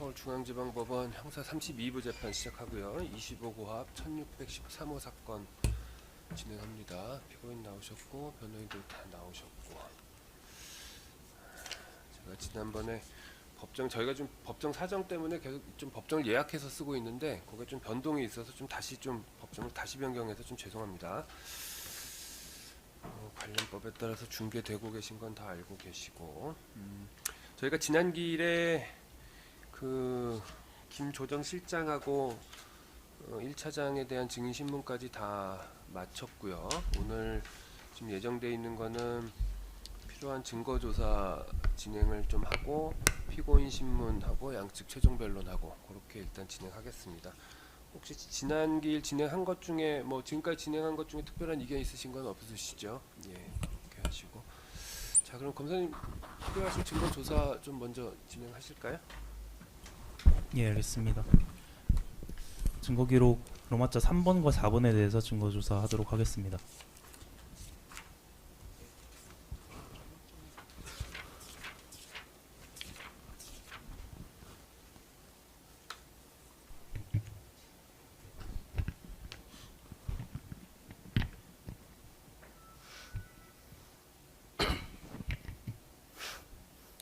서울중앙지방법원 형사 32부 재판 시작하고요. 25고합 1613호 사건 진행합니다. 피고인 나오셨고 변호인들 다 나오셨고, 제가 지난번에 저희가 좀 법정 사정 때문에 계속 좀 법정을 예약해서 쓰고 있는데 그게 좀 변동이 있어서 좀 다시 좀 법정을 다시 변경해서 좀 죄송합니다. 관련법에 따라서 중개되고 계신 건 다 알고 계시고, 저희가 지난 길에 그 김조정 실장하고 1차장에 대한 증인신문까지 다 마쳤고요. 오늘 지금 예정되어 있는 거는 필요한 증거조사 진행을 좀 하고 피고인 신문하고 양측 최종 변론하고 그렇게 일단 진행하겠습니다. 혹시 지난 길 진행한 것 중에 지금까지 진행한 것 중에 특별한 의견 있으신 건 없으시죠? 예, 그렇게 하시고. 자, 그럼 검사님 필요하신 증거조사 좀 먼저 진행하실까요? 예, 알겠습니다. 증거기록 로마자 3번과 4번에 대해서 증거조사하도록 하겠습니다.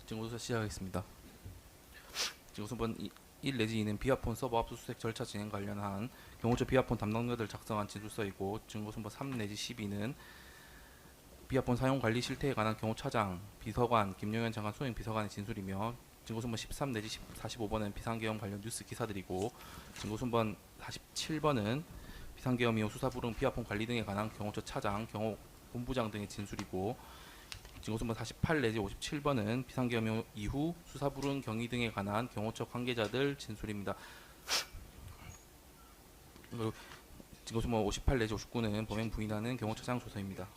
증거조사 시작하겠습니다. 증거수본 1 내지 2는 비아폰 서버 압수수색 절차 진행 관련한 경호처 비아폰 담당자들 작성한 진술서이고, 증거수본 3 내지 12는 비아폰 사용 관리 실태에 관한 경호차장, 비서관, 김용현 장관 수행 비서관의 진술이며, 증거수본 13 내지 45번은 비상계엄 관련 뉴스 기사들이고, 증거수본 47번은 비상계엄 이후 수사부릉 비아폰 관리 등에 관한 경호처 차장, 경호본부장 등의 진술이고, 증거수본 48 내지 57번은 비상계엄 이후 수사부릉 경위 등에 관한 경호처 관계자들 진술입니다. 그리고 증거수본 58 내지 59는 범행 부인하는 경호처장 조서입니다.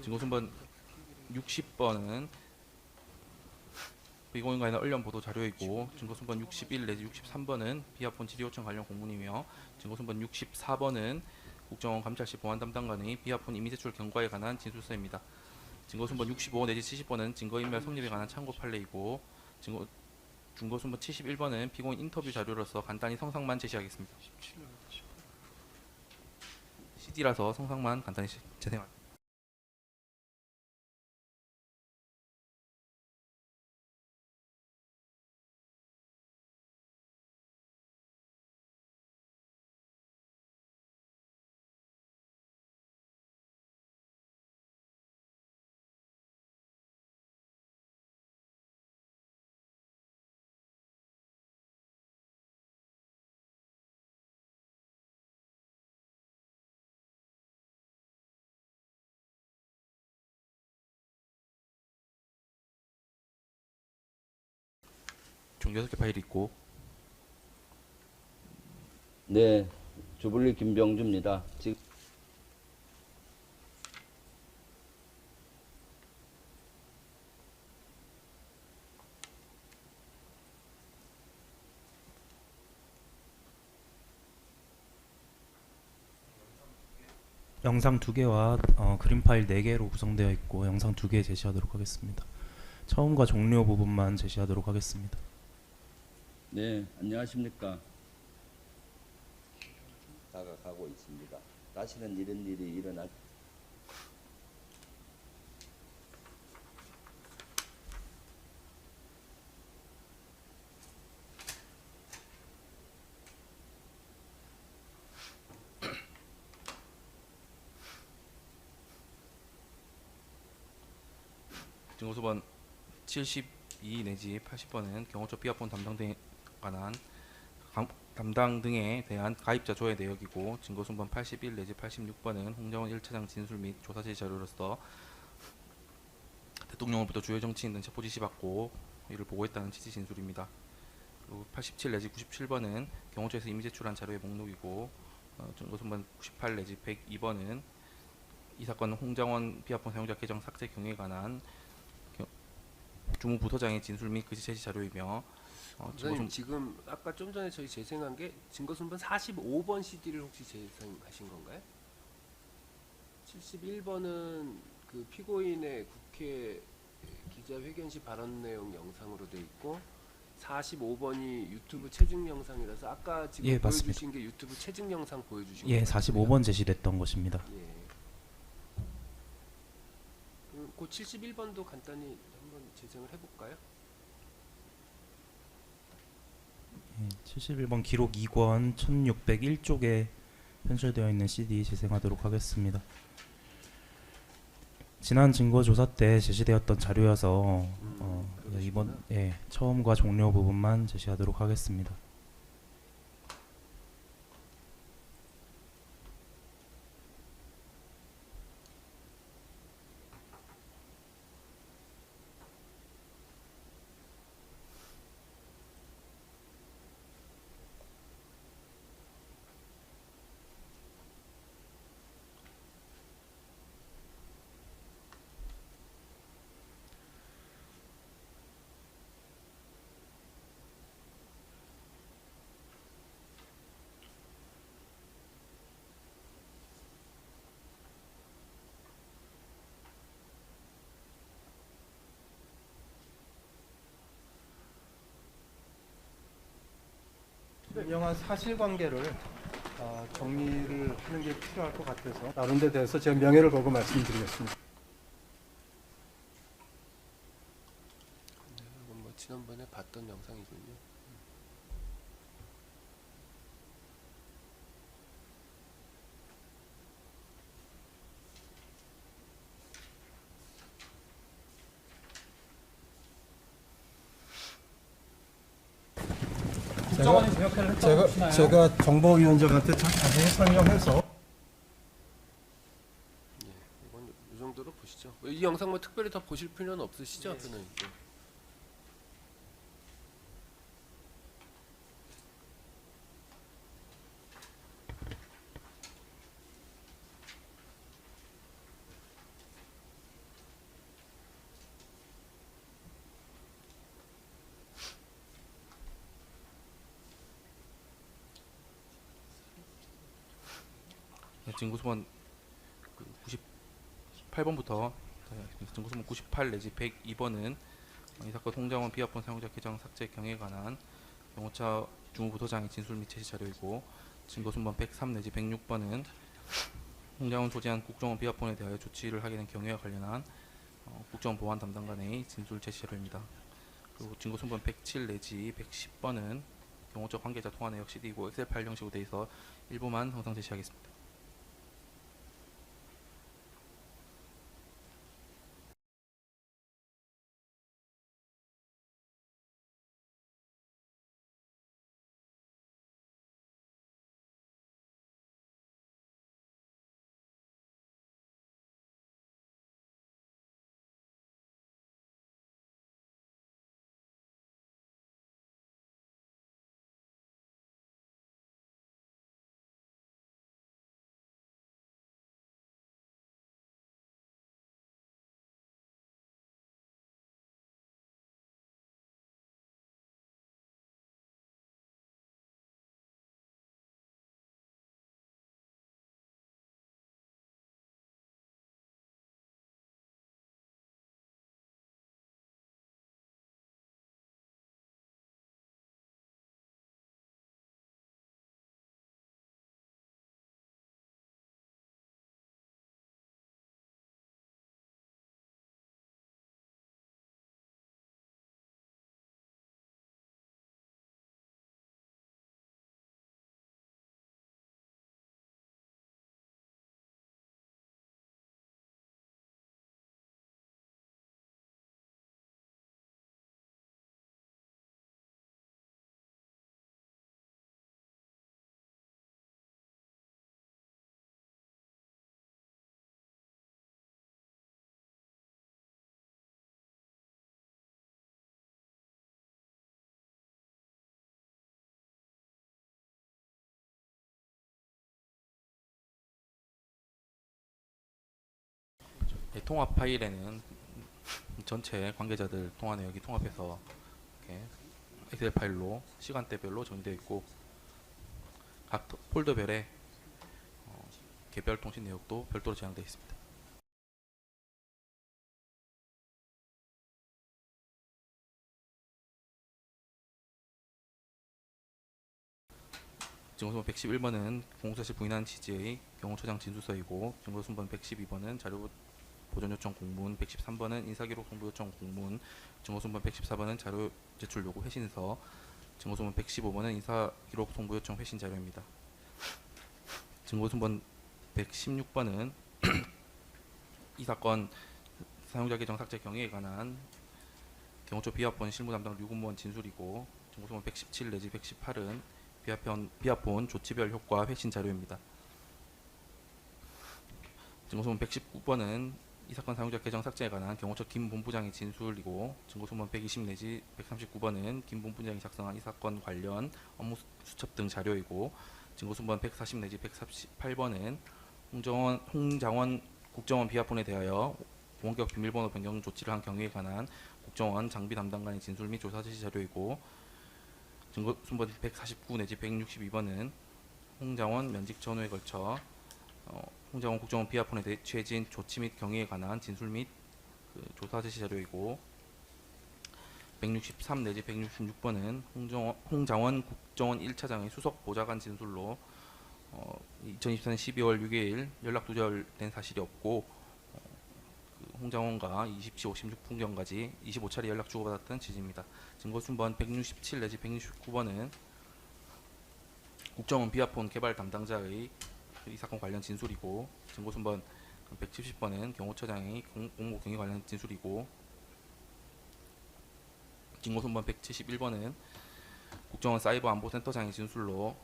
증거수본 60번은 피고인 관련 언론 보도 자료이고, 증거수본 61 내지 63번은 비아폰 질의 요청 관련 공문이며, 증거수본 64번은 국정원 감찰실 보안 담당관의 비아폰 이미 제출 경과에 관한 진술서입니다. 증거수본 65 내지 70번은 증거인멸 성립에 관한 참고 판례이고, 증거수본 71번은 피고인 인터뷰 자료로서 간단히 성상만 제시하겠습니다. CD라서 성상만 간단히 재생합니다. 총 6개 파일이 있고, 네, 주불리 김병주입니다. 지금 영상 2개와 그림 파일 4개로 구성되어 있고, 영상 2개 제시하도록 하겠습니다. 처음과 종료 부분만 제시하도록 하겠습니다. 네, 안녕하십니까. 다가가고 있습니다. 다시는 이런 일이 일어날 증거수본 72 내지 80번은 경호처 비아폰 담당 등에 관한 담당 등에 대한 가입자 조회 내역이고, 증거수본 81 내지 86번은 홍정원 1차장 진술 및 조사 제시 자료로서 대통령으로부터 주요 정치인 등 체포 지시 받고 이를 보고했다는 취지 진술입니다. 그리고 87 내지 97번은 경호처에서 이미 제출한 자료의 목록이고, 증거수본 98 내지 102번은 이 사건 홍정원 비아폰 사용자 계정 삭제 경위에 관한 주무부서장의 진술 및 그지 제시 자료이며, 선생님, 지금 아까 좀 전에 저희 재생한 게 증거순번 45번 CD를 혹시 재생하신 건가요? 71번은 그 피고인의 국회 기자회견 시 발언 내용 영상으로 돼 있고, 45번이 유튜브 체증 영상이라서 아까 지금 예, 보여주신 게 유튜브 체증 영상 보여주신 예, 거죠? 45번 제시됐던 것입니다. 예. 그럼 그 71번도 간단히 한번 재생을 해볼까요? 예, 71번 기록 2권 1601쪽에 편철되어 있는 CD 재생하도록 하겠습니다. 지난 증거 조사 때 제시되었던 자료여서 이번 처음과 종료 부분만 제시하도록 하겠습니다. 분명한 사실관계를 정리를 하는 게 필요할 것 같아서 다른 데 대해서 제가 명예를 걸고 말씀드리겠습니다. 네, 이건 뭐 지난번에 봤던 영상이군요. 제가 정보위원장한테 자세히 설명해서 예, 이건 이 정도로 보시죠. 이 영상 뭐 특별히 더 보실 필요는 없으시죠? 저는 예. 네, 증거수번 98번부터 증거수번 98 내지 102번은 이 사건 통장원 비합본 사용자 계정 삭제 경위에 관한 경호처 중후부서장의 진술 및 제시 자료이고, 증거수번 103 내지 106번은 통장원 소지한 국정원 비합본에 대하여 조치를 하게 된 경위와 관련한 국정원 보안 담당관의 진술 제시 자료입니다. 그리고 증거수번 107 내지 110번은 경호처 관계자 통화 내역 CD이고 엑셀 파일 형식으로 되어 있어 일부만 항상 제시하겠습니다. 통합 파일에는 전체 관계자들 통화 내역이 통합해서 이렇게 엑셀 파일로 시간대별로 정리되어 있고, 각 폴더별의 개별 통신 내역도 별도로 저장되어 있습니다. 증거순번 111번은 공소사실 부인한 취지의 경호처장 진술서이고, 증거순번 112번은 자료 보전 요청 공문, 113번은 인사기록 송부 요청 공문, 증거순번 114번은 자료 제출 요구 회신서, 증거순번 115번은 인사기록 송부 요청 회신 자료입니다. 증거순번 116번은 이 사건 사용자 계정 삭제 경위에 관한 경호처 비합본 실무 담당 류군무원 진술이고, 증거순번 117 내지 118은 비합본 조치별 효과 회신 자료입니다. 증거순번 119번은 이 사건 사용자 계정 삭제에 관한 경호처 김 본부장의 진술이고, 증거순번 120 내지 139번은 김 본부장이 작성한 이 사건 관련 업무 수첩 등 자료이고, 증거순번 140 내지 148번은 홍장원 국정원 비합본에 대하여 원격 비밀번호 변경 조치를 한 경위에 관한 국정원 장비 담당관의 진술 및 조사 지시 자료이고, 증거순번 149 내지 162번은 홍장원 면직 전후에 걸쳐 홍장원 국정원 비합본에 대해 취해진 조치 및 경위에 관한 진술 및 조사 지시 자료이고, 163 내지 166번은 홍장원 국정원 1차장의 수석 보좌관 진술로 2024년 12월 6일 연락 두절된 사실이 없고, 홍장원과 20시 56분경까지 25차례 연락 주고받았던 취지입니다. 증거순번 167 내지 169번은 국정원 비합본 개발 담당자의 이 사건 관련 진술이고, 증거순번 170번은 경호처장의 공모 경위 관련 진술이고, 증거순번 171번은 국정원 사이버안보센터장의 진술로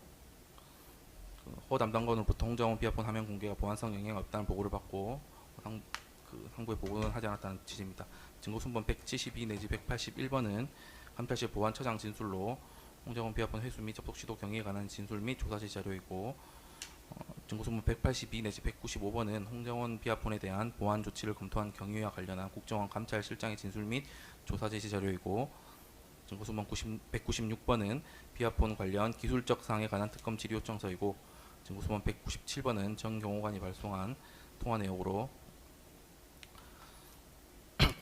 허 담당관으로부터 홍장원 비합본 화면 공개가 보안성 영향이 없다는 보고를 받고 상부에 보고는 하지 않았다는 취지입니다. 증거순번 172 내지 181번은 감찰실 보안처장 진술로 홍장원 비합본 회수 및 접속 시도 경위에 관한 진술 및 조사 지시 자료이고, 증거순번 182 내지 195번은 홍장원 비합본에 대한 보안 조치를 검토한 경위와 관련한 국정원 감찰실장의 진술 및 조사 지시 자료이고, 증거순번 196번은 비합본 관련 기술적 사항에 관한 특검 질의 요청서이고, 증거순번 197번은 정 경호관이 발송한 통화 내역으로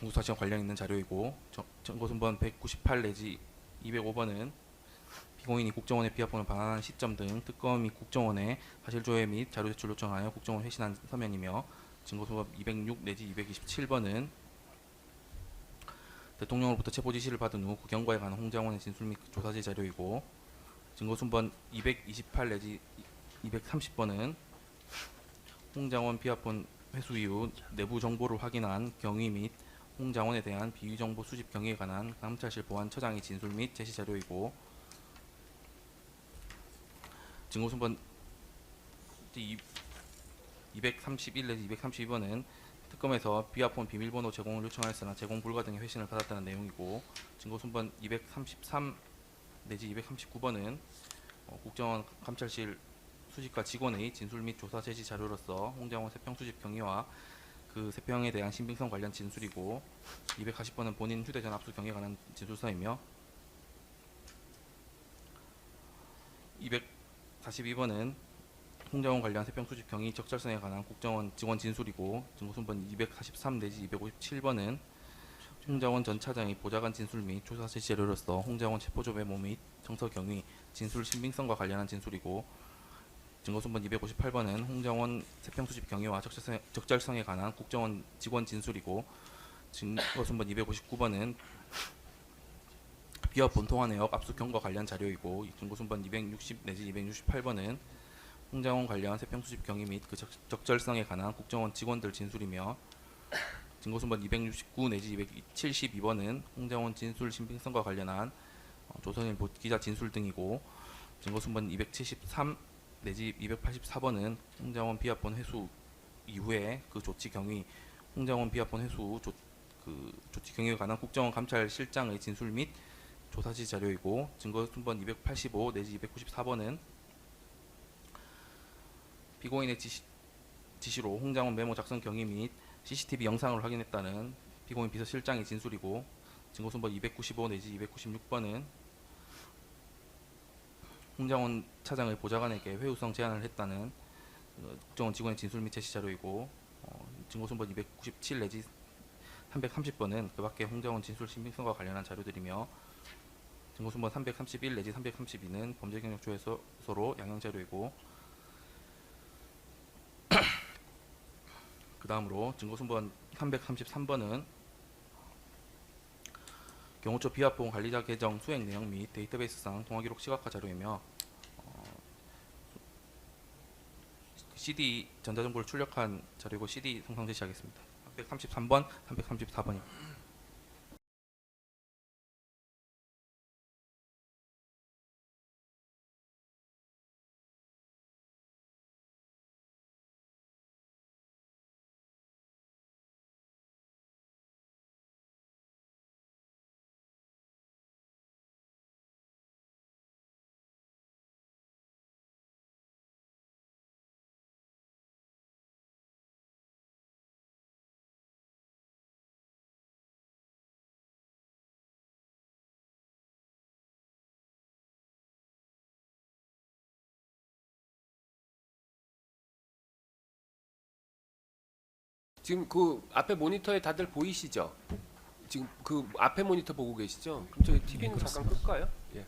공소사실과 관련 있는 자료이고, 증거순번 198 내지 205번은 피고인이 국정원의 비합본을 반환한 시점 등 특검이 국정원에 사실 조회 및 자료 제출 요청하여 국정원 회신한 서면이며, 증거순번 206 내지 227번은 대통령으로부터 체포 지시를 받은 후 그 경과에 관한 홍장원의 진술 및 조사지 자료이고, 증거순번 228 내지 230번은 홍장원 비합본 회수 이후 내부 정보를 확인한 경위 및 홍장원에 대한 비위 정보 수집 경위에 관한 감찰실 보안처장의 진술 및 제시 자료이고, 증거순번 231 내지 232번은 특검에서 비합본 비밀번호 제공을 요청하였으나 제공 불가 등의 회신을 받았다는 내용이고, 증거순번 233 내지 239번은 국정원 감찰실 수집과 직원의 진술 및 조사 제시 자료로서 홍장원 세평 수집 경위와 그 세평에 대한 신빙성 관련 진술이고, 240번은 본인 휴대전 압수 경위에 관한 진술서이며, 242번은 홍장원 관련 세평 수집 경위 적절성에 관한 국정원 직원 진술이고, 증거순번 243 내지 257번은 홍장원 전 차장의 보좌관 진술 및 조사 제시 자료로서 홍장원 체포조 메모 및 정서 경위 진술 신빙성과 관련한 진술이고, 증거순번 258번은 홍장원 세평 수집 경위와 적절성에 관한 국정원 직원 진술이고, 증거순번 259번은 비합본 통화 내역 압수 경과 관련 자료이고, 증거순번 260 내지 268번은 홍장원 관련 세평 수집 경위 및 그 적절성에 관한 국정원 직원들 진술이며, 증거순번 269 내지 272번은 홍장원 진술 신빙성과 관련한 조선일보 기자 진술 등이고, 증거순번 273 내지 284번은 홍장원 비합본 회수 이후에 그 조치 경위, 홍장원 비합본 회수 조치 경위에 관한 국정원 감찰실장의 진술 및 조사지 자료이고, 증거순번 285 내지 294번은 피고인의 지시로 홍장원 메모 작성 경위 및 CCTV 영상을 확인했다는 피고인 비서실장의 진술이고, 증거순번 295 내지 296번은 홍장원 차장의 보좌관에게 회유성 제안을 했다는 국정원 직원의 진술 및 제시 자료이고, 증거순번 297 내지 330번은 그 밖에 홍장원 진술 신빙성과 관련한 자료들이며, 증거순번 331 내지 332는 범죄경력조회서로 양형자료이고, 그 다음으로 증거순번 333번은 경호처 비합본 관리자 계정 수행 내용 및 데이터베이스상 통화기록 시각화 자료이며, CD 전자정보를 출력한 자료이고 CD 성상 제시하겠습니다. 333번, 334번입니다. 지금 그 앞에 모니터에 다들 보이시죠? 지금 그 앞에 모니터 보고 계시죠? 그럼 저희 TV는 잠깐 끌까요? 예.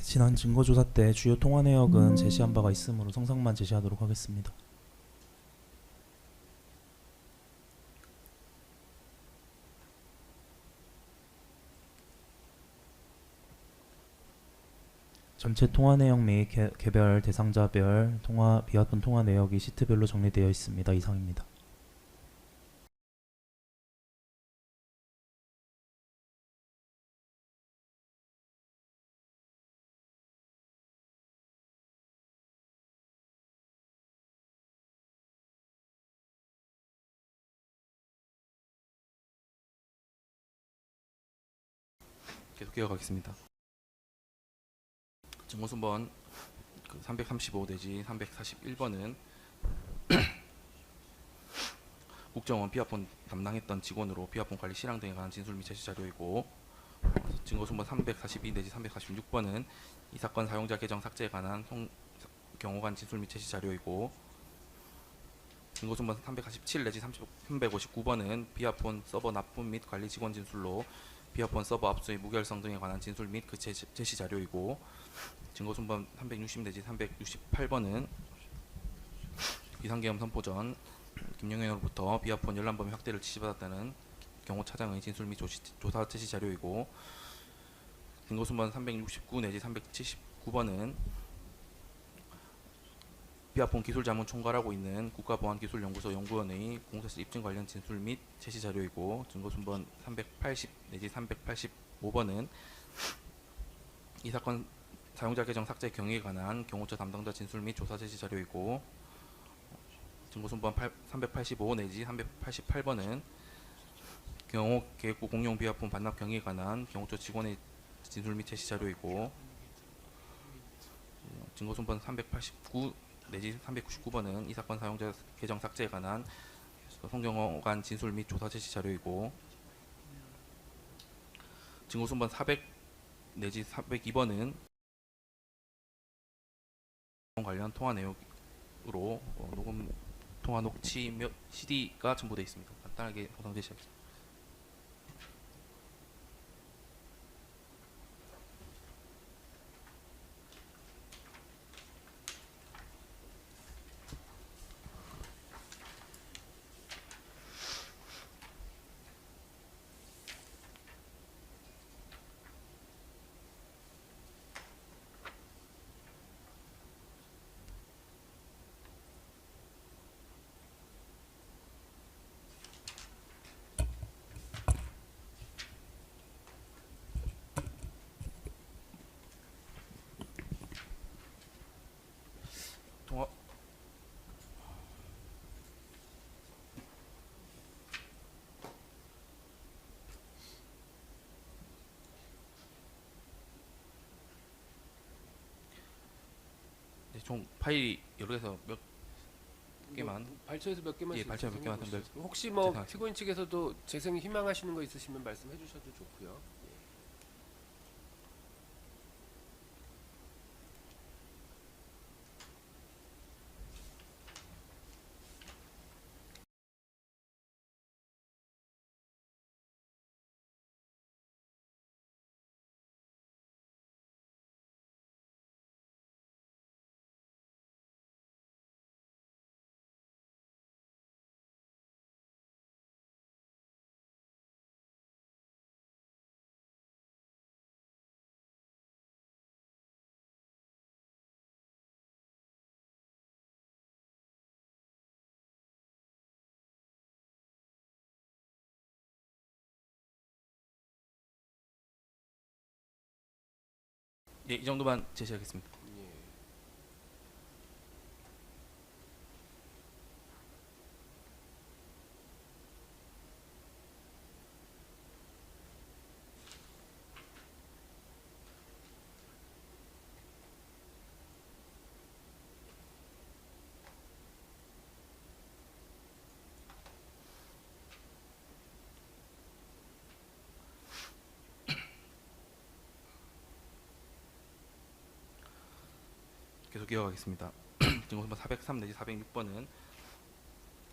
지난 증거조사 때 주요 통화 내역은 제시한 바가 있으므로 성상만 제시하도록 하겠습니다. 전체 통화 내역 및 개별 대상자별 비합본 통화 내역이 시트별로 정리되어 있습니다. 이상입니다. 계속 이어가겠습니다. 증거순번 335 내지 341번은 국정원 비합본 담당했던 직원으로 비합본 관리 실황 등에 관한 진술 및 제시 자료이고, 증거순번 342 내지 346번은 이 사건 사용자 계정 삭제에 관한 경호관 진술 및 제시 자료이고, 증거순번 347 내지 359번은 비합본 서버 납품 및 관리 직원 진술로 비합본 서버 압수의 무결성 등에 관한 진술 및 그 제시 자료이고, 증거순번 360 내지 368번은 비상계엄 선포 전 김영현으로부터 비합본 열람범위 확대를 지시받았다는 경호 차장의 진술 및 조사 제시 자료이고, 증거순번 369 내지 379번은 비합본 기술 자문 총괄하고 있는 국가보안기술연구소 연구원의 공사실 입증 관련 진술 및 제시 자료이고, 증거순번 380 내지 385번은 이 사건 사용자 계정 삭제 경위에 관한 경호처 담당자 진술 및 조사 제시 자료이고, 증거순번 385 내지 388번은 경호 계획부 공용 비합본 반납 경위에 관한 경호처 직원의 진술 및 제시 자료이고, 증거순번 389 내지 399번은 이 사건 사용자 계정 삭제에 관한 송경호관 진술 및 조사 제시 자료이고, 증거순번 400 내지 402번은 관련 통화 내역으로 녹음 통화 녹취 몇 CD가 첨부되어 있습니다. 간단하게 보상 제시하겠습니다. 총 파일이 여러 개서 몇 개만 발췌해서 몇 개만 예, 발췌 몇 개만 좀 혹시 뭐 죄송합니다. 피고인 측에서도 재생 희망하시는 거 있으시면 말씀해 주셔도 좋고요. 예, 이 정도만 제시하겠습니다. 예. 계속 이어가겠습니다. 증거선번 403 내지 406번은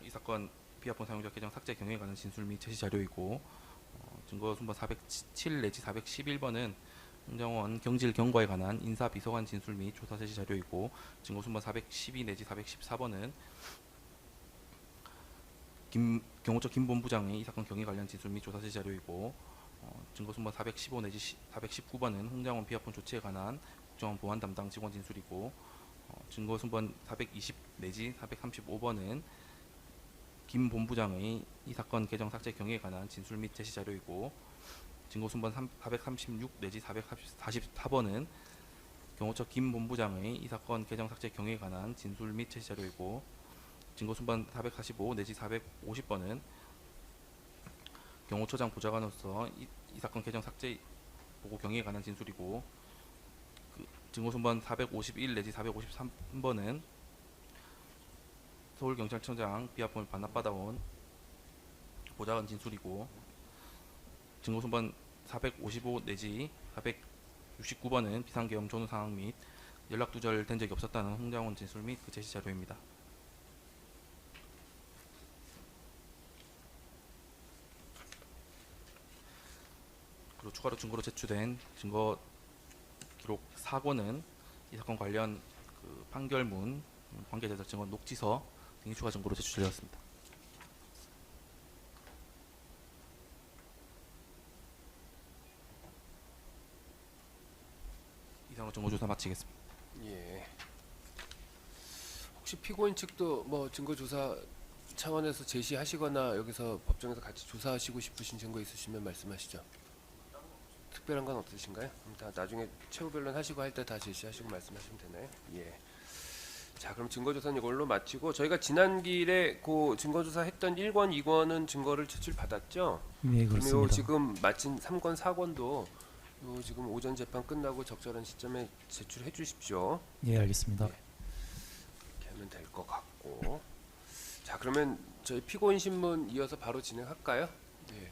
이 사건 비합본 사용자 계정 삭제 경위에 관한 진술 및 제시 자료이고, 증거선번 407 내지 411번은 홍장원 경질 경과에 관한 인사 비서관 진술 및 조사 제시 자료이고, 증거선번 412 내지 414번은 경호처 김 본부장의 이 사건 경위 관련 진술 및 조사 제시 자료이고, 증거선번 415 내지 419번은 홍장원 비합본 조치에 관한 국정원 보안 담당 직원 진술이고, 증거 순번 420 내지 435번은 김 본부장의 이 사건 계정 삭제 경위에 관한 진술 및 제시 자료이고, 증거 순번 436 내지 444번은 경호처 김 본부장의 이 사건 계정 삭제 경위에 관한 진술 및 제시 자료이고, 증거 순번 445 내지 450번은 경호처장 보좌관으로서 이 사건 계정 삭제 보고 경위에 관한 진술이고, 증거순번 451 내지 453번은 서울경찰청장 비합본을 반납받아온 보좌관 진술이고, 증거순번 455 내지 469번은 비상계엄 전후 상황 및 연락 두절된 적이 없었다는 홍장원 진술 및 그 제시 자료입니다. 그리고 추가로 증거로 제출된 증거 기록 4권은 이 사건 관련 그 판결문, 관계자적 증거 녹취서 등이 추가 증거로 제출되었습니다. 이상으로 증거 조사 마치겠습니다. 예. 혹시 피고인 측도 뭐 증거 조사 차원에서 제시하시거나 여기서 법정에서 같이 조사하시고 싶으신 증거 있으시면 말씀하시죠. 특별한 건 없으신가요? 그럼 다 나중에 최후 변론 하시고 할 때 다 제시하시고 말씀하시면 되나요? 예. 자, 그럼 증거조사는 이걸로 마치고 저희가 지난 길에 그 증거조사 했던 1권, 2권은 증거를 제출 받았죠? 네, 그럼 요 그렇습니다. 지금 마친 3권, 4권도 요 지금 오전 재판 끝나고 적절한 시점에 제출해 주십시오. 예, 알겠습니다. 네. 이렇게 하면 될 것 같고. 자, 그러면 저희 피고인 신문 이어서 바로 진행할까요? 네.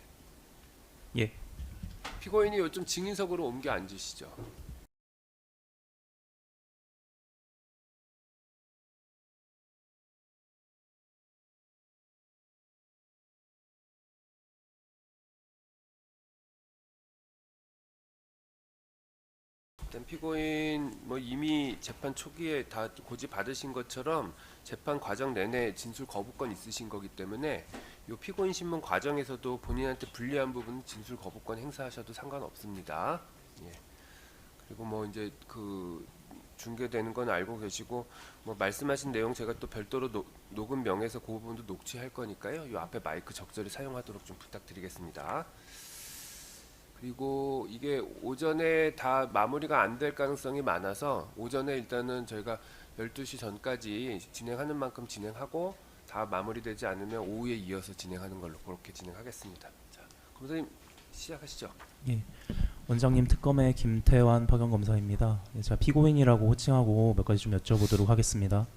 예. 피고인이 요즘 증인석으로 옮겨 앉으시죠. 일단 피고인 뭐 이미 재판 초기에 다 고지 받으신 것처럼 재판 과정 내내 진술 거부권 있으신 거기 때문에 이 피고인 신문 과정에서도 본인한테 불리한 부분 진술 거부권 행사하셔도 상관없습니다. 예. 그리고 뭐 이제 그 중계되는 건 알고 계시고 뭐 말씀하신 내용 제가 또 별도로 녹음명에서 그 부분도 녹취할 거니까요. 이 앞에 마이크 적절히 사용하도록 좀 부탁드리겠습니다. 그리고 이게 오전에 다 마무리가 안 될 가능성이 많아서 오전에 일단은 저희가 12시 전까지 진행하는 만큼 진행하고 다 마무리되지 않으면 오후에 이어서 진행하는 걸로 그렇게 진행하겠습니다. 자, 검사님 시작하시죠. 예. 원장님, 특검의 김태환 파견검사입니다. 예, 제가 피고인이라고 호칭하고 몇 가지 좀 여쭤보도록 하겠습니다.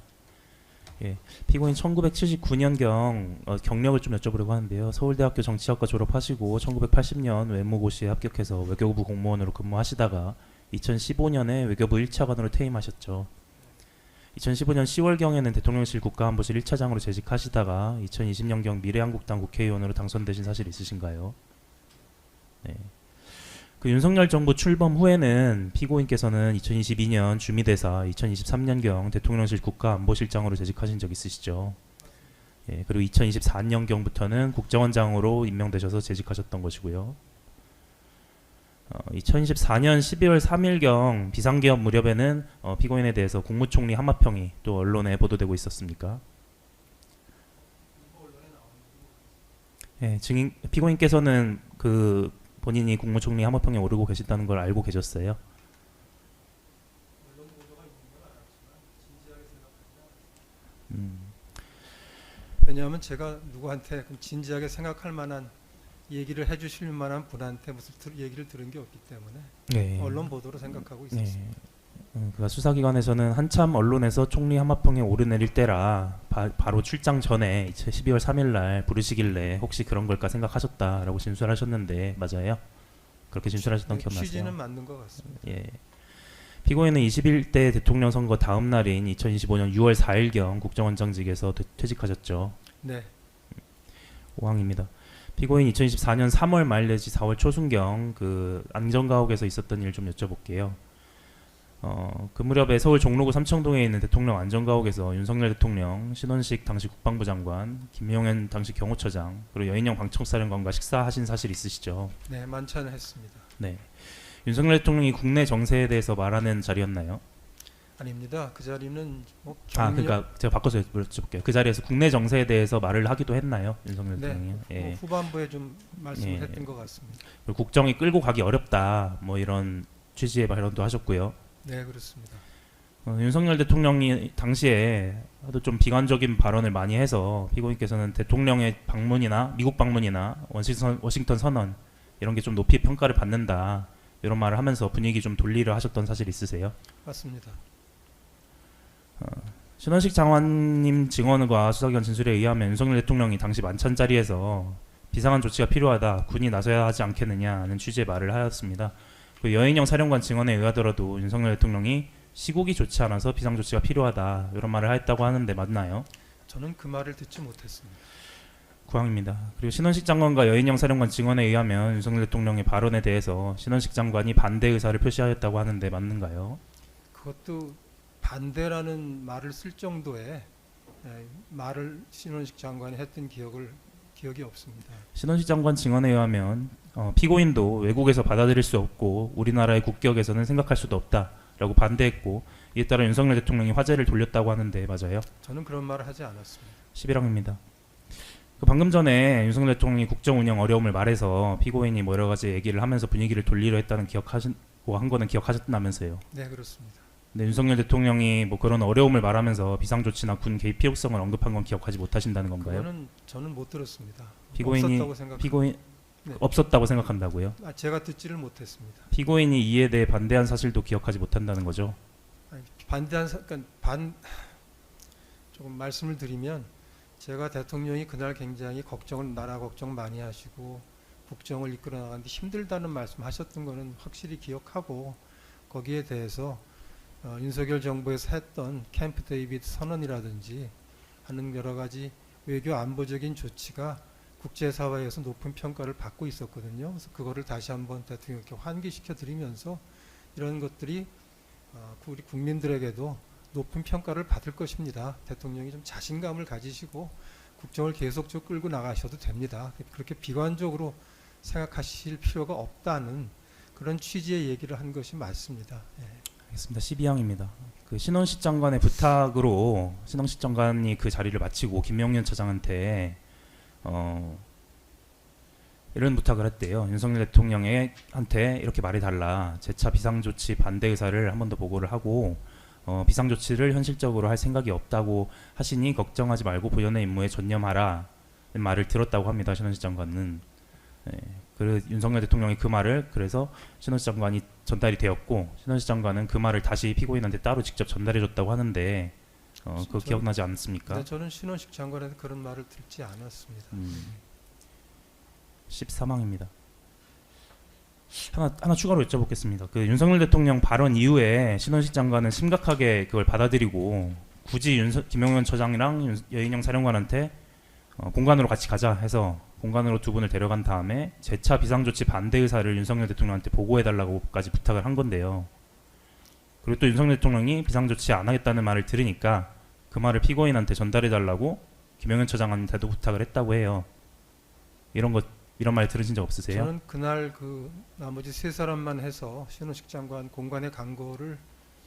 예, 피고인 1979년경 경력을 좀 여쭤보려고 하는데요. 서울대학교 정치학과 졸업하시고 1980년 외무고시에 합격해서 외교부 공무원으로 근무하시다가 2015년에 외교부 1차관으로 퇴임하셨죠. 2015년 10월경에는 대통령실 국가안보실 1차장으로 재직하시다가 2020년경 미래한국당 국회의원으로 당선되신 사실 있으신가요? 네. 그 윤석열 정부 출범 후에는 피고인께서는 2022년 주미대사, 2023년경 대통령실 국가안보실장으로 재직하신 적 있으시죠? 예, 그리고 2024년경부터는 국정원장으로 임명되셔서 재직하셨던 것이고요. 2024년 12월 3일경 비상개업 무렵에는 피고인에 대해서 국무총리 하마평이 또 언론에 보도되고 있었습니까? 예, 증인 피고인께서는 그 본인이 국무총리 하마평에 오르고 계시다는 걸 알고 계셨어요? 왜냐하면 제가 누구한테 진지하게 생각할 만한 얘기를 해주실 만한 분한테 무슨 얘기를 들은 게 없기 때문에 네. 언론 보도로 생각하고 있었습니다. 네. 그러니까 수사기관에서는 한참 언론에서 총리 하마평에 오르내릴 때라 바로 출장 전에 12월 3일 날 부르시길래 혹시 그런 걸까 생각하셨다라고 진술하셨는데 맞아요? 그렇게 진술하셨던 기억나세요? 취지는 맞는 것 같습니다. 예. 피고인은 21대 대통령 선거 다음 날인 2025년 6월 4일경 국정원장직에서 퇴직하셨죠. 네. 5항입니다. 피고인 2024년 3월 말 내지 4월 초순경 그 안전가옥에서 있었던 일 좀 여쭤볼게요. 그 무렵에 서울 종로구 삼청동에 있는 대통령 안전가옥에서 윤석열 대통령, 신원식 당시 국방부 장관, 김용현 당시 경호처장, 그리고 여인영 방청사령관과 식사하신 사실 있으시죠? 네, 만찬했습니다. 네. 윤석열 대통령이 국내 정세에 대해서 말하는 자리였나요? 아닙니다. 그 자리는 뭐 그러니까 제가 바꿔서 여쭤볼게요. 그 자리에서 국내 정세에 대해서 말을 하기도 했나요, 윤석열 네, 대통령이? 예. 후반부에 좀 말씀을 예. 했던 것 같습니다. 그리고 국정이 끌고 가기 어렵다, 뭐 이런 취지의 발언도 하셨고요. 네, 그렇습니다. 윤석열 대통령이 당시에 하도 좀 비관적인 발언을 많이 해서 피고인께서는 대통령의 방문이나 미국 방문이나 워싱턴 선언 이런 게 좀 높이 평가를 받는다 이런 말을 하면서 분위기 좀 돌리려 하셨던 사실 있으세요? 맞습니다. 신원식 장관님 증언과 수사기관 진술에 의하면 윤석열 대통령이 당시 만찬 자리에서 비상한 조치가 필요하다, 군이 나서야 하지 않겠느냐는 취지의 말을 하였습니다. 그 여인영 사령관 증언에 의하더라도 윤석열 대통령이 시국이 좋지 않아서 비상조치가 필요하다 이런 말을 하였다고 하는데 맞나요? 저는 그 말을 듣지 못했습니다. 구항입니다. 그리고 신원식 장관과 여인영 사령관 증언에 의하면 윤석열 대통령의 발언에 대해서 신원식 장관이 반대 의사를 표시하였다고 하는데 맞는가요? 그것도 반대라는 말을 쓸 정도의 말을 신원식 장관이 했던 기억이 없습니다. 신원식 장관 증언에 의하면 피고인도 외국에서 받아들일 수 없고 우리나라의 국격에서는 생각할 수도 없다라고 반대했고 이에 따라 윤석열 대통령이 화제를 돌렸다고 하는데 맞아요? 저는 그런 말을 하지 않았습니다. 11항입니다. 방금 전에 윤석열 대통령이 국정 운영 어려움을 말해서 피고인이 뭐 여러 가지 얘기를 하면서 분위기를 돌리려 했다는 기억하시고 한 거는 기억하셨다면서요? 네, 그렇습니다. 네, 윤석열 대통령이 뭐 그런 어려움을 말하면서 비상조치나 군 개입 필요성을 언급한 건 기억하지 못하신다는 건가요? 그거는 저는 못 들었습니다. 피고인이 없었다고 생각. 피고인 네. 없었다고 생각한다고요? 제가 듣지를 못했습니다. 피고인이 이에 대해 반대한 사실도 기억하지 못한다는 거죠? 그러니까 조금 말씀을 드리면 제가 대통령이 그날 굉장히 나라 걱정 많이 하시고 국정을 이끌어 나가는데 힘들다는 말씀하셨던 거는 확실히 기억하고 거기에 대해서 윤석열 정부에서 했던 캠프 데이비드 선언이라든지 하는 여러 가지 외교 안보적인 조치가 국제사회에서 높은 평가를 받고 있었거든요. 그래서 그거를 다시 한번 대통령께 환기시켜 드리면서 이런 것들이 우리 국민들에게도 높은 평가를 받을 것입니다. 대통령이 좀 자신감을 가지시고 국정을 계속적으로 끌고 나가셔도 됩니다. 그렇게 비관적으로 생각하실 필요가 없다는 그런 취지의 얘기를 한 것이 맞습니다. 예. 알겠습니다. 12항입니다. 그 신원식 장관의 부탁으로 신원식 장관이 그 자리를 마치고 김명현 차장한테 이런 부탁을 했대요. 윤석열 대통령한테 이렇게 말해달라. 재차 비상조치 반대 의사를 한 번 더 보고를 하고 비상조치를 현실적으로 할 생각이 없다고 하시니 걱정하지 말고 본연의 임무에 전념하라 는 말을 들었다고 합니다. 신원식 장관은. 네. 그 윤석열 대통령이 그 말을 그래서 신원식 장관이 전달이 되었고 신원식 장관은 그 말을 다시 피고인한테 따로 직접 전달해줬다고 하는데 그거 저는- 기억나지 않습니까? 근데 저는 신원식 장관한테 그런 말을 듣지 않았습니다. 14망입니다. 하나 추가로 여쭤보겠습니다. 그 윤석열 대통령 발언 이후에 신원식 장관은 심각하게 그걸 받아들이고 굳이 김용현 처장이랑 여인영 사령관한테 공관으로 같이 가자 해서 공관으로 두 분을 데려간 다음에 재차 비상조치 반대 의사를 윤석열 대통령한테 보고해달라고까지 부탁을 한 건데요. 그리고 또 윤석열 대통령이 비상조치 안 하겠다는 말을 들으니까 그 말을 피고인한테 전달해달라고 김용현 처장한테도 부탁을 했다고 해요. 이런 말 들으신 적 없으세요? 저는 그날 그 나머지 세 사람만 해서 신원식 장관 공관에 간 거를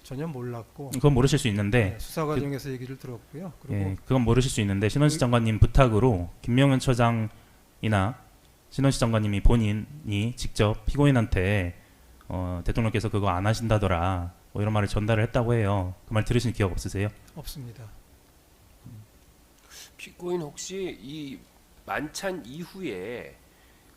전혀 몰랐고 그건 모르실 수 있는데 네, 수사 과정에서 얘기를 들었고요. 그리고 예, 그건 모르실 수 있는데 신원식 장관님 부탁으로 김명현 처장이나 신원식 장관님이 본인이 직접 피고인한테 대통령께서 그거 안 하신다더라 뭐 이런 말을 전달을 했다고 해요. 그 말 들으신 기억 없으세요? 없습니다. 피고인 혹시 이 만찬 이후에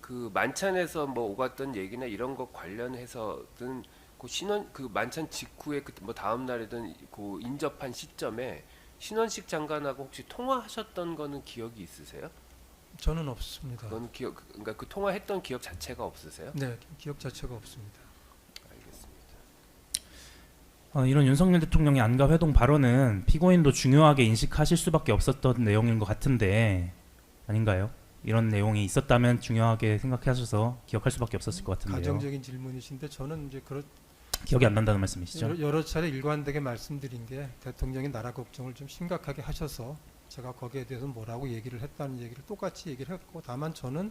그 만찬에서 뭐 오갔던 얘기나 이런 것 관련해서든 그 신원 그 만찬 직후에 그 뭐 다음 날이든 그 인접한 시점에 신원식 장관하고 혹시 통화하셨던 거는 기억이 있으세요? 저는 없습니다. 그건 그러니까 그 통화했던 기억 자체가 없으세요? 네, 기억 자체가 없습니다. 알겠습니다. 이런 윤석열 대통령의 안가 회동 발언은 피고인도 중요하게 인식하실 수밖에 없었던 내용인 것 같은데 아닌가요? 이런 내용이 있었다면 중요하게 생각하셔서 기억할 수밖에 없었을 것 같은데요. 가정적인 질문이신데 저는 이제 기억이 안 난다는 말씀이시죠? 여러 차례 일관되게 말씀드린 게 대통령이 나라 걱정을 좀 심각하게 하셔서 제가 거기에 대해서 뭐라고 얘기를 했다는 얘기를 똑같이 얘기를 했고 다만 저는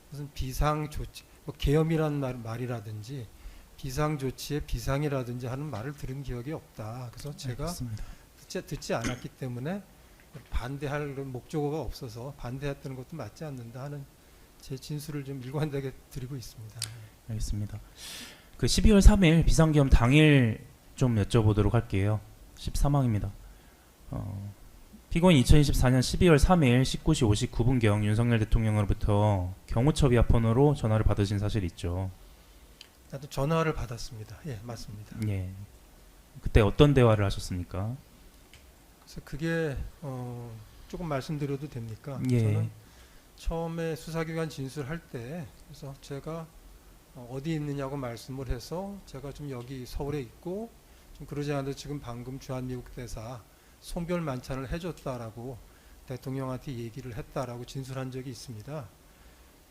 무슨 비상조치, 뭐 계엄이란 말이라든지 비상조치의 비상이라든지 하는 말을 들은 기억이 없다. 그래서 제가 알겠습니다. 듣지 않았기 때문에 반대할 그런 목적어가 없어서 반대했다는 것도 맞지 않는다 하는 제 진술을 좀 일관되게 드리고 있습니다. 알겠습니다. 그 12월 3일 비상계엄 당일 좀 여쭤보도록 할게요. 13항입니다. 피고인 2024년 12월 3일 19시 59분경 윤석열 대통령으로부터 경호처 비아폰으로 전화를 받으신 사실이 있죠. 나도 전화를 받았습니다. 예, 맞습니다. 예. 그때 어떤 대화를 하셨습니까? 그래서 그게 조금 말씀드려도 됩니까? 예. 저는 처음에 수사기관 진술할 때 그래서 제가 어디 있느냐고 말씀을 해서 제가 좀 여기 서울에 있고 좀 그러지 않아도 지금 방금 주한미국 대사 송별 만찬을 해줬다라고 대통령한테 얘기를 했다라고 진술한 적이 있습니다.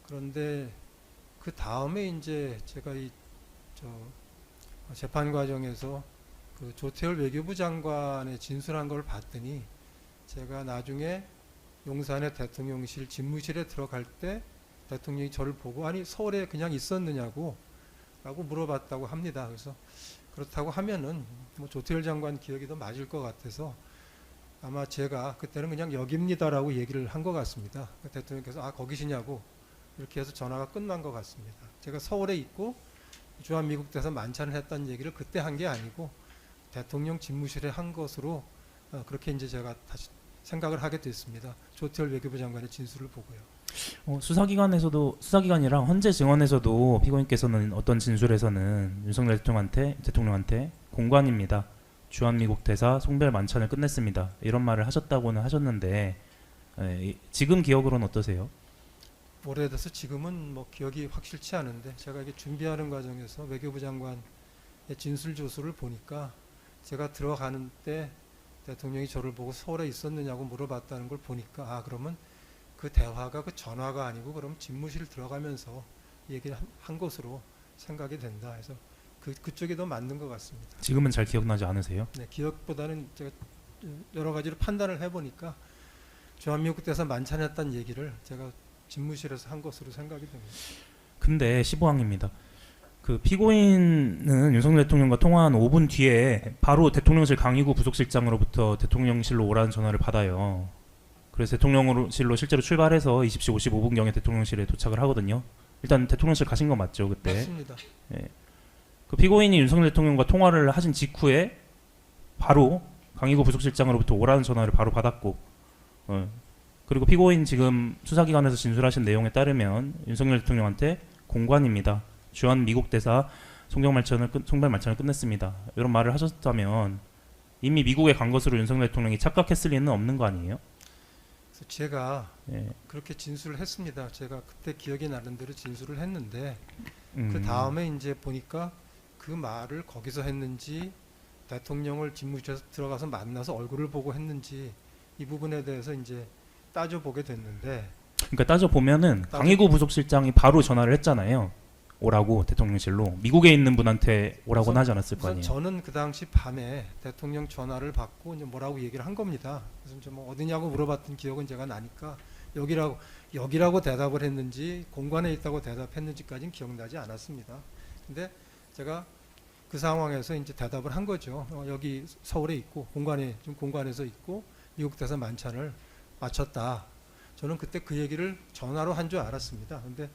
그런데 그 다음에 이제 제가 재판 과정에서 그 조태열 외교부 장관의 진술한 걸 봤더니 제가 나중에 용산의 대통령실 집무실에 들어갈 때 대통령이 저를 보고 아니 서울에 그냥 있었느냐고 라고 물어봤다고 합니다. 그래서 그렇다고 하면은 뭐 조태열 장관 기억이 더 맞을 것 같아서 아마 제가 그때는 그냥 여기입니다라고 얘기를 한 것 같습니다. 대통령께서 아 거기시냐고 이렇게 해서 전화가 끝난 것 같습니다. 제가 서울에 있고 주한미국 대사 만찬을 했다는 얘기를 그때 한 게 아니고 대통령 집무실에 한 것으로 그렇게 이제 제가 다시 생각을 하게 됐습니다. 조태열 외교부 장관의 진술을 보고요. 수사기관이랑 헌재 증언에서도 피고인께서는 어떤 진술에서는 윤석열 대통령한테 공관입니다. 주한미국 대사 송별 만찬을 끝냈습니다. 이런 말을 하셨다고는 하셨는데 지금 기억으로는 어떠세요? 오래돼서 지금은 뭐 기억이 확실치 않은데 제가 이게 준비하는 과정에서 외교부 장관의 진술 조서를 보니까 제가 들어가는 때 대통령이 저를 보고 서울에 있었느냐고 물어봤다는 걸 보니까 아 그러면 그 대화가 그 전화가 아니고 그럼 집무실 들어가면서 얘기를 한 것으로 생각이 된다 해서 그쪽이 더 맞는 것 같습니다. 지금은 잘 기억나지 않으세요? 네, 기억보다는 제가 여러 가지로 판단을 해보니까 주한미국 대사 만찬했다는 얘기를 제가 집무실에서 한 것으로 생각이 됩니다. 근데 15항입니다. 그 피고인은 윤석열 대통령과 통화한 5분 뒤에 바로 대통령실 강의구 부속실장으로부터 대통령실로 오라는 전화를 받아요. 그래서 대통령실로 실제로 출발해서 20시 55분경에 대통령실에 도착을 하거든요. 일단 대통령실 가신 거 맞죠 그때? 맞습니다. 예. 그 피고인이 윤석열 대통령과 통화를 하신 직후에 바로 강의구 부속실장으로부터 오라는 전화를 바로 받았고 그리고 피고인 지금 수사기관에서 진술하신 내용에 따르면 윤석열 대통령한테 공관입니다. 주한 미국 대사 송달 말천을 끝냈습니다. 이런 말을 하셨다면 이미 미국에 간 것으로 윤석열 대통령이 착각했을 리는 없는 거 아니에요? 그래서 제가 예. 그렇게 진술을 했습니다. 제가 그때 기억이 나는 대로 진술을 했는데 음. 그 다음에 이제 보니까 그 말을 거기서 했는지 대통령을 집무실에서 들어가서 만나서 얼굴을 보고 했는지 이 부분에 대해서 이제 따져보게 됐는데 그러니까 따져 보면은 강희구 부속실장이 바로 전화를 했잖아요. 오라고 대통령실로 미국에 있는 분한테 오라고는 하지 않았을 거 우선 아니에요. 저는 그 당시 밤에 대통령 전화를 받고 이제 뭐라고 얘기를 한 겁니다. 그래서 이제 뭐 어디냐고 물어봤던 기억은 제가 나니까 여기라고 대답을 했는지 공관에 있다고 대답했는지까지는 기억나지 않았습니다. 근데 제가 그 상황에서 이제 대답을 한 거죠. 여기 서울에 있고 지금 공관에서 있고 미국 대사 만찬을 마쳤다. 저는 그때 그 얘기를 전화로 한 줄 알았습니다. 근데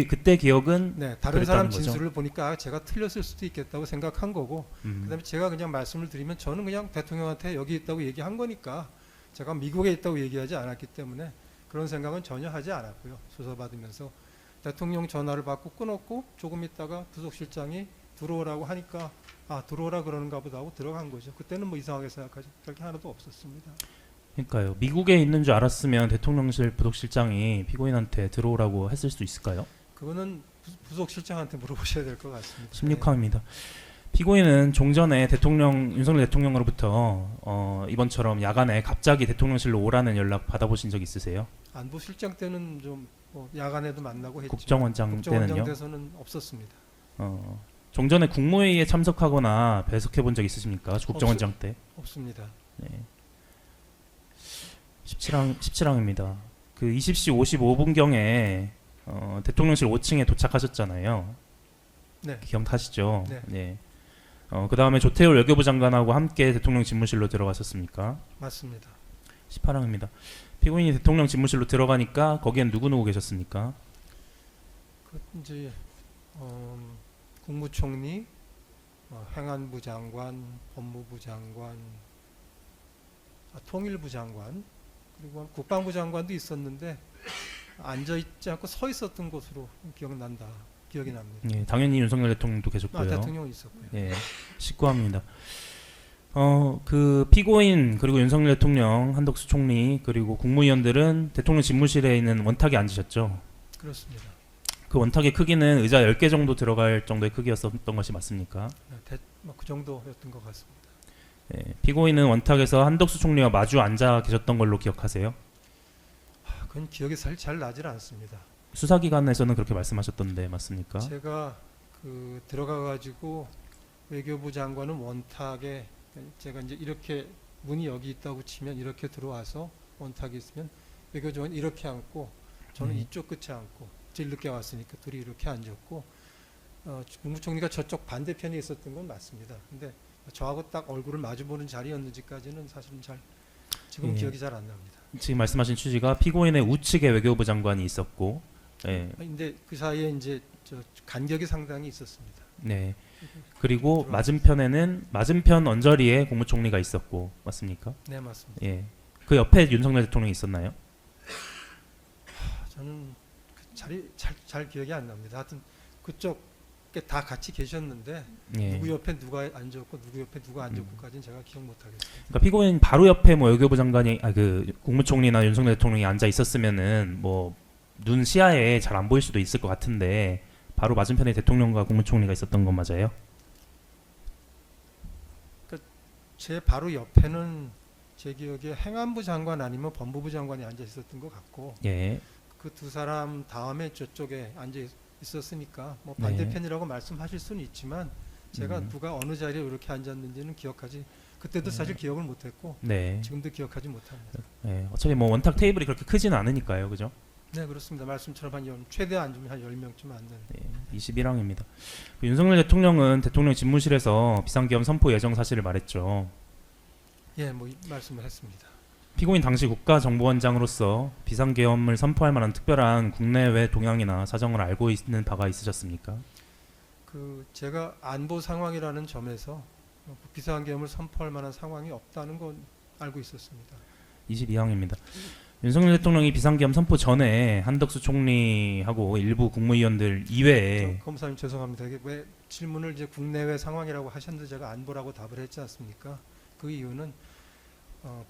그때 기억은 네, 다른 사람 그랬다는 거죠? 진술을 보니까 제가 틀렸을 수도 있겠다고 생각한 거고 그다음에 제가 그냥 말씀을 드리면 저는 그냥 대통령한테 여기 있다고 얘기한 거니까 제가 미국에 있다고 얘기하지 않았기 때문에 그런 생각은 전혀 하지 않았고요. 수사받으면서 대통령 전화를 받고 끊었고 조금 있다가 부속실장이 들어오라고 하니까 들어오라 그러는가 보다 하고 들어간 거죠. 그때는 뭐 이상하게 생각하지 그렇게 하나도 없었습니다. 그러니까요. 미국에 있는 줄 알았으면 대통령실 부속실장이 피고인한테 들어오라고 했을 수 있을까요? 그거는 부속실장한테 물어보셔야 될 것 같습니다. 16항입니다. 피고인은 종전에 윤석열 대통령으로부터 이번처럼 야간에 갑자기 대통령실로 오라는 연락 받아보신 적 있으세요? 안보실장 때는 좀 뭐 야간에도 만나고 했죠. 국정원장 때는요? 돼서는 없었습니다. 종전에 국무회의에 참석하거나 배석해 본 적 있으십니까? 국정원장 때. 없습니다. 네. 17항입니다. 그 20시 55분경에 대통령실 5층에 도착하셨잖아요. 네. 기억하시죠? 네. 네. 그 다음에 조태열 외교부 장관하고 함께 대통령 집무실로 들어가셨습니까? 맞습니다. 18항입니다. 피고인이 대통령 집무실로 들어가니까 거기엔 누구 계셨습니까? 그 이제 국무총리, 행안부 장관, 법무부 장관, 통일부 장관 그리고 국방부 장관도 있었는데 앉아 있지 않고 서 있었던 것으로 기억이 납니다. 예, 당연히 윤석열 대통령도 계셨고요. 대통령이 있었고요. 예, 19항입니다. 그 피고인 그리고 윤석열 대통령, 한덕수 총리 그리고 국무위원들은 대통령 집무실에 있는 원탁에 앉으셨죠. 그렇습니다. 그 원탁의 크기는 의자 10개 정도 들어갈 정도의 크기였던 것이 맞습니까? 그 정도였던 것 같습니다. 예, 피고인은 원탁에서 한덕수 총리와 마주 앉아 계셨던 걸로 기억하세요? 그건 기억이 잘 나질 않습니다. 수사기관에서는 그렇게 말씀하셨던데 맞습니까? 제가 들어가 가지고 외교부 장관은 원탁에 제가 이제 이렇게 문이 여기 있다고 치면 이렇게 들어와서 원탁이 있으면 외교장관이 이렇게 앉고 저는 이쪽 끝에 앉고 제일 늦게 왔으니까 둘이 이렇게 앉았고 국무총리가 저쪽 반대편에 있었던 건 맞습니다. 근데 저하고 딱 얼굴을 마주보는 자리였는지까지는 사실은 지금 기억이 잘 안 납니다. 지금 말씀하신 취지가 피고인의 우측에 외교부 장관이 있었고, 예. 근데 그 사이에 이제 간격이 상당히 있었습니다. 네. 그리고 맞은편 언저리에 국무총리가 있었고, 맞습니까? 네, 맞습니다. 예. 그 옆에 윤석열 대통령이 있었나요? 저는 그 자리 잘 기억이 안 납니다. 하여튼 그쪽에 다 같이 계셨는데 예. 누구 옆에 누가 앉았고 누구 옆에 누가 앉았고까지는 제가 기억 못 하겠습니다. 그러니까 피고인 바로 옆에 뭐 외교부 장관이 그 국무총리나 윤석열 대통령이 앉아 있었으면은 뭐 눈 시야에 잘 안 보일 수도 있을 것 같은데 바로 맞은편에 대통령과 국무총리가 있었던 건 맞아요? 제 바로 옆에는 제 기억에 행안부 장관 아니면 법무부 장관이 앉아 있었던 것 같고 예. 그 두 사람 다음에 저쪽에 앉아 있었으니까 뭐 네. 반대편이라고 말씀하실 수는 있지만 제가 누가 어느 자리에 이렇게 앉았는지는 기억하지 그때도 사실 기억을 못했고 네. 지금도 기억하지 못합니다. 예. 어차피 뭐 원탁 테이블이 그렇게 크지는 않으니까요, 그죠? 네, 그렇습니다. 말씀처럼 최대 앉으면 한 10명쯤 앉는. 21항입니다. 윤석열 대통령은 대통령 집무실에서 비상계엄 선포 예정 사실을 말했죠. 예, 뭐 말씀을 했습니다. 피고인 당시 국가정보원장으로서 비상계엄을 선포할 만한 특별한 국내외 동향이나 사정을 알고 있는 바가 있으셨습니까? 제가 안보 상황이라는 점에서 비상계엄을 선포할 만한 상황이 없다는 건 알고 있었습니다. 22항입니다. 윤석열 대통령이 비상계엄 선포 전에 한덕수 총리하고 일부 국무위원들 이외에 검사님 죄송합니다. 이게 왜 질문을 이제 국내외 상황이라고 하셨는데 제가 안보라고 답을 했지 않습니까? 그 이유는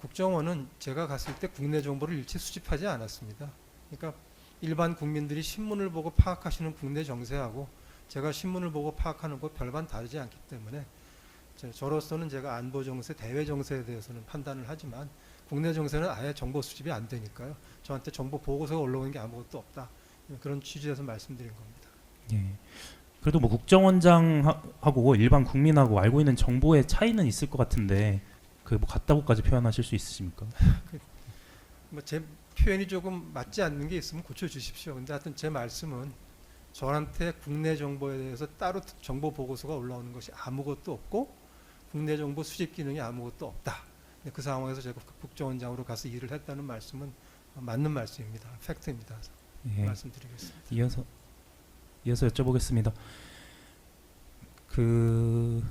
국정원은 제가 갔을 때 국내 정보를 일체 수집하지 않았습니다. 그러니까 일반 국민들이 신문을 보고 파악하시는 국내 정세하고 제가 신문을 보고 파악하는 것 별반 다르지 않기 때문에 저로서는 제가 안보 정세, 대외 정세에 대해서는 판단을 하지만 국내 정세는 아예 정보 수집이 안 되니까요. 저한테 정보 보고서가 올라오는 게 아무것도 없다. 그런 취지에서 말씀드린 겁니다. 예. 그래도 뭐 국정원장하고 일반 국민하고 알고 있는 정보의 차이는 있을 것 같은데 그 뭐 같다고까지 표현하실 수 있으십니까? 뭐 제 표현이 조금 맞지 않는 게 있으면 고쳐 주십시오. 근데 하여튼 제 말씀은 저한테 국내 정보에 대해서 따로 정보 보고서가 올라오는 것이 아무것도 없고 국내 정보 수집 기능이 아무것도 없다. 그 상황에서 제가 국정원장으로 가서 일을 했다는 말씀은 맞는 말씀입니다. 팩트입니다. 예. 말씀드리겠습니다. 이어서 여쭤보겠습니다. 그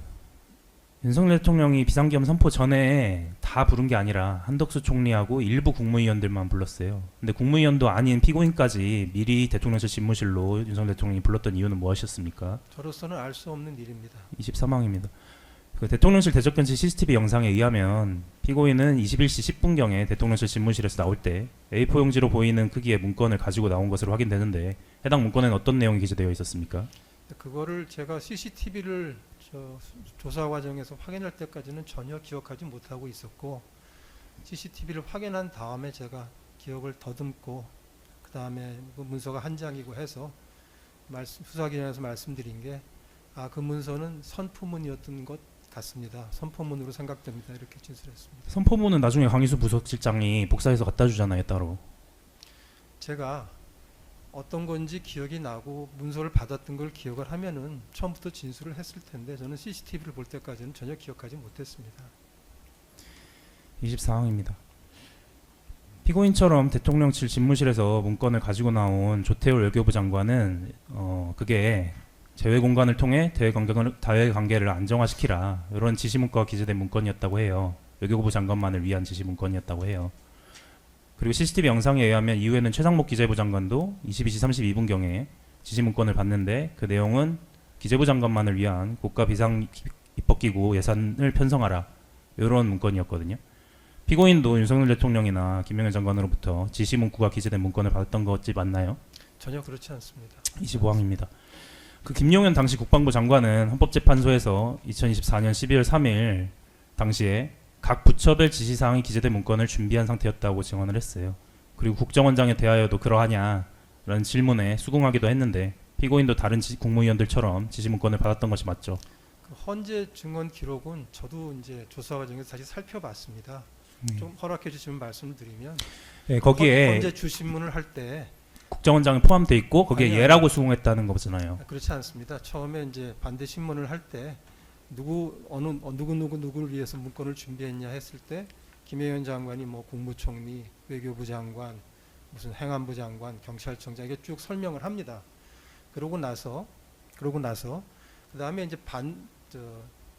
윤석열 대통령이 비상계엄 선포 전에 다 부른 게 아니라 한덕수 총리하고 일부 국무위원들만 불렀어요. 근데 국무위원도 아닌 피고인까지 미리 대통령실 집무실로 윤석열 대통령이 불렀던 이유는 무엇이었습니까? 저로서는 알 수 없는 일입니다. 23항입니다. 그 대통령실 대접견실 CCTV 영상에 의하면 피고인은 21시 10분경에 대통령실 집무실에서 나올 때 A4 용지로 보이는 크기의 문건을 가지고 나온 것으로 확인되는데 해당 문건에는 어떤 내용이 기재되어 있었습니까? 그거를 제가 CCTV를 조사 과정에서 확인할 때까지는 전혀 기억하지 못하고 있었고 CCTV를 확인한 다음에 제가 기억을 더듬고 그 다음에 그 문서가 한 장이고 해서 수사기관에서 말씀드린 게 그 문서는 선포문이었던 것 같습니다. 선포문으로 생각됩니다. 이렇게 진술했습니다. 선포문은 나중에 강희수 부속실장이 복사해서 갖다 주잖아요, 따로. 제가 어떤 건지 기억이 나고 문서를 받았던 걸 기억을 하면은 처음부터 진술을 했을 텐데 저는 CCTV를 볼 때까지는 전혀 기억하지 못했습니다. 24항입니다. 피고인처럼 대통령실 집무실에서 문건을 가지고 나온 조태열 외교부 장관은 그게 재외 공간을 통해 대외 관계를 안정화시키라 이런 지시 문구가 기재된 문건이었다고 해요. 외교부 장관만을 위한 지시 문건이었다고 해요. 그리고 CCTV 영상에 의하면 이후에는 최상목 기재부 장관도 22시 32분경에 지시 문건을 봤는데 그 내용은 기재부 장관만을 위한 국가 비상 입법기구 예산을 편성하라 이런 문건이었거든요. 피고인도 윤석열 대통령이나 김영현 장관으로부터 지시 문구가 기재된 문건을 받았던 것이 맞나요? 전혀 그렇지 않습니다. 25항입니다. 그 김용현 당시 국방부 장관은 헌법재판소에서 2024년 12월 3일 당시에 각 부처별 지시사항이 기재된 문건을 준비한 상태였다고 증언을 했어요. 그리고 국정원장에 대하여도 그러하냐라는 질문에 수긍하기도 했는데 피고인도 다른 국무위원들처럼 지시 문건을 받았던 것이 맞죠? 그 헌재 증언 기록은 저도 이제 조사 과정에서 다시 살펴봤습니다. 좀 허락해 주시면 말씀을 드리면 네, 거기에 헌재 주신문을 할 때 국정원장이 포함되어 있고 거기에 아니요. 예라고 수긍했다는 거잖아요. 그렇지 않습니다. 처음에 이제 반대 신문을 할 때 누구를 위해서 문건을 준비했냐 했을 때 김혜연 장관이 뭐 국무총리, 외교부 장관, 무슨 행안부 장관, 경찰청장 이게 쭉 설명을 합니다. 그러고 나서 그다음에 이제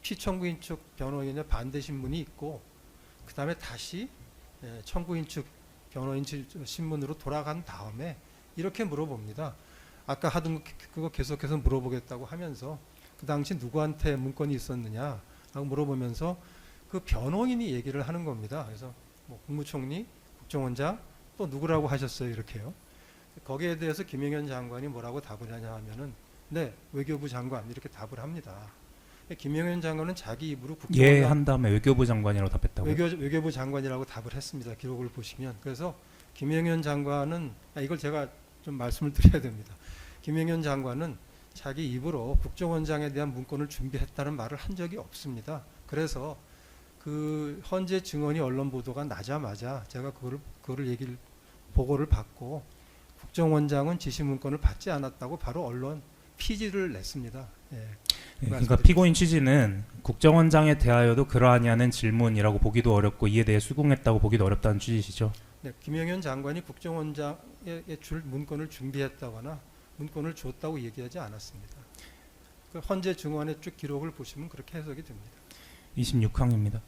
피청구인 측 변호인의 반대 신문이 있고 그다음에 다시 청구인 측 변호인 신문으로 돌아간 다음에 이렇게 물어봅니다. 아까 하던 그거 계속해서 물어보겠다고 하면서 그 당시 누구한테 문건이 있었느냐라고 물어보면서 그 변호인이 얘기를 하는 겁니다. 그래서 뭐 국무총리, 국정원장 또 누구라고 하셨어요 이렇게요. 거기에 대해서 김영현 장관이 뭐라고 답을 하냐 하면은 네 외교부 장관 이렇게 답을 합니다. 김영현 장관은 자기 입으로 예 한 다음에 외교부 장관이라고 답했다고요? 외교부 장관이라고 답을 했습니다. 기록을 보시면. 그래서 김영현 장관은 이걸 제가 좀 말씀을 드려야 됩니다. 김영현 장관은 자기 입으로 국정원장에 대한 문건을 준비했다는 말을 한 적이 없습니다. 그래서 그 헌재 증언이 언론 보도가 나자마자 제가 그거를 보고를 받고 국정원장은 지시 문건을 받지 않았다고 바로 언론 피지를 냈습니다. 예. 그러니까 피고인 취지는 국정원장에 대하여도 그러하냐는 질문이라고 보기도 어렵고 이에 대해 수긍했다고 보기도 어렵다는 취지시죠? 네, 김영현 장관이 국정원장에 줄 문건을 준비했다거나 문건을 줬다고 얘기하지 않았습니다. 그 헌재 증언의 쭉 기록을 보시면 그렇게 해석이 됩니다. 26항입니다.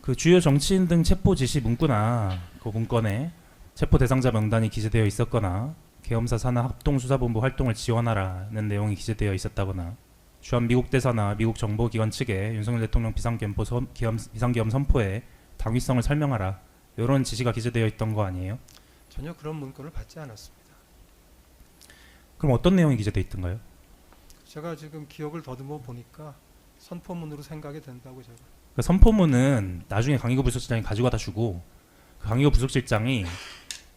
그 주요 정치인 등 체포 지시 문구나 그 문건에 체포 대상자 명단이 기재되어 있었거나 계엄사 산하 합동수사본부 활동을 지원하라는 내용이 기재되어 있었다거나 주한 미국 대사나 미국 정보기관 측에 윤석열 대통령 비상계엄 선포에 당위성을 설명하라 이런 지시가 기재되어 있던 거 아니에요? 전혀 그런 문건을 받지 않았습니다. 그럼 어떤 내용이 기재되어 있던가요? 제가 지금 기억을 더듬어 보니까 선포문으로 생각이 된다고 제가. 그 선포문은 나중에 강의구 부속실장이 가져가다 주고 그 강의구 부속실장이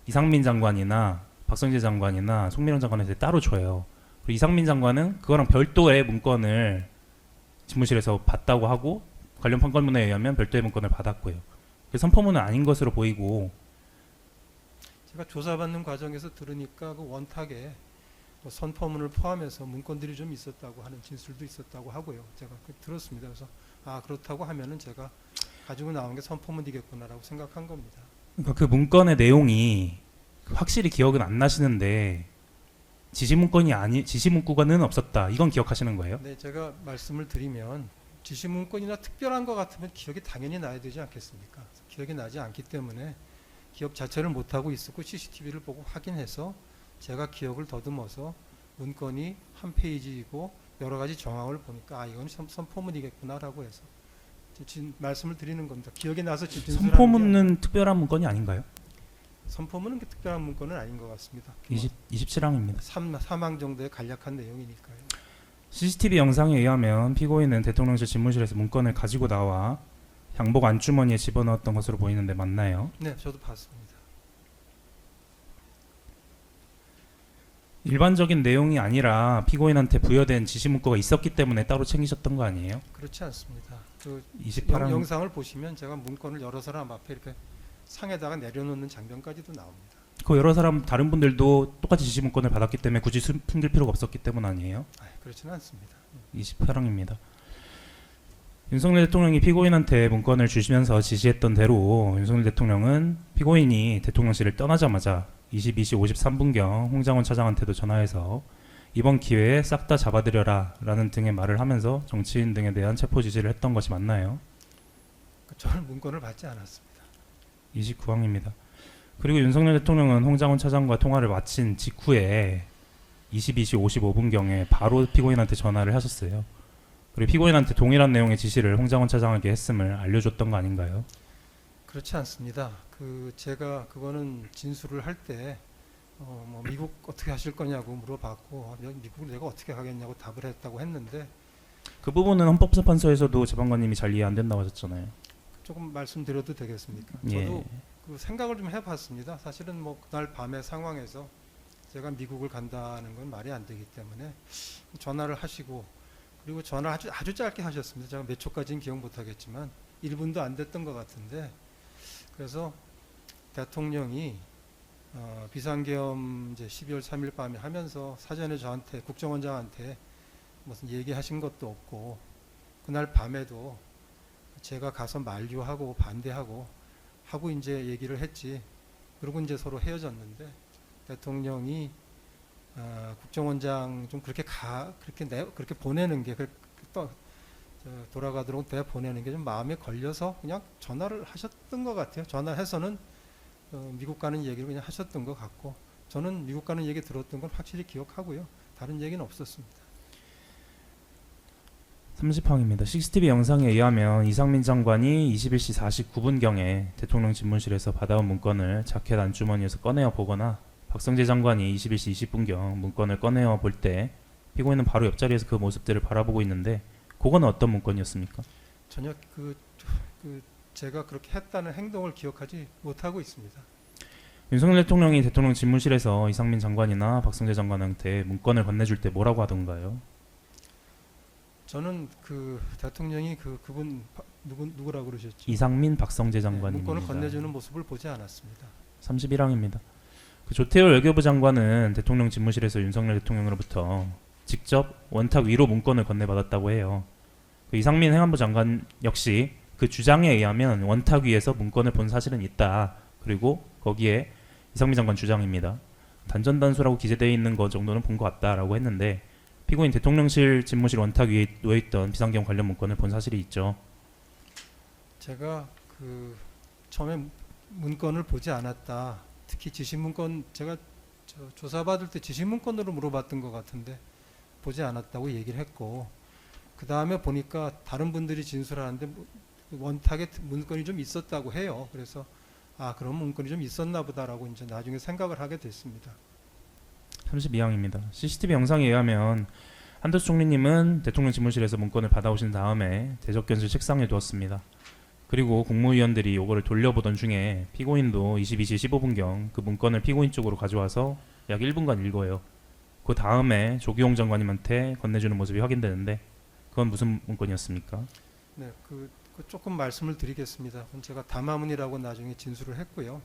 이상민 장관이나 박성재 장관이나 송민호 장관한테 따로 줘요. 그리고 이상민 장관은 그거랑 별도의 문건을 집무실에서 받다고 하고 관련 판결문에 의하면 별도의 문건을 받았고요. 그 선포문은 아닌 것으로 보이고 제가 조사받는 과정에서 들으니까 그 원탁에 뭐 선포문을 포함해서 문건들이 좀 있었다고 하는 진술도 있었다고 하고요. 제가 들었습니다. 그래서 그렇다고 하면은 제가 가지고 나온 게 선포문이겠구나라고 생각한 겁니다. 그러니까 그 문건의 내용이 확실히 기억은 안 나시는데 지시 문구는 없었다. 이건 기억하시는 거예요? 네, 제가 말씀을 드리면 지시 문건이나 특별한 것 같으면 기억이 당연히 나야 되지 않겠습니까? 기억이 나지 않기 때문에 기억 자체를 못 하고 있었고 CCTV를 보고 확인해서 제가 기억을 더듬어서 문건이 한 페이지이고 여러 가지 정황을 보니까 이건 선포문이겠구나라고 해서 지금 말씀을 드리는 겁니다. 기억이 나서 진술하는 게 선포문은 특별한 문건이 아닌가요? 선포문은 그 특별한 문건은 아닌 것 같습니다. 27항입니다. 사망 정도의 간략한 내용이니까요. CCTV 영상에 의하면 피고인은 대통령실 집무실에서 문건을 가지고 나와 양복 안주머니에 집어넣었던 것으로 보이는데 맞나요? 네, 저도 봤습니다. 일반적인 내용이 아니라 피고인한테 부여된 지시 문구가 있었기 때문에 따로 챙기셨던 거 아니에요? 그렇지 않습니다. 그 28항 영상을 보시면 제가 문건을 여러 사람 앞에 이렇게 상에다가 내려놓는 장면까지도 나옵니다. 그 여러 사람 다른 분들도 똑같이 지시 문건을 받았기 때문에 굳이 숨길 필요가 없었기 때문 아니에요? 그렇지는 않습니다. 28항입니다. 윤석열 대통령이 피고인한테 문건을 주시면서 지시했던 대로 윤석열 대통령은 피고인이 대통령실을 떠나자마자 22시 53분경 홍장원 차장한테도 전화해서 이번 기회에 싹 다 잡아들여라 라는 등의 말을 하면서 정치인 등에 대한 체포 지시를 했던 것이 맞나요? 저는 문건을 받지 않았습니다. 29항입니다. 그리고 윤석열 대통령은 홍장원 차장과 통화를 마친 직후에 22시 55분경에 바로 피고인한테 전화를 하셨어요. 그리고 피고인한테 동일한 내용의 지시를 홍장원 차장에게 했음을 알려줬던 거 아닌가요? 그렇지 않습니다. 제가 그거는 진술을 할 때 뭐 미국 어떻게 하실 거냐고 물어봤고 미국을 내가 어떻게 하겠냐고 답을 했다고 했는데 그 부분은 헌법재판소에서도 재판관님이 잘 이해 안 된다고 하셨잖아요. 조금 말씀드려도 되겠습니까? 예. 저도 그 생각을 좀 해봤습니다. 사실은 뭐 그날 밤의 상황에서 제가 미국을 간다는 건 말이 안 되기 때문에 전화를 하시고 그리고 전화 아주 짧게 하셨습니다. 제가 몇 초까지는 기억 못하겠지만 1분도 안 됐던 것 같은데 그래서 대통령이 비상계엄 이제 12월 3일 밤에 하면서 사전에 저한테 국정원장한테 무슨 얘기하신 것도 없고 그날 밤에도 제가 가서 만류하고 반대하고 하고 이제 얘기를 했지. 그리고 이제 서로 헤어졌는데 대통령이 국정원장 좀 그렇게 보내는 게 돌아가도록 내 보내는 게 좀 마음에 걸려서 그냥 전화를 하셨던 것 같아요. 전화해서는 미국 가는 얘기를 그냥 하셨던 것 같고 저는 미국 가는 얘기 들었던 건 확실히 기억하고요. 다른 얘기는 없었습니다. 30항입니다. CCTV 영상에 의하면 이상민 장관이 21시 49분경에 대통령 집무실에서 받아온 문건을 자켓 안주머니에서 꺼내어 보거나 박성재 장관이 21시 20분경 문건을 꺼내어 볼 때 피고인은 바로 옆자리에서 그 모습들을 바라보고 있는데 그건 어떤 문건이었습니까? 전혀 제가 그렇게 했다는 행동을 기억하지 못하고 있습니다. 윤석열 대통령이 대통령 집무실에서 이상민 장관이나 박성재 장관한테 문건을 건네줄 때 뭐라고 하던가요? 저는 대통령이 그분 누구라고 그러셨죠? 이상민 박성재 장관입니다. 문건을 건네주는 모습을 보지 않았습니다. 31항입니다. 그 조태열 외교부 장관은 대통령 집무실에서 윤석열 대통령으로부터 직접 원탁 위로 문건을 건네받았다고 해요. 그 이상민 행안부 장관 역시 그 주장에 의하면 원탁 위에서 문건을 본 사실은 있다. 그리고 거기에 이상민 장관 주장입니다. 단전단수라고 기재되어 있는 것 정도는 본 것 같다라고 했는데 피고인 대통령실 집무실 원탁 위에 놓여있던 비상계엄 관련 문건을 본 사실이 있죠. 제가 그 처음에 문건을 보지 않았다. 특히 지시문건 제가 조사받을 때 지시문건으로 물어봤던 것 같은데 보지 않았다고 얘기를 했고, 그 다음에 보니까 다른 분들이 진술하는데 원탁에 문건이 좀 있었다고 해요. 그래서 그럼 문건이 좀 있었나 보다라고 이제 나중에 생각을 하게 됐습니다. 32항입니다. CCTV 영상에 의하면 한덕수 총리님은 대통령 집무실에서 문건을 받아오신 다음에 대적견실 책상에 두었습니다. 그리고 국무위원들이 이거를 돌려보던 중에 피고인도 22시 15분경 그 문건을 피고인 쪽으로 가져와서 약 1분간 읽어요. 그 다음에 조기용 장관님한테 건네주는 모습이 확인되는데 그건 무슨 문건이었습니까? 네, 그 조금 말씀을 드리겠습니다. 그건 제가 담화문이라고 나중에 진술을 했고요.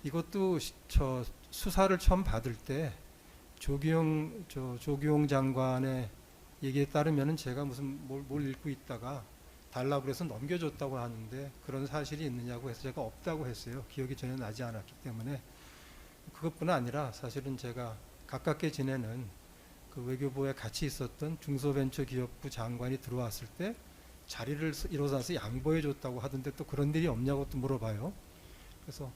이것도 저 수사를 처음 받을 때 조기용 장관의 얘기에 따르면은 제가 무슨 뭘 읽고 있다가 달라고 그래서 넘겨줬다고 하는데 그런 사실이 있느냐고 해서 제가 없다고 했어요. 기억이 전혀 나지 않았기 때문에. 그것뿐 아니라 사실은 제가 가깝게 지내는 그 외교부에 같이 있었던 중소벤처기업부 장관이 들어왔을 때 자리를 일어나서 양보해 줬다고 하던데 또 그런 일이 없냐고 또 물어봐요. 그래서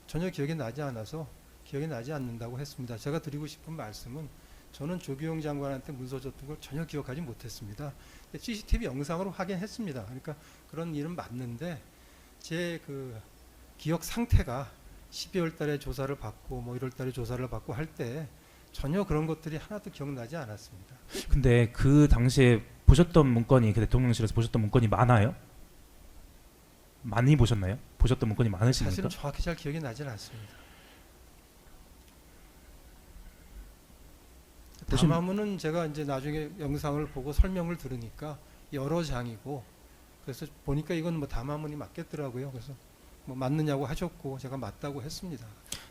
전혀 기억이 나지 않아서 기억이 나지 않는다고 했습니다. 제가 드리고 싶은 말씀은 저는 조기용 장관한테 문서 줬던 걸 전혀 기억하지 못했습니다. CCTV 영상으로 확인했습니다. 그러니까 그런 일은 맞는데 제 그 기억 상태가 12월 달에 조사를 받고 뭐 1월 달에 조사를 받고 할 때 전혀 그런 것들이 하나도 기억나지 않았습니다. 근데 그 당시에 보셨던 문건이 그 대통령실에서 보셨던 문건이 많아요? 많이 보셨나요? 보셨던 문건이 많으십니까? 사실은 정확히 잘 기억이 나질 않습니다. 담화문은 제가 이제 나중에 영상을 보고 설명을 들으니까 여러 장이고 그래서 보니까 이건 뭐 담화문이 맞겠더라고요. 그래서 뭐 맞느냐고 하셨고 제가 맞다고 했습니다.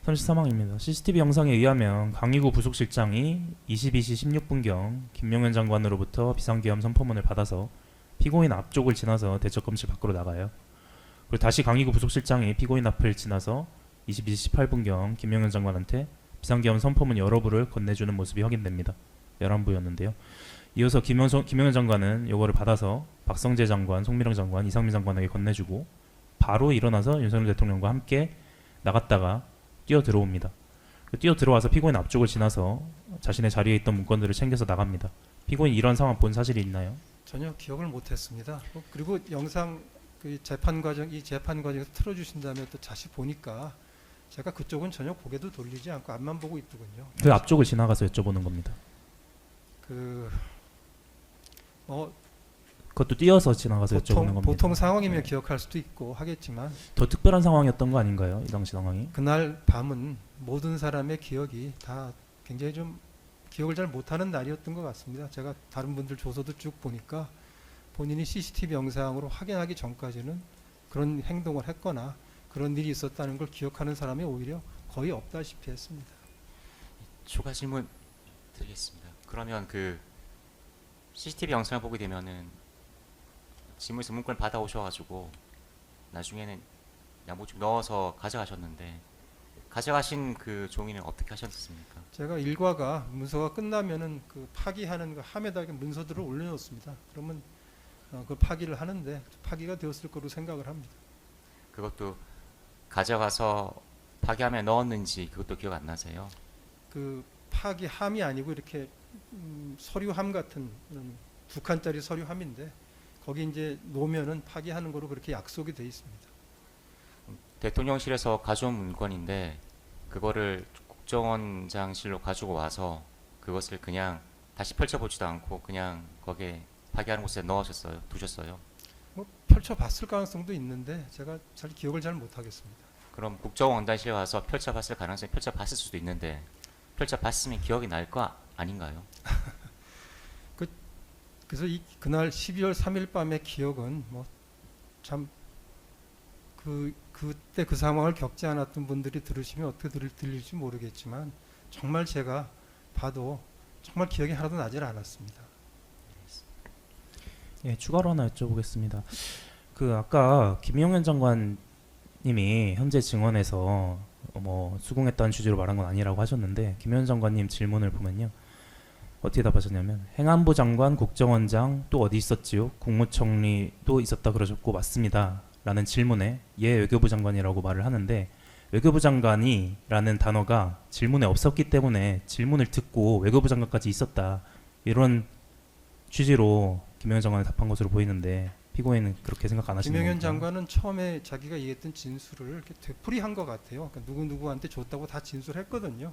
33항입니다. CCTV 영상에 의하면 강의구 부속실장이 22시 16분경 김명현 장관으로부터 비상계엄 선포문을 받아서 피고인 앞쪽을 지나서 대적검실 밖으로 나가요. 그리고 다시 강의구 부속실장이 피고인 앞을 지나서 22시 18분경 김명현 장관한테 비상계엄 선포문 여러 부를 건네주는 모습이 확인됩니다. 11부였는데요. 이어서 김명현 장관은 이거를 받아서 박성재 장관, 송미령 장관, 이상민 장관에게 건네주고 바로 일어나서 윤석열 대통령과 함께 나갔다가 뛰어 들어옵니다. 뛰어 들어와서 피고인 앞쪽을 지나서 자신의 자리에 있던 문건들을 챙겨서 나갑니다. 피고인 이런 상황 본 사실이 있나요? 전혀 기억을 못했습니다. 그리고 영상 이 재판 과정에서 틀어주신 다음에 또 다시 보니까 제가 그쪽은 전혀 고개도 돌리지 않고 앞만 보고 있더군요. 그 앞쪽을 지나가서 여쭤보는 겁니다. 그것도 뛰어서 지나가서 여쭤보는 겁니다. 보통 상황이면 기억할 수도 있고 하겠지만 더 특별한 상황이었던 거 아닌가요? 이 당시 상황이? 그날 밤은 모든 사람의 기억이 다 굉장히 좀 기억을 잘 못하는 날이었던 것 같습니다. 제가 다른 분들 조서도 쭉 보니까 본인이 CCTV 영상으로 확인하기 전까지는 그런 행동을 했거나 그런 일이 있었다는 걸 기억하는 사람이 오히려 거의 없다시피 했습니다. 추가 질문 드리겠습니다. 그러면 그 CCTV 영상을 보게 되면은 집무실에서 문건을 받아오셔가지고 나중에는 양보 좀 넣어서 가져가셨는데 가져가신 그 종이는 어떻게 하셨습니까? 제가 일과가 문서가 끝나면은 그 파기하는 그 함에다가 문서들을 올려놓습니다. 그러면 그 파기를 하는데 파기가 되었을 거로 생각을 합니다. 그것도 가져가서 파기함에 넣었는지 그것도 기억 안 나세요? 그 파기함이 아니고 이렇게 서류함 같은 2칸짜리 서류함인데 거기 이제 놓으면은 파기하는 거로 그렇게 약속이 돼 있습니다. 대통령실에서 가져온 문건인데 그거를 국정원장실로 가지고 와서 그것을 그냥 다시 펼쳐보지도 않고 그냥 거기에 파기하는 곳에 넣으셨어요? 두셨어요? 뭐 펼쳐봤을 가능성도 있는데 제가 잘 기억을 잘 못하겠습니다. 그럼 국정원장실에 와서 펼쳐봤을 가능성이 펼쳐봤을 수도 있는데 펼쳐봤으면 기억이 날 거 아닌가요? 그래서 그날 12월 3일 밤의 기억은 뭐 참 그때 그 상황을 겪지 않았던 분들이 들으시면 어떻게 들릴지 모르겠지만 정말 제가 봐도 정말 기억이 하나도 나질 않았습니다. 예, 추가로 하나 여쭤보겠습니다. 그 아까 김용현 장관님이 현재 증언에서 뭐 수긍했다는 취지로 말한 건 아니라고 하셨는데 김용현 장관님 질문을 보면요. 어떻게 답하셨냐면 행안부 장관, 국정원장 또 어디 있었지요? 국무총리도 있었다 그러셨고 맞습니다. 라는 질문에 예 외교부 장관이라고 말을 하는데 외교부 장관이라는 단어가 질문에 없었기 때문에 질문을 듣고 외교부 장관까지 있었다 이런 취지로 김영현 장관이 답한 것으로 보이는데 피고인은 그렇게 생각 안 하시는 김영현 건가요? 장관은 처음에 자기가 얘기했던 진술을 이렇게 되풀이한 것 같아요. 그러니까 누구한테 줬다고 다 진술했거든요.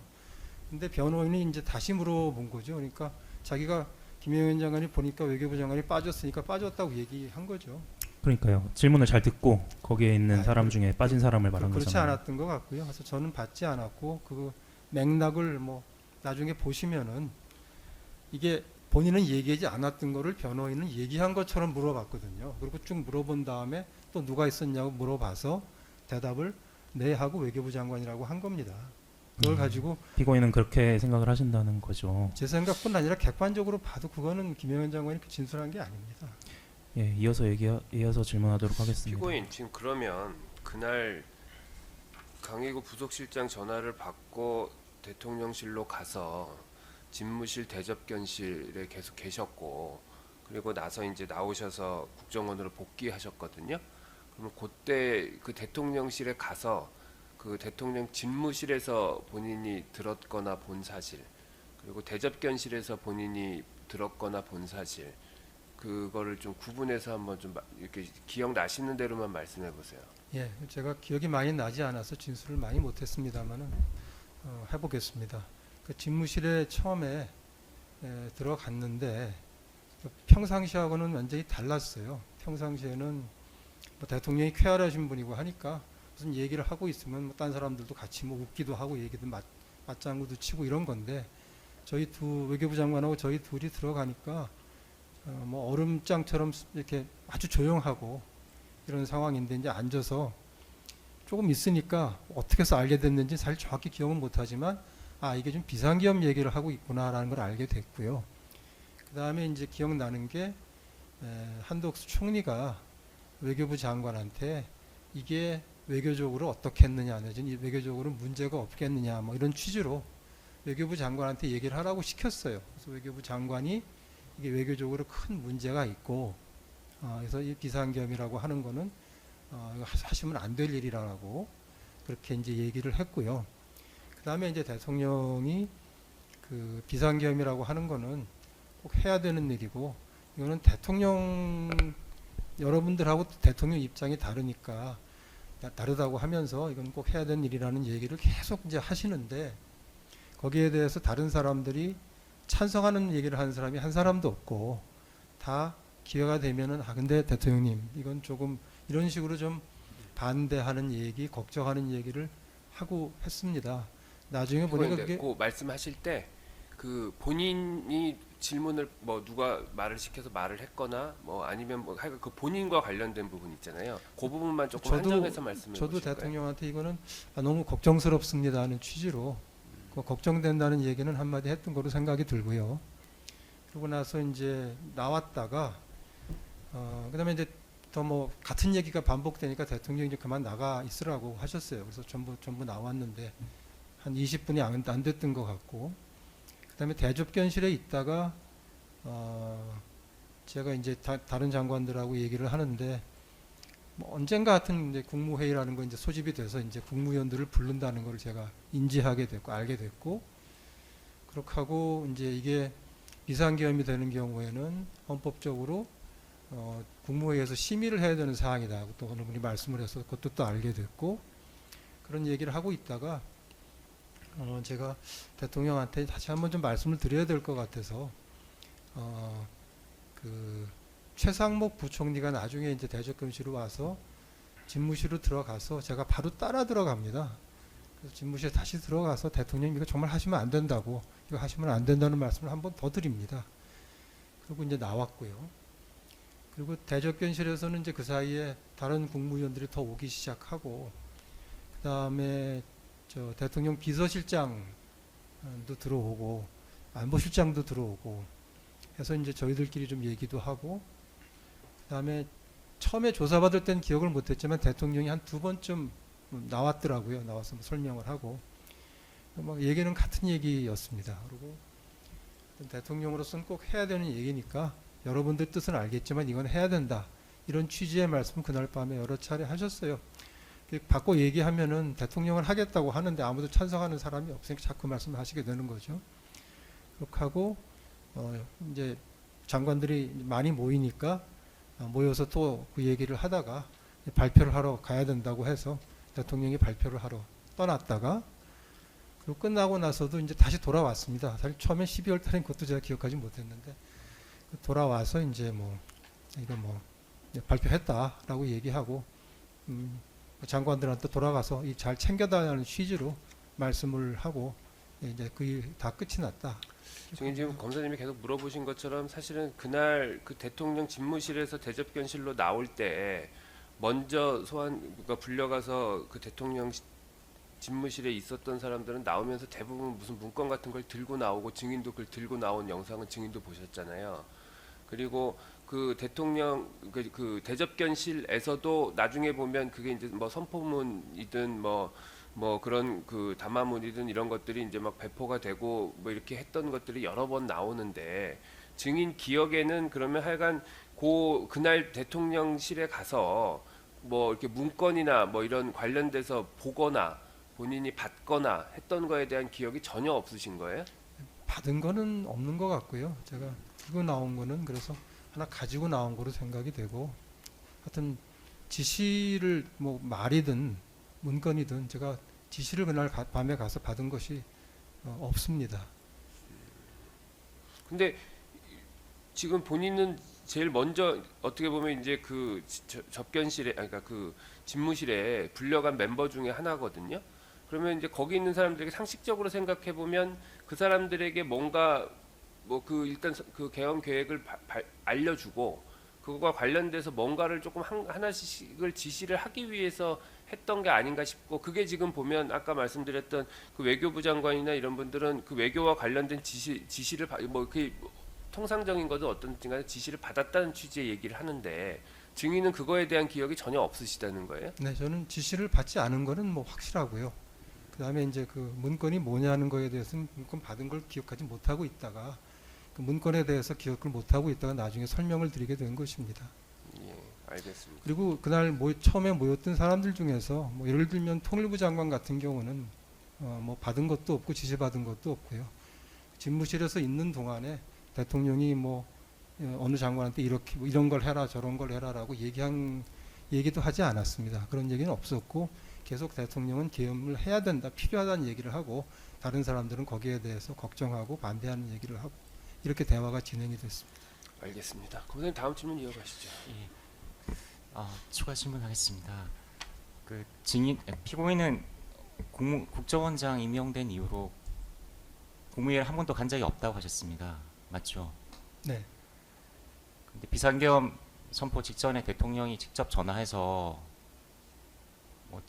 근데 변호인이 이제 다시 물어본 거죠. 그러니까 자기가 김영현 장관이 보니까 외교부 장관이 빠졌으니까 빠졌다고 얘기한 거죠. 그러니까요. 질문을 잘 듣고 거기에 있는 아, 사람 중에 빠진 사람을 말한 그렇지 거잖아요. 않았던 것 같고요. 그래서 저는 받지 않았고 그 맥락을 뭐 나중에 보시면은 이게 본인은 얘기하지 않았던 거를 변호인은 얘기한 것처럼 물어봤거든요. 그리고 쭉 물어본 다음에 또 누가 있었냐고 물어봐서 대답을 네 하고 외교부 장관이라고 한 겁니다. 그걸 가지고 피고인은 그렇게 생각을 하신다는 거죠. 제 생각뿐 아니라 객관적으로 봐도 그거는 김영현 장관이 진술한 게 아닙니다. 예, 이어서 질문하도록 하겠습니다. 피고인 지금 그러면 그날 강의구 부속실장 전화를 받고 대통령실로 가서 집무실 대접견실에 계속 계셨고 그리고 나서 이제 나오셔서 국정원으로 복귀하셨거든요. 그러면 그때 그 대통령실에 가서 그 대통령 집무실에서 본인이 들었거나 본 사실 그리고 대접견실에서 본인이 들었거나 본 사실 그거를 좀 구분해서 한번 좀 이렇게 기억나시는 대로만 말씀해 보세요. 예, 제가 기억이 많이 나지 않아서 진술을 많이 못했습니다만은 해보겠습니다. 그 집무실에 처음에 들어갔는데 평상시하고는 완전히 달랐어요. 평상시에는 뭐 대통령이 쾌활하신 분이고 하니까 무슨 얘기를 하고 있으면 뭐 딴 사람들도 같이 뭐 웃기도 하고 얘기도 맞장구도 치고 이런 건데 저희 외교부 장관하고 저희 둘이 들어가니까 뭐 얼음장처럼 이렇게 아주 조용하고 이런 상황인데 이제 앉아서 조금 있으니까 어떻게 해서 알게 됐는지 사실 정확히 기억은 못하지만 아 이게 좀 비상계엄 얘기를 하고 있구나라는 걸 알게 됐고요. 그 다음에 이제 기억나는 게 한덕수 총리가 외교부 장관한테 이게 외교적으로 어떻게 했느냐 내지는 외교적으로 문제가 없겠느냐 뭐 이런 취지로 외교부 장관한테 얘기를 하라고 시켰어요. 그래서 외교부 장관이 이게 외교적으로 큰 문제가 있고 그래서 이 비상계엄이라고 하는 거는 이거 하시면 안 될 일이라고 그렇게 이제 얘기를 했고요. 그 다음에 이제 대통령이 그 비상계엄이라고 하는 거는 꼭 해야 되는 일이고 이거는 여러분들하고 대통령 입장이 다르다고 하면서 이건 꼭 해야 되는 일이라는 얘기를 계속 이제 하시는데 거기에 대해서 다른 사람들이 찬성하는 얘기를 하는 사람이 한 사람도 없고 다 기회가 되면은 근데 대통령님 이건 조금 이런 식으로 좀 반대하는 얘기, 걱정하는 얘기를 하고 했습니다. 나중에 보니까 그게 그 말씀하실 때 그 본인이 질문을 뭐 누가 말을 시켜서 말을 했거나 뭐 아니면 뭐 하여간 그 본인과 관련된 부분 있잖아요. 그 부분만 조금 한정해서 말씀해 저도 보실까요? 대통령한테 이거는 너무 걱정스럽습니다 하는 취지로 그 걱정된다는 얘기는 한마디 했던 거로 생각이 들고요. 그러고 나서 이제 나왔다가 그다음에 이제 더 뭐 같은 얘기가 반복되니까 대통령이 이제 그만 나가 있으라고 하셨어요. 그래서 전부 나왔는데 한 20분이 안 됐던 것 같고 그다음에 대접견실에 있다가 제가 이제 다른 장관들하고 얘기를 하는데 뭐 언젠가 하여튼 이제 국무회의라는 거 이제 소집이 돼서 이제 국무위원들을 부른다는 걸 제가 인지하게 됐고 알게 됐고 그렇게 하고 이제 이게 비상계엄이 되는 경우에는 헌법적으로 국무회의에서 심의를 해야 되는 사항이다. 또 어느 분이 말씀을 해서 그것도 또 알게 됐고 그런 얘기를 하고 있다가 제가 대통령한테 다시 한번 좀 말씀을 드려야 될 것 같아서 그 최상목 부총리가 나중에 이제 대접견실로 와서 집무실로 들어가서 제가 바로 따라 들어갑니다. 그래서 집무실에 다시 들어가서 대통령님 이거 정말 하시면 안 된다고 이거 하시면 안 된다는 말씀을 한번 더 드립니다. 그리고 이제 나왔고요. 그리고 대접견실에서는 이제 그 사이에 다른 국무위원들이 더 오기 시작하고 그 다음에 저 대통령 비서실장도 들어오고 안보실장도 들어오고 해서 이제 저희들끼리 좀 얘기도 하고 그다음에 처음에 조사받을 때는 기억을 못했지만 대통령이 한 2번쯤 나왔더라고요. 나와서 뭐 설명을 하고 막 얘기는 같은 얘기였습니다. 그리고 대통령으로서는 꼭 해야 되는 얘기니까 여러분들 뜻은 알겠지만 이건 해야 된다 이런 취지의 말씀 그날 밤에 여러 차례 하셨어요. 바꿔 얘기하면은 대통령을 하겠다고 하는데 아무도 찬성하는 사람이 없으니까 자꾸 말씀하시게 되는 거죠. 그렇게 하고 이제 장관들이 많이 모이니까 모여서 또 그 얘기를 하다가 발표를 하러 가야 된다고 해서 대통령이 발표를 하러 떠났다가 그리고 끝나고 나서도 이제 다시 돌아왔습니다. 사실 처음에 12월 달엔 그것도 제가 기억하지 못했는데 돌아와서 이제 뭐 이거 뭐 발표했다라고 얘기하고 장관들한테 돌아가서 이 잘 챙겨달라는 취지로 말씀을 하고 이제 그 일 다 끝이 났다. 지금 검사님이 계속 물어보신 것처럼 사실은 그날 그 대통령 집무실에서 대접견실로 나올 때 먼저 그러니까 불려가서 그 대통령 집무실에 있었던 사람들은 나오면서 대부분 무슨 문건 같은 걸 들고 나오고 증인도 그걸 들고 나온 영상은 증인도 보셨잖아요. 그리고 그 대통령 그 대접견실에서도 나중에 보면 그게 이제 뭐 선포문이든 뭐 그런 그 담화문이든 이런 것들이 이제 막 배포가 되고 뭐 이렇게 했던 것들이 여러 번 나오는데 증인 기억에는 그러면 하여간 그날 대통령실에 가서 뭐 이렇게 문건이나 뭐 이런 관련돼서 보거나 본인이 받거나 했던 거에 대한 기억이 전혀 없으신 거예요? 받은 거는 없는 것 같고요. 제가 들고 나온 거는 그래서 하나 가지고 나온 거로 생각이 되고 하여튼 지시를 뭐 말이든 문건이든 제가 지시를 그날 밤에 가서 받은 것이 없습니다. 근데 지금 본인은 제일 먼저 어떻게 보면 이제 그 접견실에 그러니까 그 집무실에 불려간 멤버 중에 하나거든요. 그러면 이제 거기 있는 사람들에게 상식적으로 생각해 보면 그 사람들에게 뭔가 뭐 그 일단 그 개헌 계획을 알려주고 그거와 관련돼서 뭔가를 조금 하나씩을 지시를 하기 위해서 했던 게 아닌가 싶고 그게 지금 보면 아까 말씀드렸던 그 외교부 장관이나 이런 분들은 그 외교와 관련된 지시를 뭐 그 통상적인 것은 어떤지 간에 지시를 받았다는 취지의 얘기를 하는데 증인은 그거에 대한 기억이 전혀 없으시다는 거예요? 네, 저는 지시를 받지 않은 거는 뭐 확실하고요. 그다음에 이제 그 문건이 뭐냐는 거에 대해서는 문건 받은 걸 기억하지 못하고 있다가 그 문건에 대해서 기억을 못하고 있다가 나중에 설명을 드리게 된 것입니다. 예, 알겠습니다. 그리고 그날 처음에 모였던 사람들 중에서 뭐 예를 들면 통일부 장관 같은 경우는 뭐 받은 것도 없고 지시받은 것도 없고요. 집무실에서 있는 동안에 대통령이 뭐 어느 장관한테 이렇게 뭐 이런 걸 해라 저런 걸 해라라고 얘기도 하지 않았습니다. 그런 얘기는 없었고 계속 대통령은 계엄을 해야 된다, 필요하다는 얘기를 하고 다른 사람들은 거기에 대해서 걱정하고 반대하는 얘기를 하고 이렇게 대화가 진행이 됐습니다. 알겠습니다. 검사님 다음 질문 이어가시죠. 추가 질문하겠습니다. 그 피고인은 국정원장 임명된 이후로 국무회의를 한 번도 간 적이 없다고 하셨습니다. 맞죠? 네. 근데 비상계엄 선포 직전에 대통령이 직접 전화해서 뭐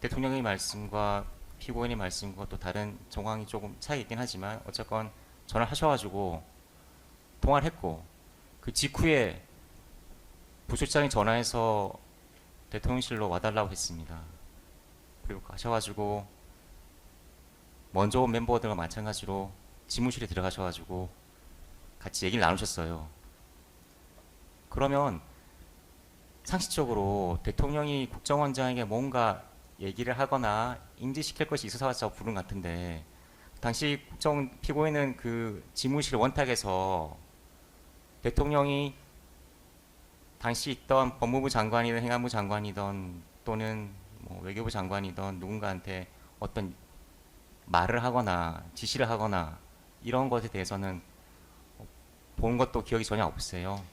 대통령의 말씀과 피고인의 말씀과 또 다른 정황이 조금 차이 있긴 하지만 어쨌건 전화를 하셔가지고 통화를 했고 그 직후에 부실장이 전화해서 대통령실로 와달라고 했습니다. 그리고 가셔가지고 먼저 온 멤버들과 마찬가지로 집무실에 들어가셔가지고 같이 얘기를 나누셨어요. 그러면 상식적으로 대통령이 국정원장에게 뭔가 얘기를 하거나 인지시킬 것이 있어서 부른 것 같은데 당시 피고인은 그 집무실 원탁에서 대통령이 당시 있던 법무부 장관이든 행안부 장관이든 또는 뭐 외교부 장관이든 누군가한테 어떤 말을 하거나 지시를 하거나 이런 것에 대해서는 본 것도 기억이 전혀 없으세요.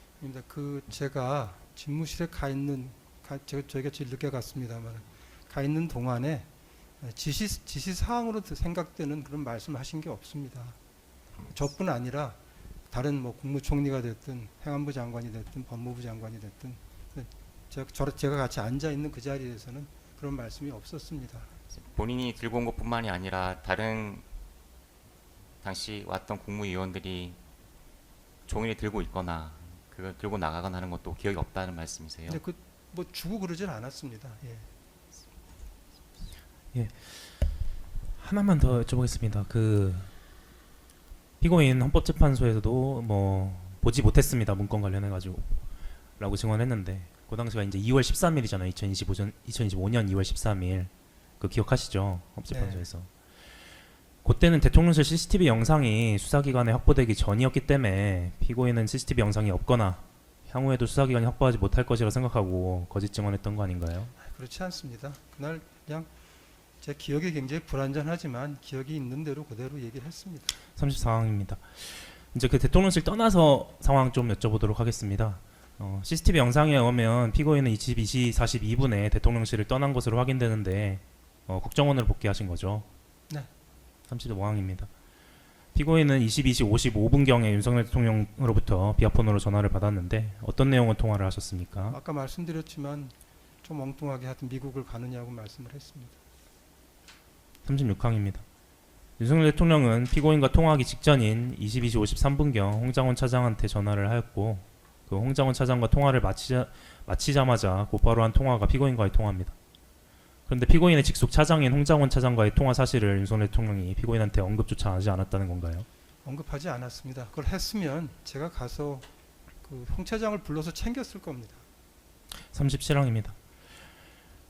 그 제가 집무실에 가 있는 저희가 제일 늦게 갔습니다만 가 있는 동안에 지시 사항으로 생각되는 그런 말씀하신 게 없습니다. 저뿐 아니라 다른 뭐 국무총리가 됐든 행안부 장관이 됐든 법무부 장관이 됐든 제가 같이 앉아 있는 그 자리에서는 그런 말씀이 없었습니다. 본인이 들고 온 것뿐만이 아니라 다른 당시 왔던 국무위원들이 종이를 들고 있거나 그걸 들고 나가거나 하는 것도 기억이 없다는 말씀이세요? 근데 뭐 주고 그러진 않았습니다. 예. 하나만 더 여쭤보겠습니다. 그 피고인 헌법재판소에서도 뭐 보지 못했습니다. 문건 관련해 가지고 라고 증언했는데 그 당시가 이제 2월 13일이잖아요. 2025년 2월 13일. 그 기억하시죠? 헌법재판소에서. 그때는 대통령실 CCTV 영상이 수사기관에 확보되기 전이었기 때문에 피고인은 CCTV 영상이 없거나 향후에도 수사기관이 확보하지 못할 것이라 생각하고 거짓 증언했던 거 아닌가요? 그렇지 않습니다. 그날 그냥 제 기억이 굉장히 불완전하지만 기억이 있는 대로 그대로 얘기를 했습니다. 34항입니다. 이제 그 대통령실 떠나서 상황 좀 여쭤보도록 하겠습니다. CCTV 영상에 의하면 피고인은 22시 42분에 대통령실을 떠난 것으로 확인되는데 국정원으로 복귀하신 거죠? 네. 35항입니다. 피고인은 22시 55분경에 윤석열 대통령으로부터 비아폰으로 전화를 받았는데 어떤 내용의 통화를 하셨습니까? 아까 말씀드렸지만 좀 엉뚱하게 하여튼 미국을 가느냐고 말씀을 했습니다. 36항입니다. 윤석열 대통령은 피고인과 통화하기 직전인 22시 53분경 홍장원 차장한테 전화를 하였고 그 홍장원 차장과 통화를 마치자마자 곧바로 한 통화가 피고인과의 통화입니다. 그런데 피고인의 직속 차장인 홍장원 차장과의 통화 사실을 윤석열 대통령이 피고인한테 언급조차 하지 않았다는 건가요? 언급하지 않았습니다. 그걸 했으면 제가 가서 그 홍 차장을 불러서 챙겼을 겁니다. 37항입니다.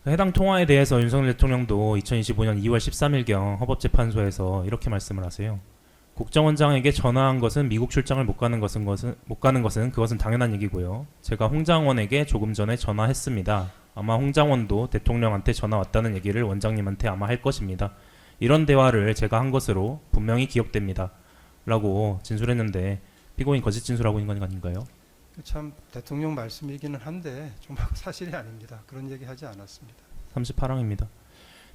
해당 통화에 대해서 윤석열 대통령도 2025년 2월 13일경 헌법재판소에서 이렇게 말씀을 하세요. 국정원장에게 전화한 것은 미국 출장을 못 가는 것은 그것은 당연한 얘기고요. 제가 홍장원에게 조금 전에 전화했습니다. 아마 홍장원도 대통령한테 전화 왔다는 얘기를 원장님한테 아마 할 것입니다. 이런 대화를 제가 한 것으로 분명히 기억됩니다. 라고 진술했는데 피고인 거짓 진술하고 있는 건 아닌가요? 참 대통령 말씀이기는 한데 좀 사실이 아닙니다. 그런 얘기 하지 않았습니다. 38항입니다.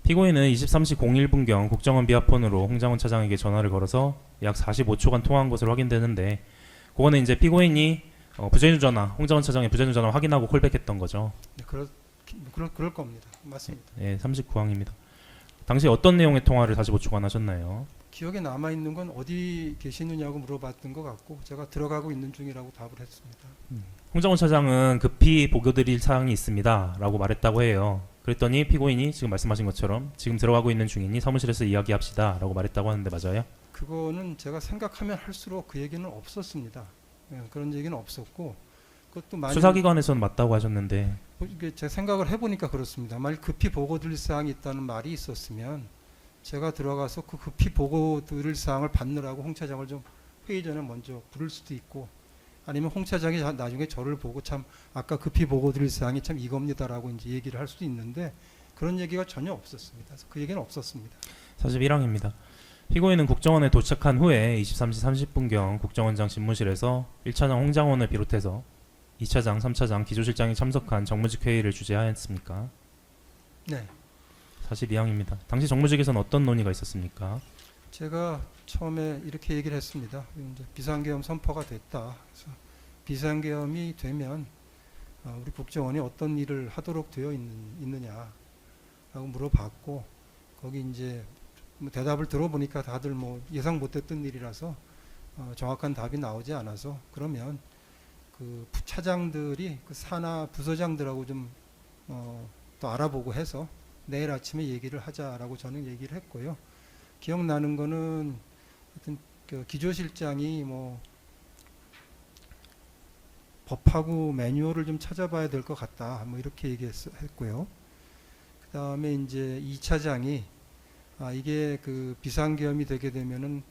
피고인은 23시 01분경 국정원 비아폰으로 홍장원 차장에게 전화를 걸어서 약 45초간 통화한 것으로 확인되는데 그거는 이제 피고인이 부재중 전화, 홍장원 차장의 부재중 전화 확인하고 콜백했던 거죠. 네, 그럴 겁니다. 맞습니다. 네, 39항입니다. 당시 어떤 내용의 통화를 45초간 하셨나요? 기억에 남아 있는 건 어디 계시느냐고 물어봤던 것 같고 제가 들어가고 있는 중이라고 답을 했습니다. 홍장원 차장은 급히 보고드릴 사항이 있습니다 라고 말했다고 해요. 그랬더니 피고인이 지금 말씀하신 것처럼 지금 들어가고 있는 중이니 사무실에서 이야기합시다 라고 말했다고 하는데 맞아요? 그거는 제가 생각하면 할수록 그 얘기는 없었습니다. 그런 얘기는 없었고 그것도 만약 수사기관에서는 맞다고 하셨는데 이게 제 생각을 해보니까 그렇습니다. 만약 급히 보고 드릴 사항이 있다는 말이 있었으면 제가 들어가서 그 급히 보고 드릴 사항을 받느라고 홍 차장을 좀 회의 전에 먼저 부를 수도 있고 아니면 홍 차장이 나중에 저를 보고 참 아까 급히 보고 드릴 사항이 참 이겁니다라고 이제 얘기를 할 수도 있는데 그런 얘기가 전혀 없었습니다. 그래서 그 얘기는 없었습니다. 41항입니다. 피고인은 국정원에 도착한 후에 23시 30분경 국정원장 집무실에서 1차장 홍장원을 비롯해서 2차장, 3차장 기조실장이 참석한 정무직 회의를 주재하였습니까? 네. 42항입니다. 당시 정무직에서는 어떤 논의가 있었습니까? 제가 처음에 이렇게 얘기를 했습니다. 이제 비상계엄 선포가 됐다. 그래서 비상계엄이 되면 우리 국정원이 어떤 일을 하도록 되어 있느냐라고 물어봤고 거기 이제 뭐 대답을 들어보니까 다들 뭐 예상 못했던 일이라서 정확한 답이 나오지 않아서 그러면 그 차장들이 그 산하 부서장들하고 좀 또 알아보고 해서 내일 아침에 얘기를 하자라고 저는 얘기를 했고요. 기억나는 거는 하여튼 그 기조실장이 뭐 법하고 매뉴얼을 좀 찾아봐야 될 것 같다. 뭐 이렇게 얘기했고요. 그 다음에 이제 2차장이 이게 그 비상계엄이 되게 되면은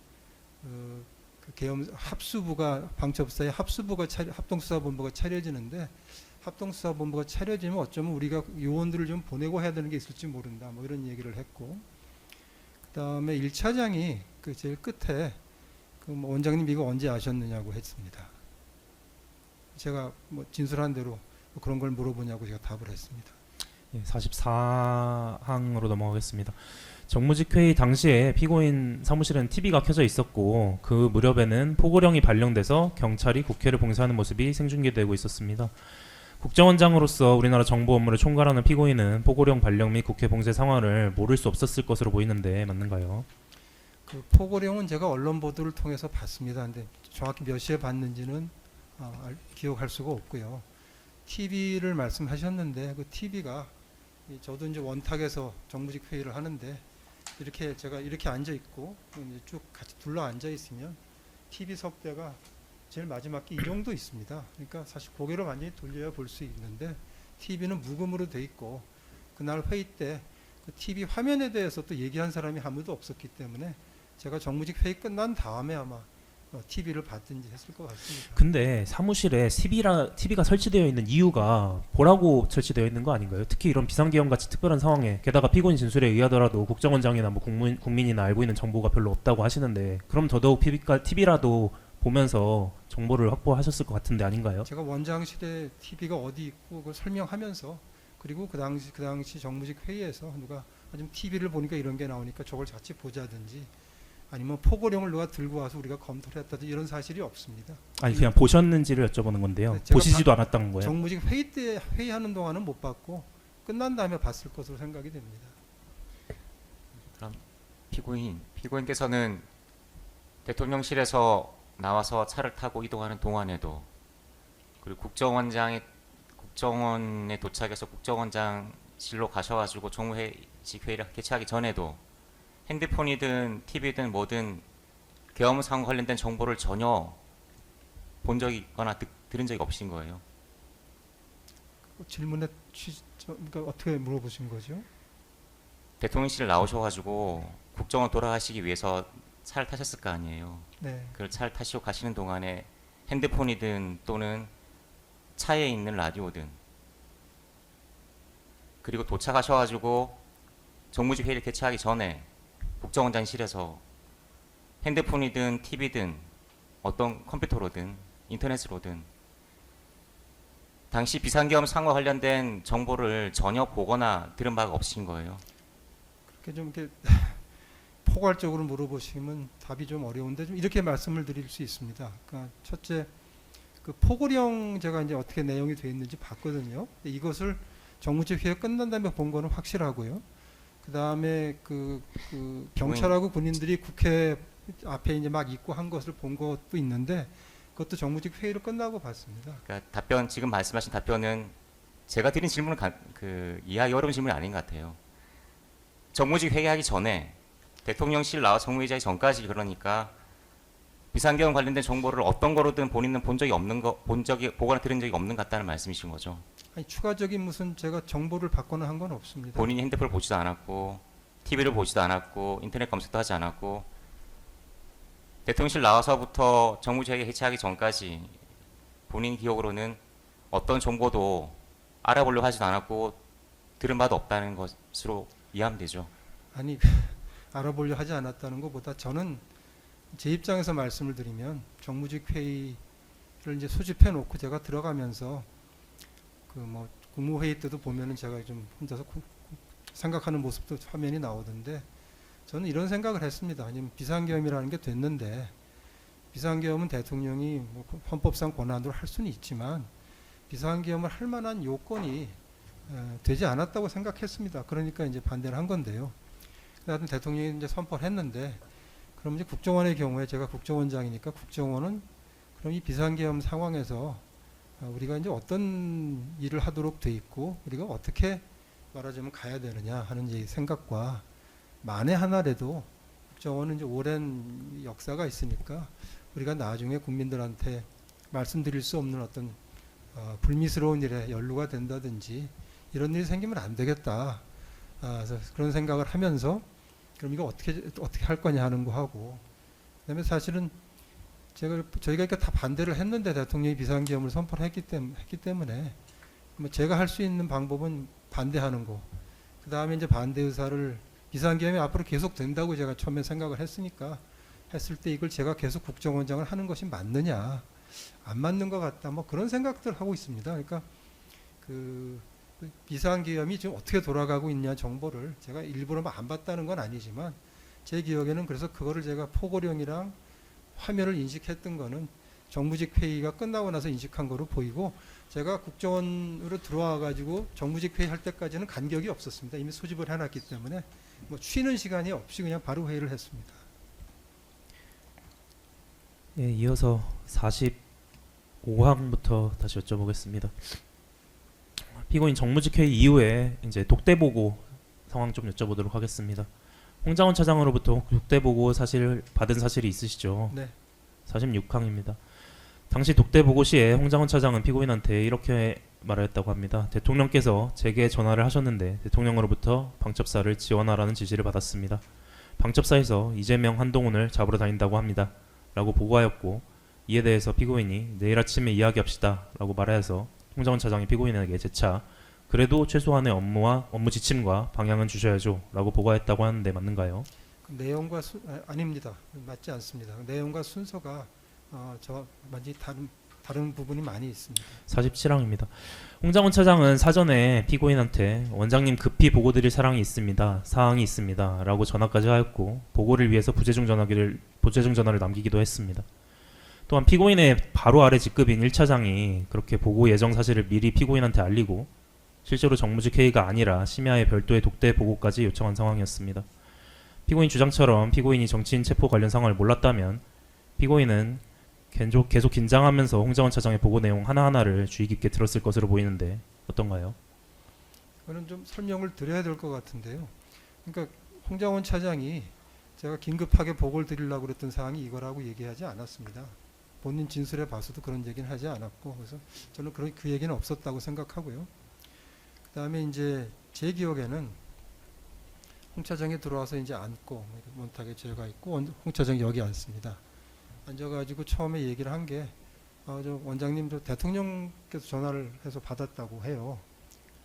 그 계엄 합수부가 방첩사의 합동수사본부가 차려지는데 합동수사본부가 차려지면 어쩌면 우리가 요원들을 좀 보내고 해야 되는 게 있을지 모른다. 뭐 이런 얘기를 했고 그다음에 1차장이 그 제일 끝에 그 뭐 원장님 이거 언제 아셨느냐고 했습니다. 제가 뭐 진술한 대로 뭐 그런 걸 물어보냐고 제가 답을 했습니다. 44항으로 넘어가겠습니다. 정무직 회의 당시에 피고인 사무실에는 TV가 켜져 있었고 그 무렵에는 포고령이 발령돼서 경찰이 국회를 봉쇄하는 모습이 생중계되고 있었습니다. 국정원장으로서 우리나라 정보 업무를 총괄하는 피고인은 포고령 발령 및 국회 봉쇄 상황을 모를 수 없었을 것으로 보이는데 맞는가요? 그 포고령은 제가 언론 보도를 통해서 봤습니다. 근데 정확히 몇 시에 봤는지는 기억할 수가 없고요. TV를 말씀하셨는데 그 TV가 저도 이제 원탁에서 정무직 회의를 하는데 이렇게 제가 이렇게 앉아 있고 이제 쭉 같이 둘러 앉아 있으면 TV 석대가 제일 마지막 게 이 정도 있습니다. 그러니까 사실 고개를 완전히 돌려야 볼 수 있는데 TV는 무금으로 돼 있고 그날 회의 때 그 TV 화면에 대해서 또 얘기한 사람이 아무도 없었기 때문에 제가 정무직 회의 끝난 다음에 아마 TV를 봤든지 했을 것 같습니다. 근데 사무실에 TV가 설치되어 있는 이유가 보라고 설치되어 있는 거 아닌가요? 특히 이런 비상계엄 같이 특별한 상황에 게다가 피고인 진술에 의하더라도 국정원장이나 뭐 국민이나 알고 있는 정보가 별로 없다고 하시는데 그럼 더더욱 TV라도 보면서 정보를 확보하셨을 것 같은데 아닌가요? 제가 원장실에 TV가 어디 있고 그걸 설명하면서 그리고 그 당시 정무직 회의에서 누가 좀 TV를 보니까 이런 게 나오니까 저걸 같이 보자든지 아니면 포고령을 누가 들고 와서 우리가 검토를 했다든지 이런 사실이 없습니다. 아니 그냥 보셨는지를 여쭤보는 건데요. 네, 제가 보시지도 않았다는 거예요? 정무직 회의 때 회의하는 동안은 못 봤고 끝난 다음에 봤을 것으로 생각이 됩니다. 피고인께서는 대통령실에서 나와서 차를 타고 이동하는 동안에도 그리고 국정원에 도착해서 국정원장실로 가셔가지고 정무회의식 회의를 개최하기 전에도 핸드폰이든 TV든 뭐든 계엄 상황 관련된 정보를 전혀 본 적이 있거나 들은 적이 없으신 거예요. 질문에 그러니까 어떻게 물어보신 거죠? 대통령실 나오셔가지고 국정원 돌아가시기 위해서 차를 타셨을 거 아니에요. 네. 그 차를 타시고 가시는 동안에 핸드폰이든 또는 차에 있는 라디오든 그리고 도착하셔가지고 정무직 회의를 개최하기 전에 국정원장실에서 핸드폰이든 TV든 어떤 컴퓨터로든 인터넷으로든 당시 비상계엄 상황과 관련된 정보를 전혀 보거나 들은 바가 없으신 거예요. 그렇게 좀 이렇게 포괄적으로 물어보시면 답이 좀 어려운데 좀 이렇게 말씀을 드릴 수 있습니다. 그러니까 첫째, 그 포고령 제가 이제 어떻게 내용이 되어 있는지 봤거든요. 근데 이것을 정무직 회의 끝난 다음에 본 거는 확실하고요. 그 다음에 그 경찰하고 군인들이 국회 앞에 이제 막 있고 한 것을 본 것도 있는데 그것도 정무직 회의를 끝나고 봤습니다. 그러니까 지금 말씀하신 답변은 제가 드린 질문은 이해하기 어려운 질문이 아닌 것 같아요. 정무직 회의하기 전에 대통령실 나와 정무회의하기 전까지 그러니까 비상계엄 관련된 정보를 어떤 거로든 본인은 보거나 들은 적이 없는 것 같다는 말씀이신 거죠. 아니 추가적인 무슨 제가 정보를 받거나 한 건 없습니다. 본인이 핸드폰을 보지도 않았고 TV를 보지도 않았고 인터넷 검색도 하지 않았고 대통령실 나와서부터 정무회의 해체하기 전까지 본인 기억으로는 어떤 정보도 알아보려고 하지도 않았고 들은 바도 없다는 것으로 이해하면 되죠. 아니 알아보려 하지 않았다는 것보다 저는 제 입장에서 말씀을 드리면 정무직 회의를 이제 소집해 놓고 제가 들어가면서 그 뭐 국무회의 때도 보면은 제가 좀 혼자서 생각하는 모습도 화면이 나오던데 저는 이런 생각을 했습니다. 아니면 비상계엄이라는 게 됐는데 비상계엄은 대통령이 뭐 헌법상 권한으로 할 수는 있지만 비상계엄을 할 만한 요건이 되지 않았다고 생각했습니다. 그러니까 이제 반대를 한 건데요. 하여튼 대통령이 이제 선포를 했는데 그럼 이제 국정원의 경우에 제가 국정원장이니까 국정원은 그럼 이 비상계엄 상황에서 우리가 이제 어떤 일을 하도록 돼 있고 우리가 어떻게 말하자면 가야 되느냐 하는 이제 생각과 만에 하나라도 국정원은 이제 오랜 역사가 있으니까 우리가 나중에 국민들한테 말씀드릴 수 없는 어떤 불미스러운 일에 연루가 된다든지 이런 일이 생기면 안 되겠다. 그래서 그런 생각을 하면서 그럼 이거 어떻게 할 거냐 하는 거 하고 그다음에 사실은 저희가 이렇게 다 반대를 했는데 대통령이 비상계엄을 선포를 했기 때문에 뭐 제가 할 수 있는 방법은 반대하는 거. 그 다음에 이제 반대 의사를 비상계엄이 앞으로 계속 된다고 제가 처음에 생각을 했으니까 했을 때 이걸 제가 계속 국정원장을 하는 것이 맞느냐 안 맞는 것 같다 뭐 그런 생각들 하고 있습니다. 그러니까 그 비상계엄이 지금 어떻게 돌아가고 있냐 정보를 제가 일부러 안 봤다는 건 아니지만 제 기억에는 그래서 그거를 제가 포고령이랑 화면을 인식했던 거는 정무직 회의가 끝나고 나서 인식한 거로 보이고 제가 국정원으로 들어와 가지고 정무직 회의 할 때까지는 간격이 없었습니다. 이미 소집을 해놨기 때문에 뭐 쉬는 시간이 없이 그냥 바로 회의를 했습니다. 예, 이어서 45항부터 다시 여쭤보겠습니다. 피고인 정무직 회의 이후에 이제 독대 보고 상황 좀 여쭤보도록 하겠습니다. 홍장원 차장으로부터 독대 보고 받은 사실이 있으시죠? 네. 46항입니다. 당시 독대 보고 시에 홍장원 차장은 피고인한테 이렇게 말하였다고 합니다. 대통령께서 제게 전화를 하셨는데 대통령으로부터 방첩사를 지원하라는 지시를 받았습니다. 방첩사에서 이재명, 한동훈을 잡으러 다닌다고 합니다. 라고 보고하였고 이에 대해서 피고인이 내일 아침에 이야기합시다 라고 말하여서 홍장원 차장이 피고인에게 재차 그래도 최소한의 업무 지침과 방향은 주셔야죠 라고 보고했다고 하는데 맞는가요? 그 내용과 아닙니다. 맞지 않습니다. 그 내용과 순서가 저 완전히 다른 부분이 많이 있습니다. 47항입니다. 홍장원 차장은 사전에 피고인한테 원장님 급히 보고 드릴 사항이 있습니다 라고 전화까지 하였고 보고를 위해서 부재중 전화를 남기기도 했습니다. 또한 피고인의 바로 아래 직급인 1차장이 그렇게 보고 예정 사실을 미리 피고인한테 알리고 실제로 정무직 회의가 아니라 심야에 별도의 독대 보고까지 요청한 상황이었습니다. 피고인 주장처럼 피고인이 정치인 체포 관련 상황을 몰랐다면 피고인은 계속 긴장하면서 홍장원 차장의 보고 내용 하나하나를 주의 깊게 들었을 것으로 보이는데 어떤가요? 그거는 좀 설명을 드려야 될 것 같은데요. 그러니까 홍장원 차장이 제가 긴급하게 보고를 드리려고 그랬던 사항이 이거라고 얘기하지 않았습니다. 본인 진술에 봐서도 그런 얘기는 하지 않았고 그래서 저는 그 얘기는 없었다고 생각하고요. 그다음에 이제 제 기억에는 홍 차장이 들어와서 이제 앉고 원탁에 제가 있고 홍 차장이 여기 앉습니다. 앉아가지고 처음에 얘기를 한 게 저 원장님 저 대통령께서 전화를 해서 받았다고 해요.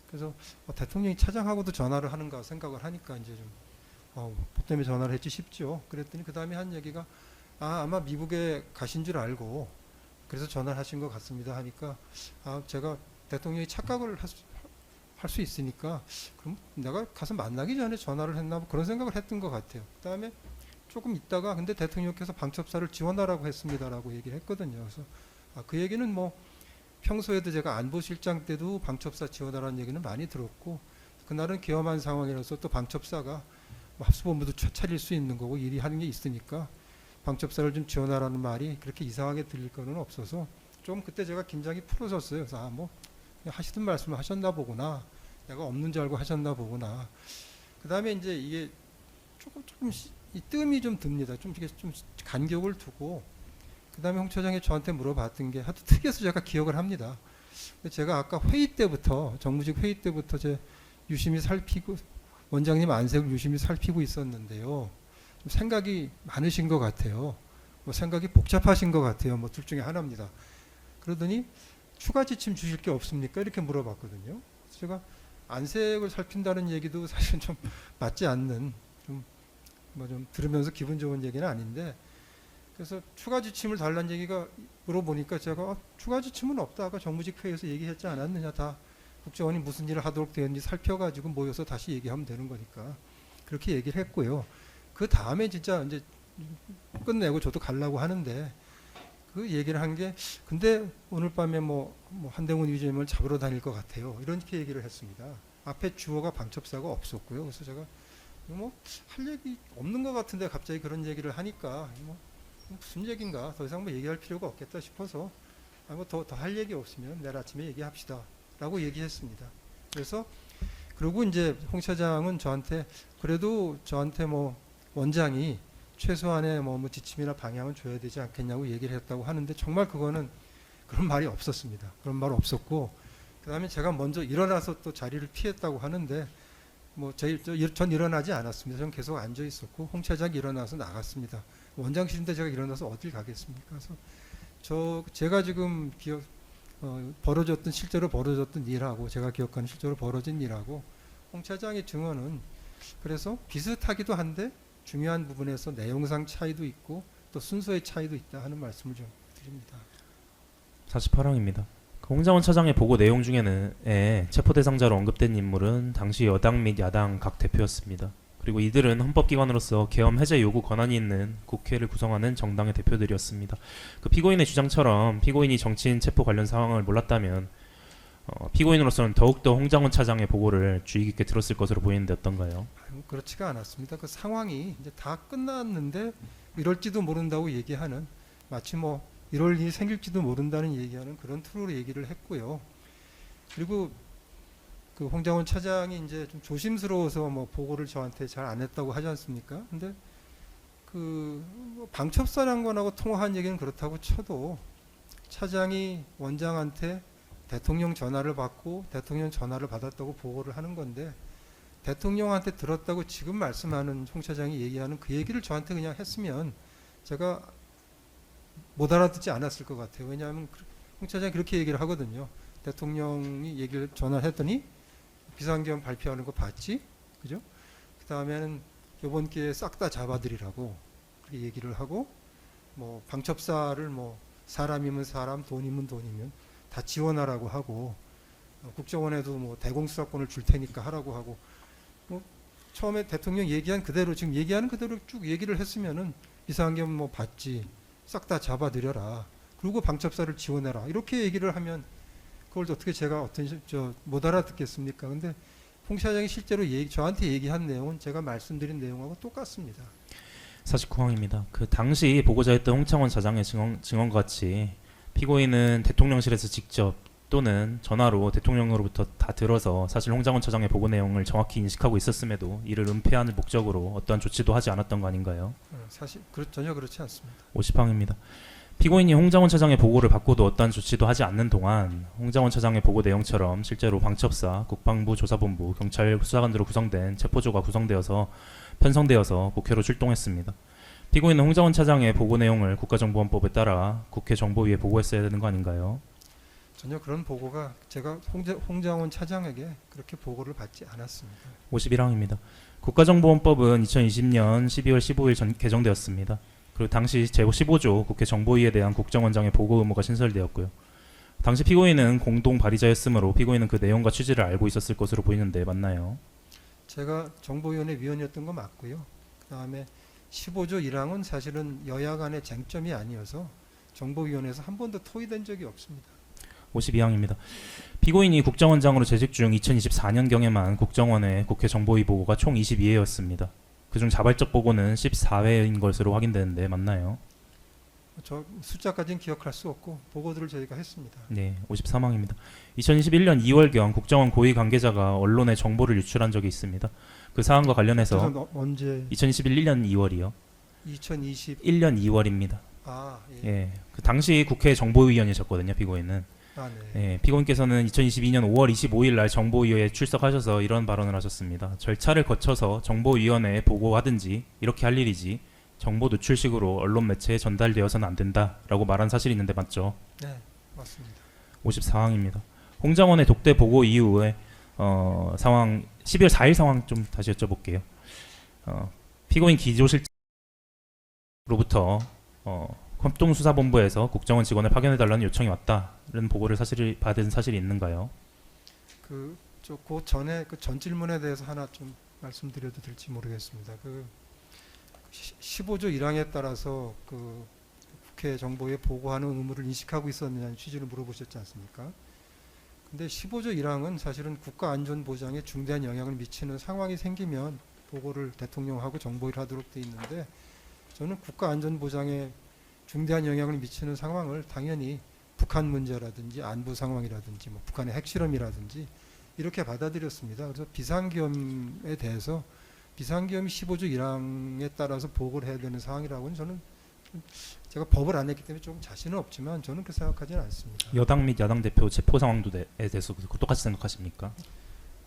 그래서 대통령이 차장하고도 전화를 하는가 생각을 하니까 이제 좀 뭐 때문에 전화를 했지 싶죠. 그랬더니 그 다음에 한 얘기가 아마 미국에 가신 줄 알고 그래서 전화를 하신 것 같습니다 하니까 제가 대통령이 착각을 할 수 있으니까 그럼 내가 가서 만나기 전에 전화를 했나 뭐 그런 생각을 했던 것 같아요. 그 다음에 조금 있다가 근데 대통령께서 방첩사를 지원하라고 했습니다라고 얘기를 했거든요. 그래서 그 얘기는 뭐 평소에도 제가 안보실장 때도 방첩사 지원하라는 얘기는 많이 들었고 그날은 계엄한 상황이라서 또 방첩사가 뭐 합수본부도 차릴 수 있는 거고 일이 하는 게 있으니까 방첩사를 좀 지원하라는 말이 그렇게 이상하게 들릴 거는 없어서 좀 그때 제가 긴장이 풀어졌어요. 그래서 뭐 하시던 말씀을 하셨나 보구나. 내가 없는 줄 알고 하셨나 보구나. 그 다음에 이제 이게 조금 이 뜸이 좀 듭니다. 좀 간격을 두고 그 다음에 홍 차장이 저한테 물어봤던 게 하도 특이해서 제가 기억을 합니다. 제가 아까 회의 때부터 정무직 회의 때부터 제 유심히 살피고 원장님 안색을 유심히 살피고 있었는데요. 좀 생각이 많으신 것 같아요. 뭐 생각이 복잡하신 것 같아요. 뭐 둘 중에 하나입니다. 그러더니 추가 지침 주실 게 없습니까? 이렇게 물어봤거든요. 제가 안색을 살핀다는 얘기도 사실 좀 맞지 않는 좀 들으면서 기분 좋은 얘기는 아닌데 그래서 추가 지침을 달라는 얘기가 물어보니까 제가 추가 지침은 없다. 아까 정무직 회의에서 얘기했지 않았느냐. 다 국정원이 무슨 일을 하도록 되었는지 살펴가지고 모여서 다시 얘기하면 되는 거니까 그렇게 얘기를 했고요. 그 다음에 진짜 이제 끝내고 저도 가려고 하는데 그 얘기를 한 게 근데 오늘 밤에 뭐 한동훈 이재명을 잡으러 다닐 것 같아요. 이렇게 얘기를 했습니다. 앞에 주어가 방첩사가 없었고요. 그래서 제가 뭐 할 얘기 없는 것 같은데 갑자기 그런 얘기를 하니까 뭐 무슨 얘기인가 더 이상 뭐 얘기할 필요가 없겠다 싶어서 뭐 더 할 얘기 없으면 내일 아침에 얘기합시다 라고 얘기했습니다. 그래서 그리고 이제 홍 차장은 그래도 저한테 뭐 원장이 최소한의 뭐 지침이나 방향은 줘야 되지 않겠냐고 얘기를 했다고 하는데 정말 그거는 그런 말이 없었습니다. 그런 말 없었고 그 다음에 제가 먼저 일어나서 또 자리를 피했다고 하는데 전 일어나지 않았습니다. 저는 계속 앉아 있었고 홍 차장이 일어나서 나갔습니다. 원장실인데 제가 일어나서 어딜 가겠습니까? 그래서 제가 지금 실제로 벌어졌던 일하고 제가 기억하는 실제로 벌어진 일하고 홍 차장의 증언은 그래서 비슷하기도 한데 중요한 부분에서 내용상 차이도 있고 또 순서의 차이도 있다 하는 말씀을 좀 드립니다. 48항입니다. 홍장원 차장의 보고 내용 중에는 체포 대상자로 언급된 인물은 당시 여당 및 야당 각 대표였습니다. 그리고 이들은 헌법기관으로서 계엄 해제 요구 권한이 있는 국회를 구성하는 정당의 대표들이었습니다. 그 피고인의 주장처럼 피고인이 정치인 체포 관련 상황을 몰랐다면 피고인으로서는 더욱더 홍장원 차장의 보고를 주의 깊게 들었을 것으로 보이는데 어떤가요? 그렇지가 않았습니다. 그 상황이 이제 다 끝났는데 이럴지도 모른다고 얘기하는 마치 뭐 이럴 일이 생길지도 모른다는 얘기하는 그런 투로 얘기를 했고요. 그리고 그 홍장원 차장이 이제 좀 조심스러워서 뭐 보고를 저한테 잘 안 했다고 하지 않습니까? 근데 그 방첩사장관하고 통화한 얘기는 그렇다고 쳐도 차장이 원장한테 대통령 전화를 받고 대통령 전화를 받았다고 보고를 하는 건데 대통령한테 들었다고 지금 말씀하는 홍 차장이 얘기하는 그 얘기를 저한테 그냥 했으면 제가 못 알아듣지 않았을 것 같아요. 왜냐하면 홍 차장이 그렇게 얘기를 하거든요. 대통령이 얘기를 전화했더니 비상계엄 발표하는 거 봤지? 그죠? 그 다음에는 이번 기회에 싹 다 잡아들이라고 그렇게 얘기를 하고 뭐 방첩사를 뭐 사람이면 사람, 돈이면 돈이면 다 지원하라고 하고 국정원에도 뭐 대공수사권을 줄 테니까 하라고 하고 뭐 처음에 대통령 얘기한 그대로 지금 얘기하는 그대로 쭉 얘기를 했으면은 비상계엄 뭐 받지 싹 다 잡아들여라 그리고 방첩사를 지원해라 이렇게 얘기를 하면 그걸 어떻게 제가 못 알아듣겠습니까? 근데 홍 차장이 실제로 저한테 얘기한 내용은 제가 말씀드린 내용하고 똑같습니다. 49항입니다. 그 당시 보고자였던 홍창원 차장의 증언과 같이 피고인은 대통령실에서 직접 또는 전화로 대통령으로부터 다 들어서 사실 홍장원 차장의 보고 내용을 정확히 인식하고 있었음에도 이를 은폐하는 목적으로 어떠한 조치도 하지 않았던 거 아닌가요? 사실 전혀 그렇지 않습니다. 50항입니다. 피고인이 홍장원 차장의 보고를 받고도 어떠한 조치도 하지 않는 동안 홍장원 차장의 보고 내용처럼 실제로 방첩사, 국방부 조사본부, 경찰 수사관들로 구성된 체포조가 구성되어서 편성되어서 국회로 출동했습니다. 피고인은 홍장원 차장의 보고 내용을 국가정보원법에 따라 국회 정보위에 보고했어야 되는 거 아닌가요? 전혀 그런 보고가 제가 홍장원 차장에게 그렇게 보고를 받지 않았습니다. 51항입니다. 국가정보원법은 2020년 12월 15일 개정되었습니다. 그리고 당시 제15조 국회 정보위에 대한 국정원장의 보고 의무가 신설되었고요. 당시 피고인은 공동 발의자였으므로 피고인은 그 내용과 취지를 알고 있었을 것으로 보이는데 맞나요? 제가 정보위원회 위원이었던 거 맞고요. 그다음에 15조 1항은 사실은 여야 간의 쟁점이 아니어서 정보위원회에서 한 번도 토의된 적이 없습니다. 52항입니다. 피고인이 국정원장으로 재직 중 2024년경에만 국정원의 국회 정보위 보고가 총 22회였습니다. 그중 자발적 보고는 14회인 것으로 확인되는데 맞나요? 저 숫자까지는 기억할 수 없고 보고들을 저희가 했습니다. 네, 53항입니다. 2021년 2월경 국정원 고위 관계자가 언론에 정보를 유출한 적이 있습니다. 그 사안과 관련해서 언제 2021년 2월이요. 2021년 2월입니다. 예. 예, 그 당시 국회 정보위원이셨거든요, 피고인은. 네. 예, 피고인께서는 2022년 5월 25일 날 정보위원회에 출석하셔서 이런 발언을 하셨습니다. 절차를 거쳐서 정보위원회에 보고하든지 이렇게 할 일이지 정보 노출식으로 언론 매체에 전달되어서는 안 된다라고 말한 사실이 있는데 맞죠? 네, 맞습니다. 54항입니다. 홍장원의 독대 보고 이후에 상황 12월 4일 상황 좀 다시 여쭤볼게요. 피고인 기조실로부터 합동수사본부에서 국정원 직원을 파견해달라는 요청이 왔다는 보고를 받은 사실이 있는가요? 그 전에 그 전 질문에 대해서 하나 좀 말씀드려도 될지 모르겠습니다. 그 15조 1항에 따라서 그 국회 정보에 보고하는 의무를 인식하고 있었느냐는 취지를 물어보셨지 않습니까? 근데 15조 1항은 사실은 국가안전보장에 중대한 영향을 미치는 상황이 생기면 보고를 대통령하고 정보위를 하도록 돼 있는데 저는 국가안전보장에 중대한 영향을 미치는 상황을 당연히 북한 문제라든지 안보 상황이라든지 뭐 북한의 핵실험이라든지 이렇게 받아들였습니다. 그래서 비상계엄에 대해서 비상계엄이 15조 1항에 따라서 보고를 해야 되는 상황이라고는 저는 제가 법을 안 했기 때문에 좀 자신은 없지만 저는 그렇게 생각하지는 않습니다. 여당 및 야당 대표 체포 상황에 대해서 똑같이 생각하십니까?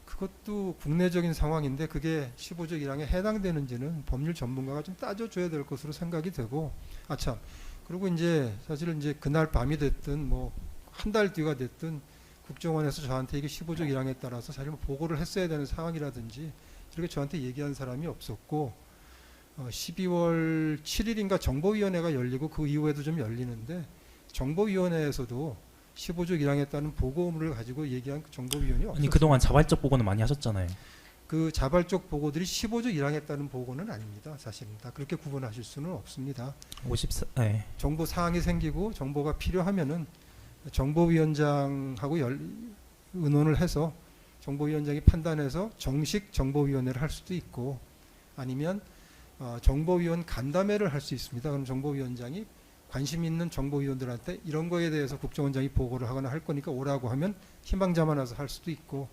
그것도 국내적인 상황인데 그게 15조 1항에 해당되는지는 법률 전문가가 좀 따져줘야 될 것으로 생각이 되고 참 그리고 이제 사실은 이제 그날 밤이 됐든 뭐 한 달 뒤가 됐든 국정원에서 저한테 이게 15조 1항에 따라서 사실 뭐 보고를 했어야 되는 상황이라든지 이렇게 저한테 얘기한 사람이 없었고 12월 7일인가 정보위원회가 열리고 그 이후에도 좀 열리는데 정보위원회에서도 15조 1항에 따른 보고 의무를 가지고 얘기한 정보위원이 없었어요. 아니 그동안 자발적 보고는 많이 하셨잖아요. 그 자발적 보고들이 15조 1항에 따른 보고는 아닙니다. 사실은 다 그렇게 구분하실 수는 없습니다. 54. 네. 정보 사항이 생기고 정보가 필요하면은 정보위원장하고 의논을 해서 정보위원장이 판단해서 정식 정보위원회를 할 수도 있고 아니면 정보위원 간담회를 할 수 있습니다. 그럼 정보위원장이 관심 있는 정보위원들한테 이런 거에 대해서 국정원장이 보고를 하거나 할 거니까 오라고 하면 희망자만 와서 할 수도 있고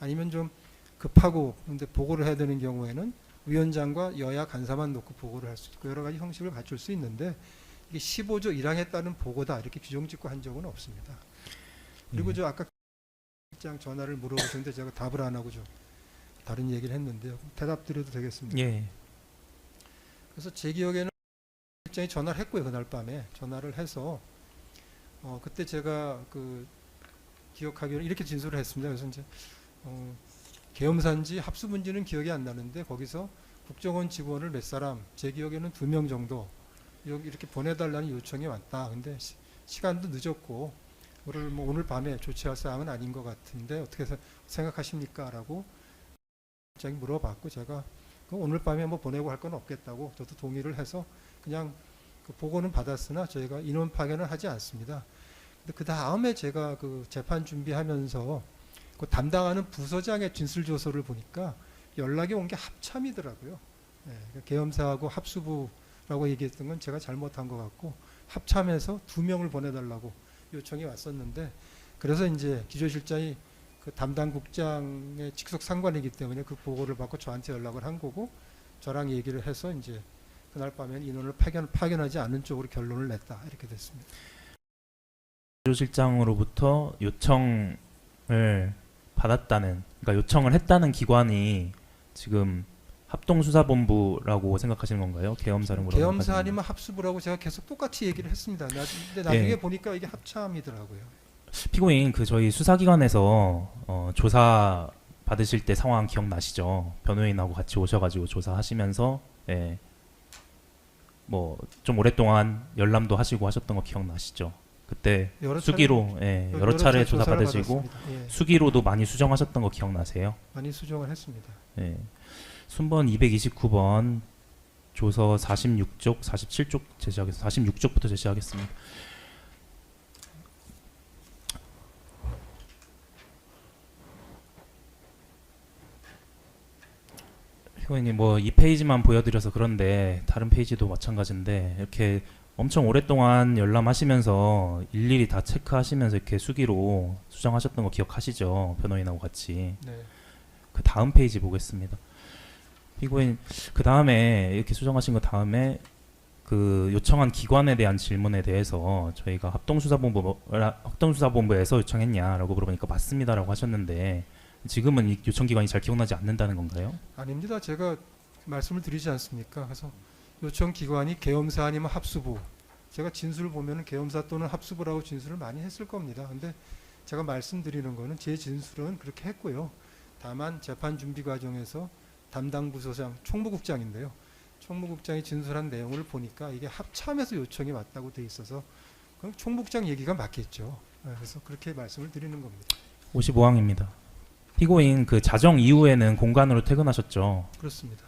아니면 좀 급하고 근데 보고를 해야 되는 경우에는 위원장과 여야 간사만 놓고 보고를 할 수 있고 여러 가지 형식을 갖출 수 있는데 이게 15조 1항에 따른 보고다 이렇게 규정짓고 한 적은 없습니다. 그리고 저 아까 실장 전화를 물어보셨는데 제가 답을 안 하고 좀 다른 얘기를 했는데요. 대답 드려도 되겠습니까? 예. 그래서 제 기억에는 실장이 전화를 했고요. 그날 밤에 전화를 해서 그때 제가 그 기억하기로 이렇게 진술을 했습니다. 그래서 이제 계엄사인지 합수문지는 기억이 안 나는데 거기서 국정원 직원을 몇 사람, 제 기억에는 2명 정도 여기 이렇게 보내달라는 요청이 왔다. 근데 시간도 늦었고 오늘 밤에 조치할 사항은 아닌 것 같은데 어떻게 생각하십니까? 라고 실장이 물어봤고 제가 오늘 밤에 뭐 보내고 할 건 없겠다고 저도 동의를 해서 그냥 그 보고는 받았으나 저희가 인원 파견은 하지 않습니다. 근데 그 다음에 제가 그 재판 준비하면서 그 담당하는 부서장의 진술 조서를 보니까 연락이 온 게 합참이더라고요. 네, 계엄사하고 합수부라고 얘기했던 건 제가 잘못한 것 같고 합참에서 2명을 보내달라고 요청이 왔었는데 그래서 이제 기조실장이 그 담당 국장의 직속 상관이기 때문에 그 보고를 받고 저한테 연락을 한 거고 저랑 얘기를 해서 이제 그날 밤에는 인원을 파견하지 않는 쪽으로 결론을 냈다 이렇게 됐습니다. 기조실장으로부터 요청을 받았다는, 그러니까 요청을 했다는 기관이 지금 합동수사본부라고 생각하시는 건가요? 계엄사령부라고 계엄사 생각하시는 아니면 합수부라고 제가 계속 똑같이 얘기를 했습니다. 근데 나중에 예. 보니까 이게 합참이더라고요. 피고인 그 저희 수사기관에서 조사 받으실 때 상황 기억나시죠? 변호인하고 같이 오셔가지고 조사하시면서 예, 뭐 좀 오랫동안 열람도 하시고 하셨던 거 기억나시죠? 그때 여러 수기로 예, 여러 차례 조사 조사를 받으시고 받았습니다. 예, 수기로도 많이 수정하셨던 거 기억나세요? 많이 수정을 했습니다. 예. 순번 229번 조서 46쪽, 47쪽 제시하겠습니다. 46쪽부터 제시하겠습니다. 피고인님 뭐 이 페이지만 보여드려서 그런데 다른 페이지도 마찬가지인데 이렇게 엄청 오랫동안 열람하시면서 일일이 다 체크하시면서 이렇게 수기로 수정하셨던 거 기억하시죠? 변호인하고 같이. 네. 그 다음 페이지 보겠습니다. 피고인 그 다음에 이렇게 수정하신 거 다음에 그 요청한 기관에 대한 질문에 대해서 저희가 합동수사본부에서 요청했냐라고 물어보니까 맞습니다라고 하셨는데 지금은 이 요청 기관이 잘 기억나지 않는다는 건가요? 아닙니다. 제가 말씀을 드리지 않습니까? 그래서 요청 기관이 계엄사 아니면 합수부. 제가 진술을 보면은 계엄사 또는 합수부라고 진술을 많이 했을 겁니다. 근데 제가 말씀드리는 거는 제 진술은 그렇게 했고요. 다만 재판 준비 과정에서 담당 부서장 총무국장인데요. 총무국장이 진술한 내용을 보니까 이게 합참에서 요청이 왔다고 돼 있어서 그럼 총무국장 얘기가 맞겠죠. 그래서 그렇게 말씀을 드리는 겁니다. 55항입니다. 피고인 그 자정 이후에는 공간으로 퇴근하셨죠. 그렇습니다.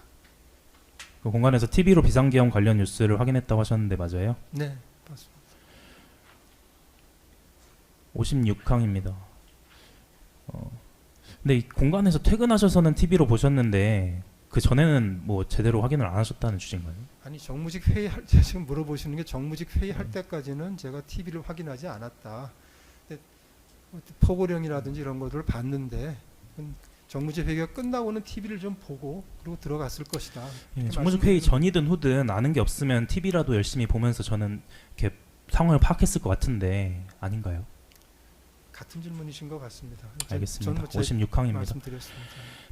그 공간에서 TV로 비상계엄 관련 뉴스를 확인했다고 하셨는데 맞아요? 네, 맞습니다. 56항입니다. 근데 이 공간에서 퇴근하셔서는 TV로 보셨는데 그 전에는 뭐 제대로 확인을 안 하셨다는 주제인가요? 아니 정무직 회의할 때 지금 물어보시는 게 정무직 회의할 때까지는 제가 TV를 확인하지 않았다. 근데 포고령이라든지 이런 것들을 봤는데 정무직 회의가 끝나고는 TV를 좀 보고 그리고 들어갔을 것이다. 예, 정무직 회의 전이든 후든 아는 게 없으면 TV라도 열심히 보면서 저는 이렇게 상황을 파악했을 것 같은데 아닌가요? 같은 질문이신 것 같습니다. 알겠습니다. 저는 56항입니다. 말씀드렸습니다.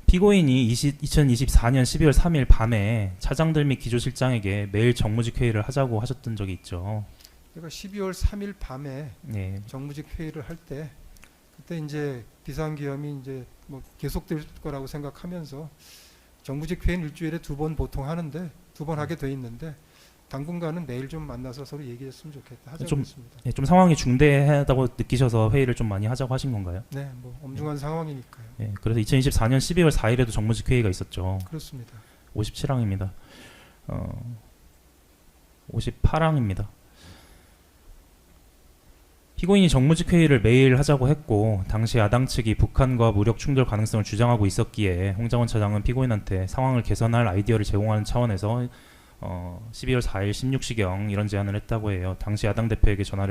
피고인이 2024년 12월 3일 밤에 차장들 및 기조실장에게 매일 정무직 회의를 하자고 하셨던 적이 있죠. 제가 12월 3일 밤에 예, 정무직 회의를 할 때 그때 이제 비상계엄이 이제 뭐 계속될 거라고 생각하면서 정무직 회의는 일주일에 2번 보통 하는데 2번 하게 돼 있는데 당분간은 매일 좀 만나서 서로 얘기했으면 좋겠다 하자고 좀- 했습니다. 예, 좀 상황이 중대하다고 느끼셔서 회의를 좀 많이 하자고 하신 건가요? 네, 뭐 엄중한 상황이니까요. 예, 그래서 2024년 12월 4일에도 정무직 회의가 있었죠. 그렇습니다. 57항입니다. 58항입니다. 피고인이 정무직 회의를 매일 하자고 했고 당시 야당 측이 북한과 무력 충돌 가능성을 주장하고 있었기에 홍장원 차장은 피고인한테 상황을 개선할 아이디어를 제공하는 차원에서 12월 4일 16시경 이런 제안을 했다고 해요. 당시 야당 대표에게 전화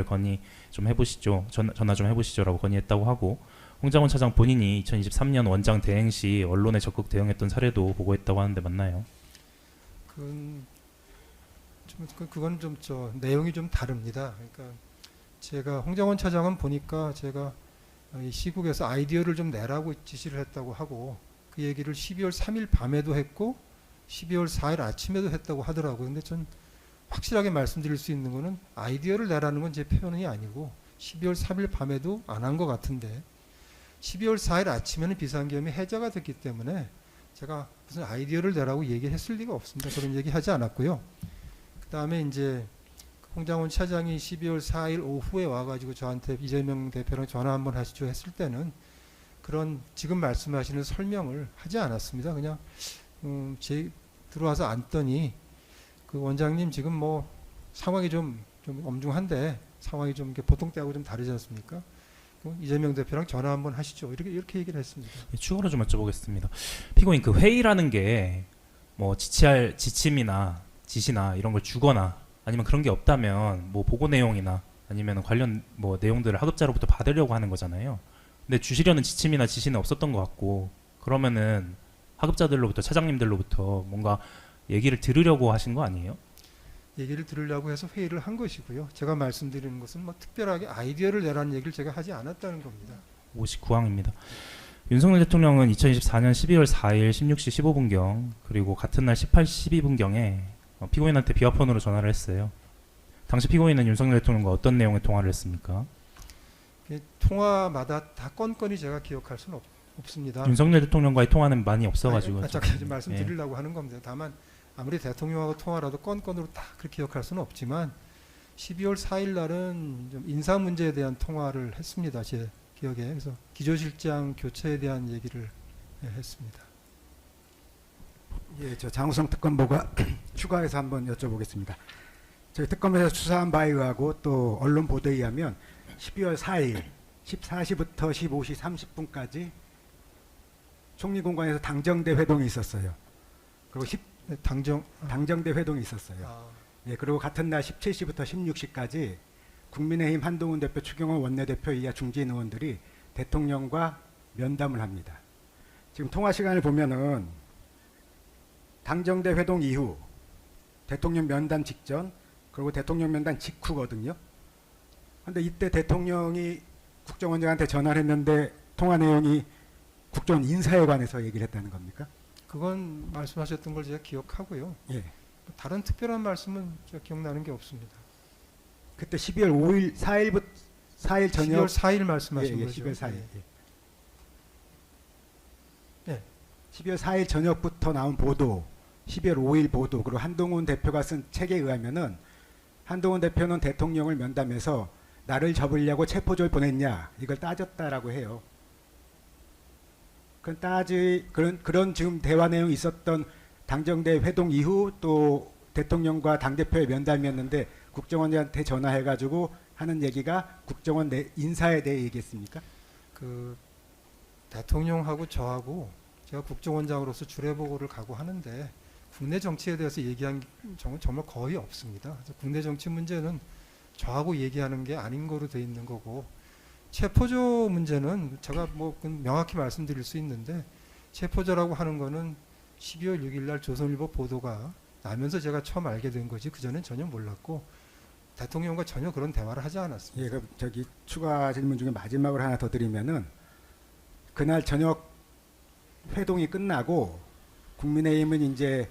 좀 해보시죠라고 건의했다고 하고 홍장원 차장 본인이 2023년 원장 대행 시 언론에 적극 대응했던 사례도 보고했다고 하는데 맞나요? 그 그건 좀 내용이 좀 다릅니다. 그러니까 제가 홍장원 차장은 보니까 제가 이 시국에서 아이디어를 좀 내라고 지시를 했다고 하고 그 얘기를 12월 3일 밤에도 했고 12월 4일 아침에도 했다고 하더라고요. 근데 전 확실하게 말씀드릴 수 있는 거는 아이디어를 내라는 건 제 표현이 아니고 12월 3일 밤에도 안 한 것 같은데 12월 4일 아침에는 비상계엄이 해제가 됐기 때문에 제가 무슨 아이디어를 내라고 얘기했을 리가 없습니다. 그런 얘기 하지 않았고요. 그 다음에 이제 홍장원 차장이 12월 4일 오후에 와가지고 저한테 이재명 대표랑 전화 한번 하시죠 했을 때는 그런 지금 말씀하시는 설명을 하지 않았습니다. 그냥 제 들어와서 앉더니 그 원장님 지금 뭐 상황이 좀 엄중한데 상황이 좀 이렇게 보통 때하고 좀 다르지 않습니까? 이재명 대표랑 전화 한번 하시죠. 이렇게 얘기를 했습니다. 추가로 좀 여쭤보겠습니다. 피고인 그 회의라는 게 뭐 지시할 지침이나 지시나 이런 걸 주거나 아니면 그런 게 없다면 뭐 보고 내용이나 아니면 관련 뭐 내용들을 하급자로부터 받으려고 하는 거잖아요. 근데 주시려는 지침이나 지시는 없었던 것 같고 그러면은 하급자들로부터 차장님들로부터 뭔가 얘기를 들으려고 하신 거 아니에요? 얘기를 들으려고 해서 회의를 한 것이고요. 제가 말씀드리는 것은 뭐 특별하게 아이디어를 내라는 얘기를 제가 하지 않았다는 겁니다. 59항입니다. 윤석열 대통령은 2024년 12월 4일 16시 15분경 그리고 같은 날 18시 12분경에 피고인한테 비화폰으로 전화를 했어요. 당시 피고인은 윤석열 대통령과 어떤 내용의 통화를 했습니까? 통화마다 다 건건이 제가 기억할 수는 없습니다. 윤석열 대통령과의 통화는 많이 없어가지고 잠깐 좀 말씀드리려고 하는 겁니다. 다만 아무리 대통령하고 통화라도 건건으로 다 그렇게 기억할 수는 없지만 12월 4일 날은 좀 인사 문제에 대한 통화를 했습니다. 제 기억에. 그래서 기조실장 교체에 대한 얘기를 했습니다. 예, 저 장우성 특검보가 추가해서 한번 여쭤보겠습니다. 저희 특검에서 수사한 바에 의하고 또 언론 보도에 의하면 12월 4일 14시부터 15시 30분까지 총리공관에서 당정대 회동이 있었어요. 그리고 당정대 회동이 있었어요. 예, 그리고 같은 날 17시부터 16시까지 국민의힘 한동훈 대표, 추경호 원내대표 이하 중진 의원들이 대통령과 면담을 합니다. 지금 통화 시간을 보면은 당정대 회동 이후, 대통령 면담 직전, 그리고 대통령 면담 직후거든요. 그런데 이때 대통령이 국정원장한테 전화를 했는데 통화 내용이 국정원 인사에 관해서 얘기를 했다는 겁니까? 그건 말씀하셨던 걸 제가 기억하고요. 예. 다른 특별한 말씀은 제가 기억나는 게 없습니다. 그때 12월 5일, 4일 저녁 12월 4일 말씀하신 예, 거죠? 12월 4일. 예. 12월 4일 저녁부터 나온 보도, 12월 5일 보도, 그리고 한동훈 대표가 쓴 책에 의하면은 한동훈 대표는 대통령을 면담해서 나를 접으려고 체포조를 보냈냐 이걸 따졌다라고 해요. 그런 지금 대화 내용이 있었던 당정대 회동 이후 또 대통령과 당대표의 면담이었는데 국정원장한테 전화해가지고 하는 얘기가 국정원 인사에 대해 얘기했습니까? 그 대통령하고 저하고 제가 국정원장으로서 주례보고를 가고 하는데 국내 정치에 대해서 얘기한 경우는 정말 거의 없습니다. 그래서 국내 정치 문제는 저하고 얘기하는 게 아닌 거로 돼 있는 거고 체포조 문제는 제가 뭐 명확히 말씀드릴 수 있는데 체포조라고 하는 거는 12월 6일 날 조선일보 보도가 나면서 제가 처음 알게 된 거지 그전엔 전혀 몰랐고 대통령과 전혀 그런 대화를 하지 않았습니다. 예, 그럼 저기 추가 질문 중에 마지막으로 하나 더 드리면은 그날 저녁 회동이 끝나고 국민의힘은 이제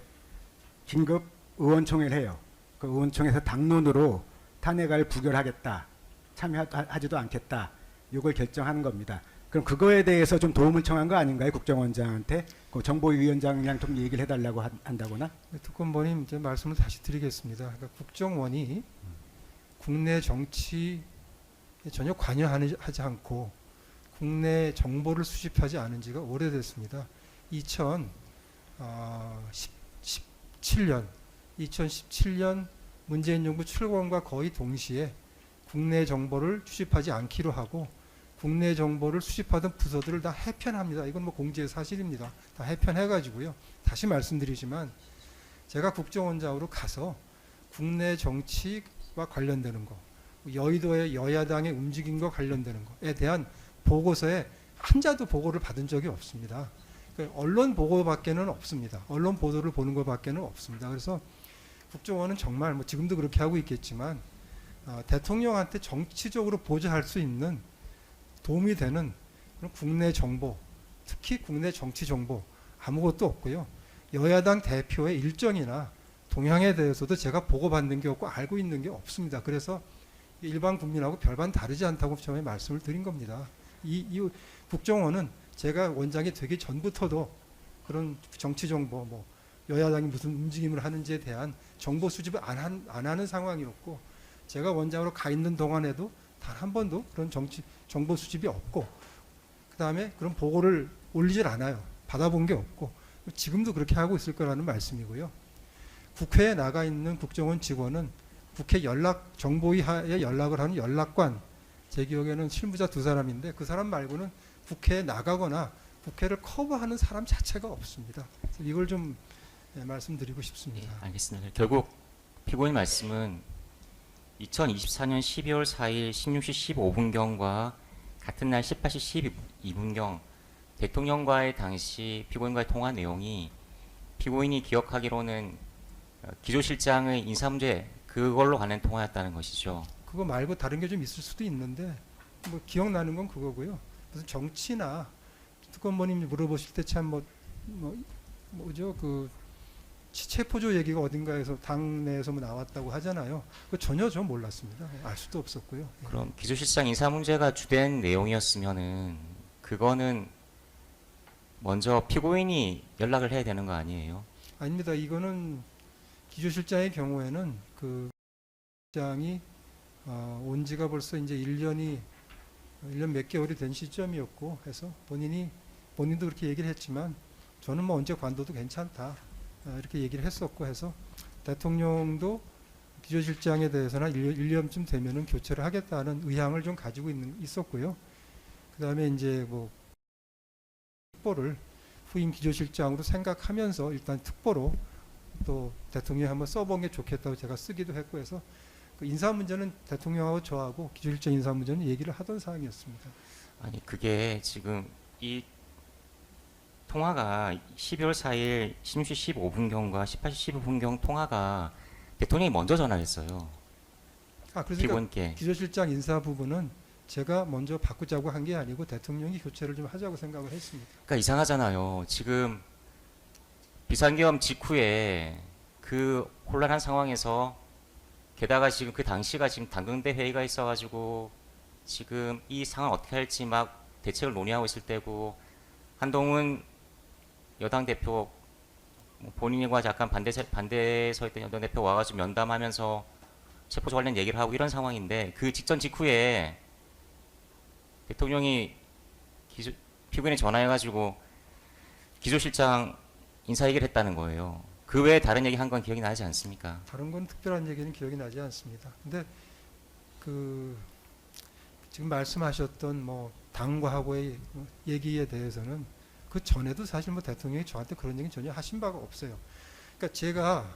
긴급 의원총회를 해요. 그 의원총회에서 당론으로 탄핵을 부결하겠다, 참여하지도 않겠다, 이걸 결정하는 겁니다. 그럼 그거에 대해서 좀 도움을 청한 거 아닌가요? 국정원장한테 그 정보위원장이랑 좀 얘기를 해달라고 한다거나? 특검본님 이제 말씀을 다시 드리겠습니다. 그러니까 국정원이 국내 정치에 전혀 관여하지 않고 국내 정보를 수집하지 않은 지가 오래됐습니다. 2017년 문재인 정부 출범과 거의 동시에 국내 정보를 수집하지 않기로 하고 국내 정보를 수집하던 부서들을 다 해편합니다. 이건 뭐 공지의 사실입니다. 다 해편해가지고요. 다시 말씀드리지만 제가 국정원장으로 가서 국내 정치와 관련되는 거, 여의도의 여야당의 움직임과 관련되는 거에 대한 보고서에 한자도 보고를 받은 적이 없습니다. 그러니까 언론 보고밖에는 없습니다. 언론 보도를 보는 것밖에는 없습니다. 그래서 국정원은 정말 뭐 지금도 그렇게 하고 있겠지만 대통령한테 정치적으로 보좌할 수 있는 도움이 되는 그런 국내 정보, 특히 국내 정치 정보 아무것도 없고요. 여야당 대표의 일정이나 동향에 대해서도 제가 보고받는 게 없고 알고 있는 게 없습니다. 그래서 일반 국민하고 별반 다르지 않다고 처음에 말씀을 드린 겁니다. 이 국정원은 제가 원장이 되기 전부터도 그런 정치 정보, 뭐 여야당이 무슨 움직임을 하는지에 대한 정보 수집을 안 하는 상황이었고, 제가 원장으로 가 있는 동안에도 단 한 번도 그런 정보 수집이 없고, 그 다음에 그런 보고를 올리질 않아요. 받아본 게 없고, 지금도 그렇게 하고 있을 거라는 말씀이고요. 국회에 나가 있는 국정원 직원은 국회 정보위하에 연락을 하는 연락관, 제 기억에는 실무자 2사람인데 그 사람 말고는 국회에 나가거나 국회를 커버하는 사람 자체가 없습니다. 이걸 좀 말씀드리고 싶습니다. 예, 알겠습니다. 결국 피고인 말씀은 2024년 12월 4일 16시 15분경과 같은 날 18시 12분경 대통령과의 당시 피고인과의 통화 내용이 피고인이 기억하기로는 기조실장의 인사 문제 그걸로 관련 통화였다는 것이죠. 그거 말고 다른 게 좀 있을 수도 있는데 뭐 기억나는 건 그거고요. 무슨 정치나 특검원님 물어보실 때 참 뭐죠 그 체포조 얘기가 어딘가에서 당내에서 뭐 나왔다고 하잖아요. 그 전혀 저 몰랐습니다. 알 수도 없었고요. 그럼 기조실장 인사 문제가 주된 내용이었으면은 그거는 먼저 피고인이 연락을 해야 되는 거 아니에요? 아닙니다. 이거는 기조실장의 경우에는 그 실장이 온 지가 벌써 이제 1년 몇 개월이 된 시점이었고 해서 본인도 그렇게 얘기를 했지만 저는 뭐 언제 관둬도 괜찮다 이렇게 얘기를 했었고 해서 대통령도 기조실장에 대해서는 1년쯤 되면은 교체를 하겠다는 의향을 좀 가지고 있었고요. 그 다음에 이제 뭐 특보를 후임 기조실장으로 생각하면서 일단 특보로 또 대통령이 한번 써본 게 좋겠다고 제가 쓰기도 했고 해서 그 인사 문제는 대통령하고 저하고 기조실장 인사 문제는 얘기를 하던 사항이었습니다. 아니 그게 지금 이 통화가 12월 4일 16시 15분경과 18시 15분경 통화가 대통령이 먼저 전화했어요. 그래서 피고인께. 기조실장 인사 부분은 제가 먼저 바꾸자고 한 게 아니고 대통령이 교체를 좀 하자고 생각을 했습니다. 그러니까 이상하잖아요. 지금 비상계엄 직후에 그 혼란한 상황에서 게다가 지금 그 당시가 지금 당근대 회의가 있어가지고 지금 이 상황 어떻게 할지 막 대책을 논의하고 있을 때고 한동훈 여당 대표 본인과 약간 반대에 서 있던 여당 대표 와가지고 면담하면서 체포조 관련 얘기를 하고 이런 상황인데 그 직전 직후에 대통령이 피고인에 전화해가지고 기조실장 인사 얘기를 했다는 거예요. 그 외에 다른 얘기 한 건 기억이 나지 않습니까? 다른 건 특별한 얘기는 기억이 나지 않습니다. 근데 그 지금 말씀하셨던 뭐 당과하고의 얘기에 대해서는 그 전에도 사실 뭐 대통령이 저한테 그런 얘기 전혀 하신 바가 없어요. 그러니까 제가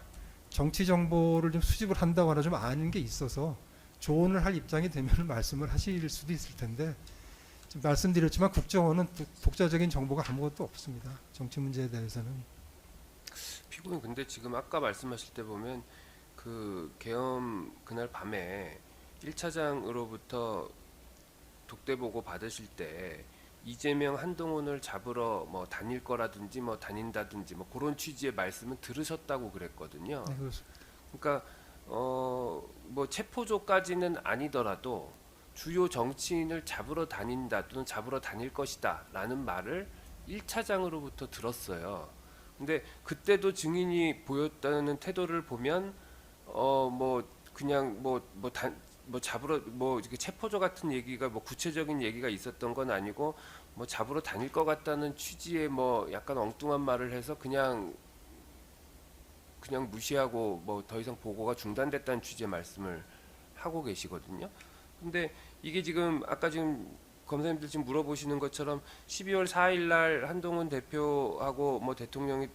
정치 정보를 좀 수집을 한다거나 좀 아는 게 있어서 조언을 할 입장이 되면 말씀을 하실 수도 있을 텐데 지금 말씀드렸지만 국정원은 독자적인 정보가 아무것도 없습니다. 정치 문제에 대해서는. 피고인 근데 지금 아까 말씀하실 때 보면 그 계엄 그날 밤에 1차장으로부터 독대 보고 받으실 때 이재명 한동훈을 잡으러 뭐 다닐 거라든지 뭐 다닌다든지 뭐 그런 취지의 말씀은 들으셨다고 그랬거든요. 네, 그렇습니다. 그러니까 뭐 체포조까지는 아니더라도 주요 정치인을 잡으러 다닌다 또는 잡으러 다닐 것이다라는 말을 1차장으로부터 들었어요. 근데 그때도 증인이 보였다는 태도를 보면 뭐 그냥 뭐 잡으러 뭐 이렇게 체포조 같은 얘기가 뭐 구체적인 얘기가 있었던 건 아니고 뭐 잡으러 다닐 것 같다는 취지의 뭐 약간 엉뚱한 말을 해서 그냥 무시하고 뭐 더 이상 보고가 중단됐다는 취지의 말씀을 하고 계시거든요. 근데 이게 지금 아까 지금 검사님들 지금 물어보시는 것처럼 12월 4일 날 한동훈 대표하고 뭐 대통령이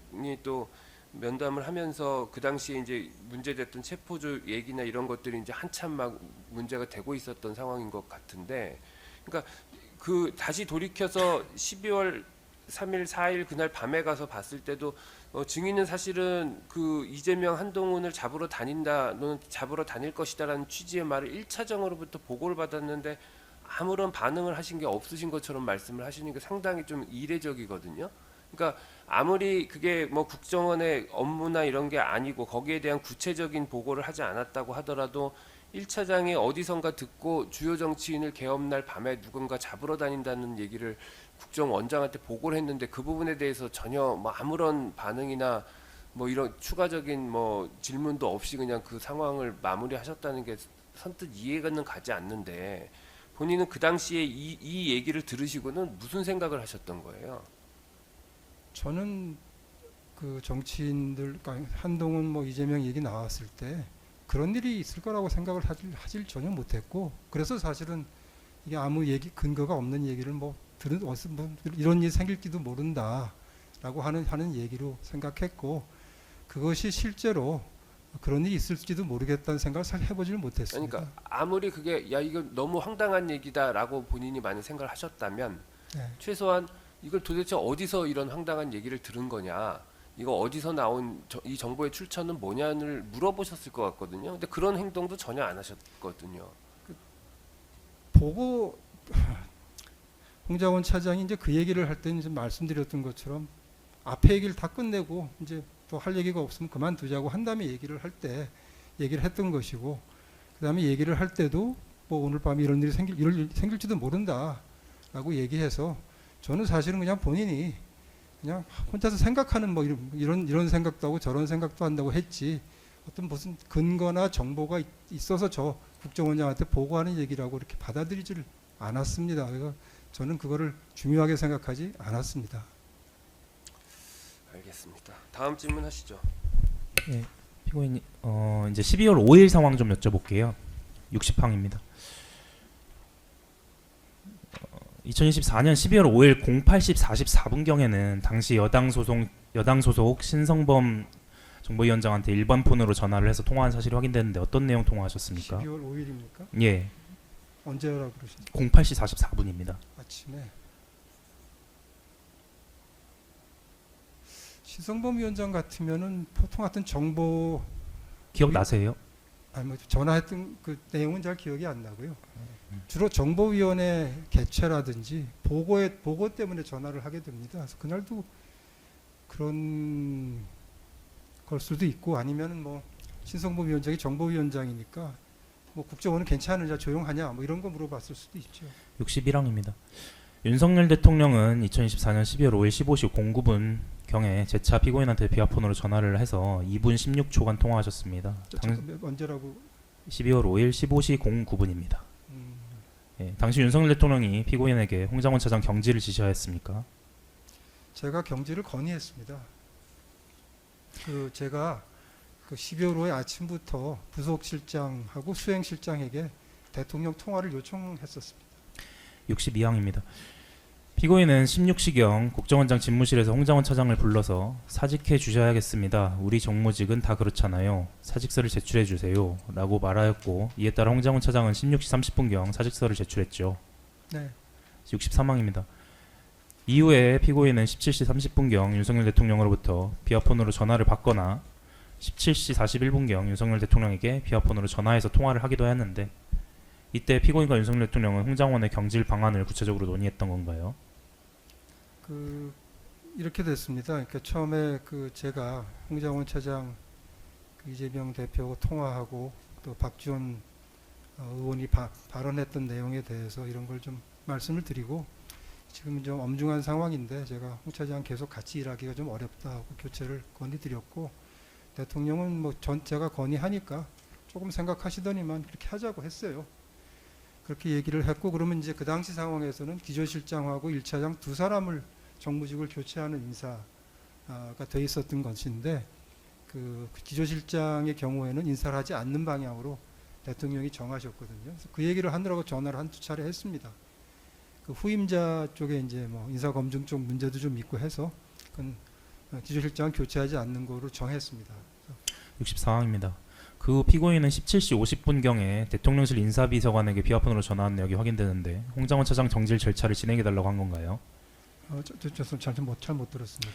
또 면담을 하면서 그 당시에 이제 문제됐던 체포조 얘기나 이런 것들이 이제 한참 막 문제가 되고 있었던 상황인 것 같은데, 그러니까 그 다시 돌이켜서 12월 3일, 4일 그날 밤에 가서 봤을 때도 증인은 사실은 그 이재명 한동훈을 잡으러 다닌다, 너는 잡으러 다닐 것이다라는 취지의 말을 1차장으로부터 보고를 받았는데 아무런 반응을 하신 게 없으신 것처럼 말씀을 하시는 게 상당히 좀 이례적이거든요. 그러니까 아무리 그게 뭐 국정원의 업무나 이런 게 아니고 거기에 대한 구체적인 보고를 하지 않았다고 하더라도 1차장이 어디선가 듣고 주요 정치인을 개업날 밤에 누군가 잡으러 다닌다는 얘기를 국정원장한테 보고를 했는데 그 부분에 대해서 전혀 뭐 아무런 반응이나 뭐 이런 추가적인 뭐 질문도 없이 그냥 그 상황을 마무리하셨다는 게 선뜻 이해가는 가지 않는데 본인은 그 당시에 이 얘기를 들으시고는 무슨 생각을 하셨던 거예요? 저는 그 정치인들, 그러니까 한동훈 뭐 이재명 얘기 나왔을 때 그런 일이 있을 거라고 생각을 하질 전혀 못했고, 그래서 사실은 이게 아무 얘기 근거가 없는 얘기를 뭐 들은 뭐 이런 일이 생길지도 모른다라고 하는 얘기로 생각했고, 그것이 실제로 그런 일이 있을지도 모르겠다는 생각을 잘 해보지를 못했습니다. 그러니까 아무리 그게 야 이거 너무 황당한 얘기다라고 본인이 많이 생각을 하셨다면 네. 최소한 이걸 도대체 어디서 이런 황당한 얘기를 들은 거냐, 이거 어디서 나온 이 정보의 출처는 뭐냐를 물어보셨을 것 같거든요. 근데 그런 행동도 전혀 안 하셨거든요. 보고 홍장원 차장이 이제 그 얘기를 할 때는 이제 말씀드렸던 것처럼 앞에 얘기를 다 끝내고 이제 또 할 얘기가 없으면 그만두자고 한 다음에 얘기를 할 때 얘기를 했던 것이고, 그 다음에 얘기를 할 때도 뭐 오늘 밤에 이런 일이 생길지도 모른다라고 얘기해서 저는 사실은 그냥 본인이 그냥 혼자서 생각하는 뭐 이런 생각도 하고 저런 생각도 한다고 했지 어떤 무슨 근거나 정보가 있어서 저 국정원장한테 보고하는 얘기라고 이렇게 받아들이질 않았습니다. 그래서 저는 그거를 중요하게 생각하지 않았습니다. 알겠습니다. 다음 질문하시죠. 예, 피고인 이제 12월 5일 상황 좀 여쭤볼게요. 60항입니다. 2024년 12월 5일 08시 44분경에는 당시 여당 소속 신성범 정보위원장한테 일반 폰으로 전화를 해서 통화한 사실이 확인됐는데 어떤 내용 통화하셨습니까? 12월 5일입니까? 예, 언제라고 그러셨나요? 08시 44분입니다. 아침에. 신성범 위원장 같으면은 보통 같은 정보 기억나세요? 아니 뭐 전화했던 그 내용은 잘 기억이 안 나고요. 주로 정보위원회 개최라든지 보고 때문에 전화를 하게 됩니다. 그래서 그날도 그런 걸 수도 있고, 아니면은 뭐 신성범 위원장이 정보위원장이니까 뭐 국정원은 괜찮으냐 조용하냐 뭐 이런 거 물어봤을 수도 있죠. 61항입니다. 윤석열 대통령은 2024년 12월 5일 15시 09분 경에 재차 피고인한테 비아폰으로 전화를 해서 2분 16초간 통화하셨습니다. 언제라고? 12월 5일 15시 09분입니다. 예, 당시 윤석열 대통령이 피고인에게 홍장원 차장 경질을 지시하였습니까? 제가 경질을 건의했습니다. 제가 그 12월 5일 아침부터 부속실장하고 수행실장에게 대통령 통화를 요청했었습니다. 62항입니다. 피고인은 16시경 국정원장 집무실에서 홍장원 차장을 불러서 사직해 주셔야겠습니다. 우리 정무직은 다 그렇잖아요. 사직서를 제출해 주세요. 라고 말하였고, 이에 따라 홍장원 차장은 16시 30분경 사직서를 제출했죠. 네. 63항입니다. 이후에 피고인은 17시 30분경 윤석열 대통령으로부터 비아폰으로 전화를 받거나 17시 41분경 윤석열 대통령에게 비아폰으로 전화해서 통화를 하기도 했는데, 이때 피고인과 윤석열 대통령은 홍장원의 경질 방안을 구체적으로 논의했던 건가요? 이렇게 됐습니다. 그러니까 처음에 제가 홍장원 차장, 이재명 대표하고 통화하고 또 박지원 의원이 발언했던 내용에 대해서 이런 걸 좀 말씀을 드리고, 지금 좀 엄중한 상황인데 제가 홍 차장 계속 같이 일하기가 좀 어렵다고 교체를 건의드렸고, 대통령은 뭐 제가 건의하니까 조금 생각하시더니만 그렇게 하자고 했어요. 그렇게 얘기를 했고, 그러면 이제 그 당시 상황에서는 기조실장하고 1차장 두 사람을 정무직을 교체하는 인사가 돼 있었던 것인데, 그 기조실장의 경우에는 인사를 하지 않는 방향으로 대통령이 정하셨거든요. 그래서 그 얘기를 하느라고 전화를 한두 차례 했습니다. 그 후임자 쪽에 이제 뭐 인사 검증 쪽 문제도 좀 있고 해서 그건 기조실장 교체하지 않는 거로 정했습니다. 64항입니다. 그 후 피고인은 17시 50분경에 대통령실 인사비서관에게 비아폰으로 전화한 내역이 확인되는데 홍장원 차장 정질 절차를 진행해달라고 한 건가요? 죄송합니다. 잘못 들었습니다.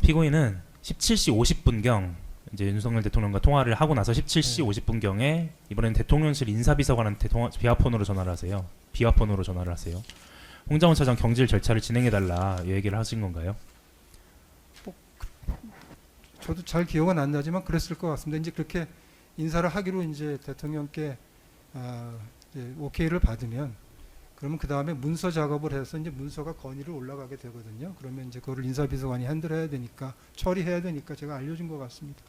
피고인은 17시 50분경 이제 윤석열 대통령과 통화를 하고 나서 17시 50분경에 이번엔 대통령실 인사비서관한테 비화폰으로 전화를 하세요. 비화폰으로 전화를 하세요. 홍장원 차장 경질 절차를 진행해달라 이 얘기를 하신 건가요? 저도 잘 기억은 안 나지만 그랬을 것 같습니다. 이제 그렇게 인사를 하기로 이제 대통령께 이제 오케이를 받으면 그러면 그 다음에 문서 작업을 해서 이제 문서가 건의로 올라가게 되거든요. 그러면 이제 그거를 인사비서관이 핸들해야 되니까 처리해야 되니까 제가 알려준 것 같습니다.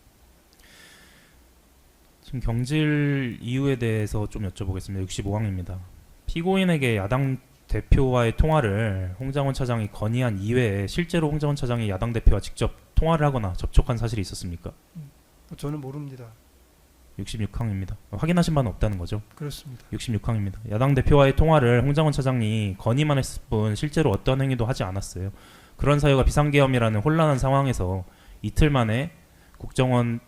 지금 경질 이유에 대해서 좀 여쭤보겠습니다. 65항입니다. 피고인에게 야당 대표와의 통화를 홍장원 차장이 건의한 이외에 실제로 홍장원 차장이 야당 대표와 직접 통화를 하거나 접촉한 사실이 있었습니까? 저는 모릅니다. 66항입니다. 확인하신 바는 없다는 거죠? 그렇습니다. 66항입니다. 야당 대표와의 통화를 홍장원 차장이 건의만 했을 뿐 실제로 어떤 행위도 하지 않았어요. 그런 사유가 비상계엄이라는 혼란한 상황에서 이틀 만에 국정원에서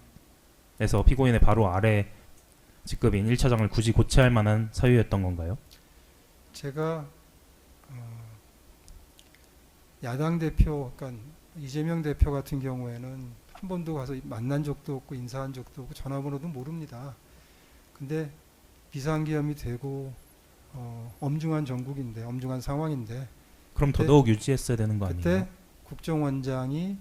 피고인의 바로 아래 직급인 1차장을 굳이 고쳐야 할 만한 사유였던 건가요? 제가 야당 대표, 그러니까 이재명 대표 같은 경우에는 한 번도 가서 만난 적도 없고 인사한 적도 없고 전화번호도 모릅니다. 근데 비상계엄이 되고 엄중한 정국인데, 엄중한 상황인데 그럼 그때- 더더욱 유지했어야 되는 거 아니에요? 그때 국정원장이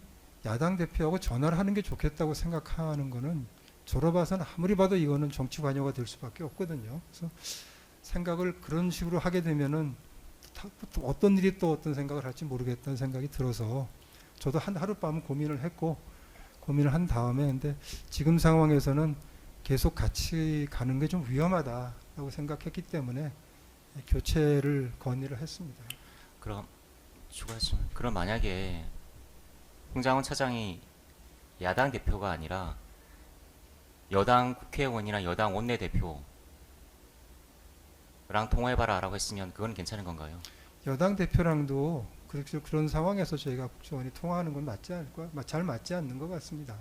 야당 대표하고 전화를 하는 게 좋겠다고 생각하는 거는 저로 봐서는 아무리 봐도 이거는 정치 관여가 될 수밖에 없거든요. 그래서 생각을 그런 식으로 하게 되면은 또 어떤 일이 또 어떤 생각을 할지 모르겠다는 생각이 들어서 저도 하룻밤 고민을 한 다음에 근데 지금 상황에서는 계속 같이 가는 게 좀 위험하다라고 생각했기 때문에 교체를 건의를 했습니다. 그럼 추가하시면 그럼 만약에 홍장원 차장이 야당 대표가 아니라 여당 국회의원이나 여당 원내대표랑 통화해봐라라고 했으면 그건 괜찮은 건가요? 여당 대표랑도 그런 상황에서 저희가 국정원이 통화하는 건 잘 맞지 않는 것 같습니다.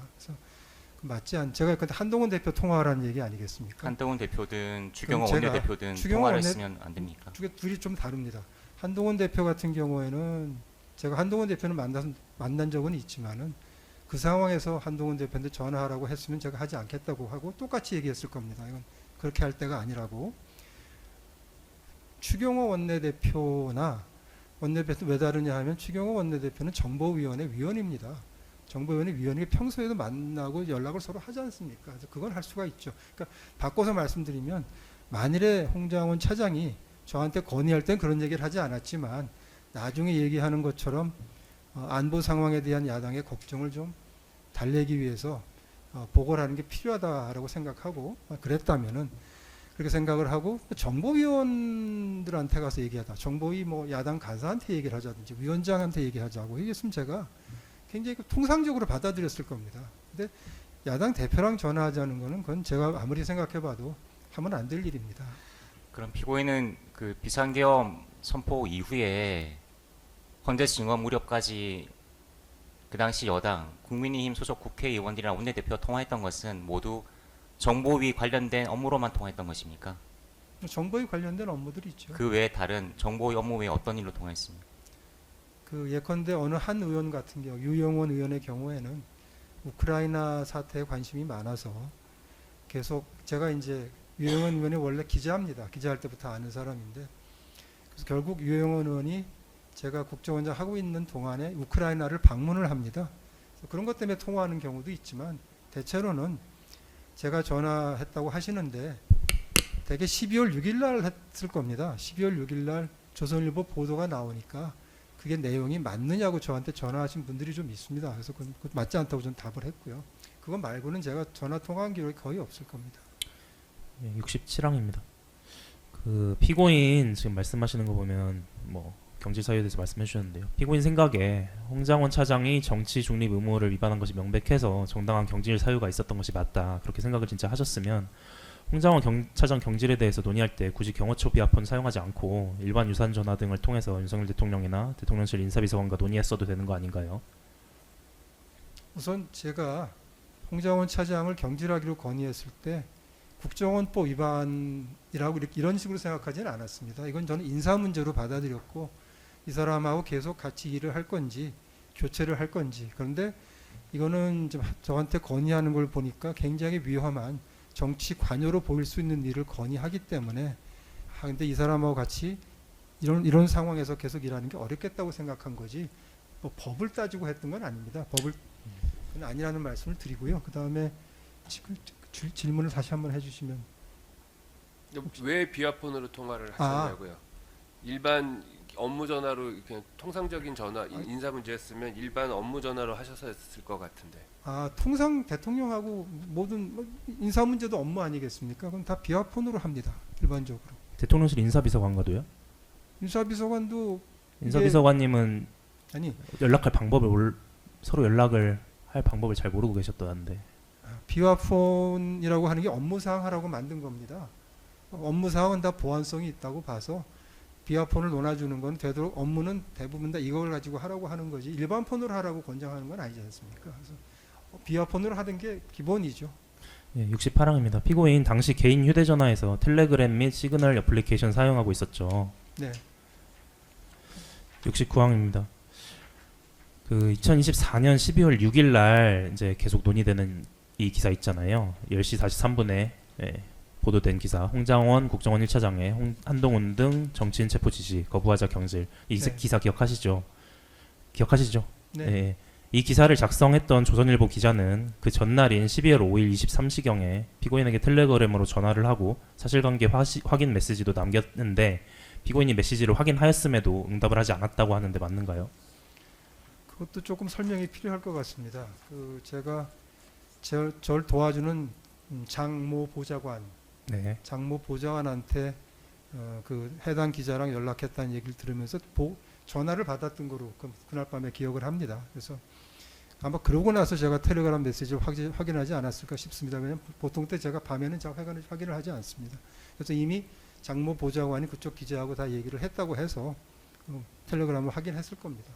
그래서 제가 근데 한동훈 대표 통화하라는 얘기 아니겠습니까? 한동훈 대표든 추경호 제가 원내대표든 추경호 통화를 원내- 했으면 안 됩니까? 둘이 좀 다릅니다. 한동훈 대표 같은 경우에는 제가 한동훈 대표는 만난 적은 있지만은 그 상황에서 한동훈 대표한테 전화하라고 했으면 제가 하지 않겠다고 하고 똑같이 얘기했을 겁니다. 이건 그렇게 할 때가 아니라고. 추경호 원내대표나 원내대표 왜 다르냐 하면 추경호 원내대표는 정보위원회 위원입니다. 정보위원회 위원이 평소에도 만나고 연락을 서로 하지 않습니까? 그래서 그건 할 수가 있죠. 그러니까 바꿔서 말씀드리면 만일에 홍장원 차장이 저한테 건의할 땐 그런 얘기를 하지 않았지만 나중에 얘기하는 것처럼 안보 상황에 대한 야당의 걱정을 좀 달래기 위해서 보고를 하는 게 필요하다라고 생각하고 그랬다면은 그렇게 생각을 하고 정보위원들한테 가서 얘기하다. 정보위 뭐 야당 간사한테 얘기를 하자든지 위원장한테 얘기하자고 얘기했으면 제가 굉장히 통상적으로 받아들였을 겁니다. 근데 야당 대표랑 전화하자는 거는 그건 제가 아무리 생각해봐도 하면 안 될 일입니다. 그럼 피고인은 그 비상계엄 선포 이후에 헌재 증언 무렵까지 그 당시 여당 국민의힘 소속 국회의원들이랑 원내대표 통화했던 것은 모두 정보위 관련된 업무로만 통화했던 것입니까? 정보위 관련된 업무들이 있죠. 그 외에 다른 정보위 업무 외에 어떤 일로 통화했습니까? 그 예컨대 어느 한 의원 같은 경우 유영원 의원의 경우에는 우크라이나 사태에 관심이 많아서 계속 제가 이제 유영원 의원이 원래 기자입니다. 기자할 때부터 아는 사람인데 그래서 결국 유영원 의원이 제가 국정원장 하고 있는 동안에 우크라이나를 방문을 합니다. 그래서 그런 것 때문에 통화하는 경우도 있지만 대체로는 제가 전화했다고 하시는데 대개 12월 6일 날 했을 겁니다. 12월 6일 날 조선일보 보도가 나오니까 그게 내용이 맞느냐고 저한테 전화하신 분들이 좀 있습니다. 그래서 그건 맞지 않다고 저는 답을 했고요. 그거 말고는 제가 전화 통화한 기록이 거의 없을 겁니다. 67항입니다. 그 피고인 지금 말씀하시는 거 보면 뭐 경질 사유에 대해서 말씀해 주셨는데요. 피고인 생각에 홍장원 차장이 정치 중립 의무를 위반한 것이 명백해서 정당한 경질 사유가 있었던 것이 맞다. 그렇게 생각을 진짜 하셨으면 홍장원 차장 경질에 대해서 논의할 때 굳이 경호처 비화폰 사용하지 않고 일반 유선 전화 등을 통해서 윤석열 대통령이나 대통령실 인사비서관과 논의했어도 되는 거 아닌가요? 우선 제가 홍장원 차장을 경질하기로 건의했을 때 국정원법 위반이라고 이런 식으로 생각하지는 않았습니다. 이건 저는 인사 문제로 받아들였고 이 사람하고 계속 같이 일을 할 건지 교체를 할 건지. 그런데 이거는 좀 저한테 건의하는 걸 보니까 굉장히 위험한 정치 관여로 보일 수 있는 일을 건의하기 때문에 근데 이 사람하고 같이 이런 상황에서 계속 일하는 게 어렵겠다고 생각한 거지 뭐 법을 따지고 했던 건 아닙니다. 법은 아니라는 말씀을 드리고요. 그 다음에 지금 질문을 다시 한번 해주시면. 왜 비화폰으로 통화를 하셨냐고요? 일반 업무 전화로 그냥 통상적인 전화 인사 문제였으면 일반 업무 전화로 하셨을 것 같은데. 통상 대통령하고 모든 인사 문제도 업무 아니겠습니까? 그럼 다 비화폰으로 합니다. 일반적으로. 대통령실 인사비서관과도요? 인사비서관도 인사비서관님은 아니 연락할 방법을 서로 연락을 할 방법을 잘 모르고 계셨다는데. 비화폰이라고 하는 게 업무사항 하라고 만든 겁니다. 업무사항은 다 보안성이 있다고 봐서 비화폰을 논해주는 건 되도록 업무는 대부분 다 이걸 가지고 하라고 하는 거지 일반 폰으로 하라고 권장하는 건 아니지 않습니까? 그래서 비화폰으로 하던 게 기본이죠. 예, 68항입니다. 피고인 당시 개인 휴대전화에서 텔레그램 및 시그널 애플리케이션 사용하고 있었죠. 네. 69항입니다. 그 2024년 12월 6일 날 이제 계속 논의되는 이 기사 있잖아요. 10시 43분에 보도된 기사. 홍장원 국정원 1차장의 한동훈 등 정치인 체포 지시 거부하자 경질. 이 네. 기사 기억하시죠? 네. 예. 이 기사를 작성했던 조선일보 기자는 그 전날인 12월 5일 23시경에 피고인에게 텔레그램으로 전화를 하고 사실관계 확인 메시지도 남겼는데 피고인이 메시지를 확인하였음에도 응답을 하지 않았다고 하는데 맞는가요? 그것도 조금 설명이 필요할 것 같습니다. 제가 절 도와주는 장모 보좌관, 네. 장모 보좌관한테 그 해당 기자랑 연락했다는 얘기를 들으면서 전화를 받았던 거로 그날 밤에 기억을 합니다. 그래서 아마 그러고 나서 제가 텔레그램 메시지를 확인하지 않았을까 싶습니다. 왜냐하면 보통 때 제가 밤에는 잘 확인을 하지 않습니다. 그래서 이미 장모 보좌관이 그쪽 기자하고 다 얘기를 했다고 해서 텔레그램을 확인했을 겁니다.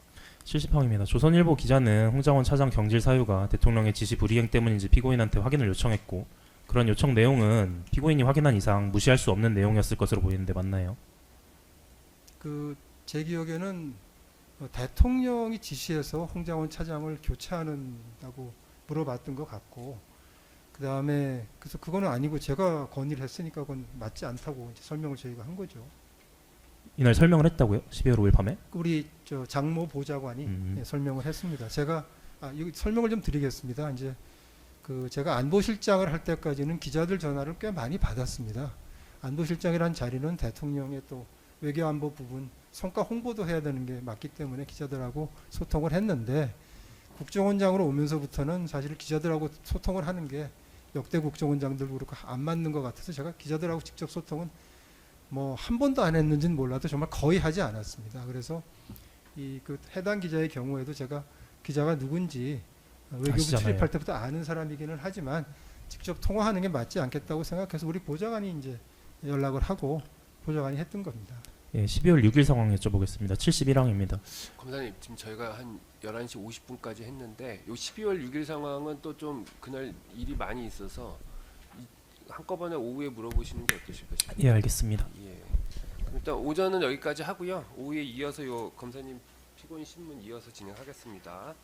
70항입니다. 조선일보 기자는 홍장원 차장 경질 사유가 대통령의 지시 불이행 때문인지 피고인한테 확인을 요청했고 그런 요청 내용은 피고인이 확인한 이상 무시할 수 없는 내용이었을 것으로 보이는데 맞나요? 제 기억에는 대통령이 지시해서 홍장원 차장을 교체하는다고 물어봤던 것 같고 그 다음에 그래서 그거는 아니고 제가 건의를 했으니까 그건 맞지 않다고 이제 설명을 저희가 한 거죠. 이날 설명을 했다고요? 12월 5일 밤에? 우리 장모 보좌관이 설명을 했습니다. 제가 이거 설명을 좀 드리겠습니다. 이제 제가 안보실장을 할 때까지는 기자들 전화를 꽤 많이 받았습니다. 안보실장이란 자리는 대통령의 또 외교안보 부분 성과 홍보도 해야 되는 게 맞기 때문에 기자들하고 소통을 했는데 국정원장으로 오면서부터는 사실 기자들하고 소통을 하는 게 역대 국정원장들도 그렇고 안 맞는 것 같아서 제가 기자들하고 직접 소통은 뭐 한 번도 안 했는지는 몰라도 정말 거의 하지 않았습니다. 그래서 해당 기자의 경우에도 제가 기자가 누군지 외교부 아시잖아요. 출입할 때부터 아는 사람이기는 하지만 직접 통화하는 게 맞지 않겠다고 생각해서 우리 보좌관이 이제 연락을 하고 보좌관이 했던 겁니다. 예, 12월 6일 상황 여쭤보겠습니다. 71항입니다. 검사님 지금 저희가 한 11시 50분까지 했는데 요 12월 6일 상황은 또 좀 그날 일이 많이 있어서 한꺼번에 오후에 물어보시는 게 어떠실까 싶습니다. 예, 알겠습니다. 예. 그럼 일단 오전은 여기까지 하고요. 오후에 이어서 요 검사님 피고인 신문 이어서 진행하겠습니다.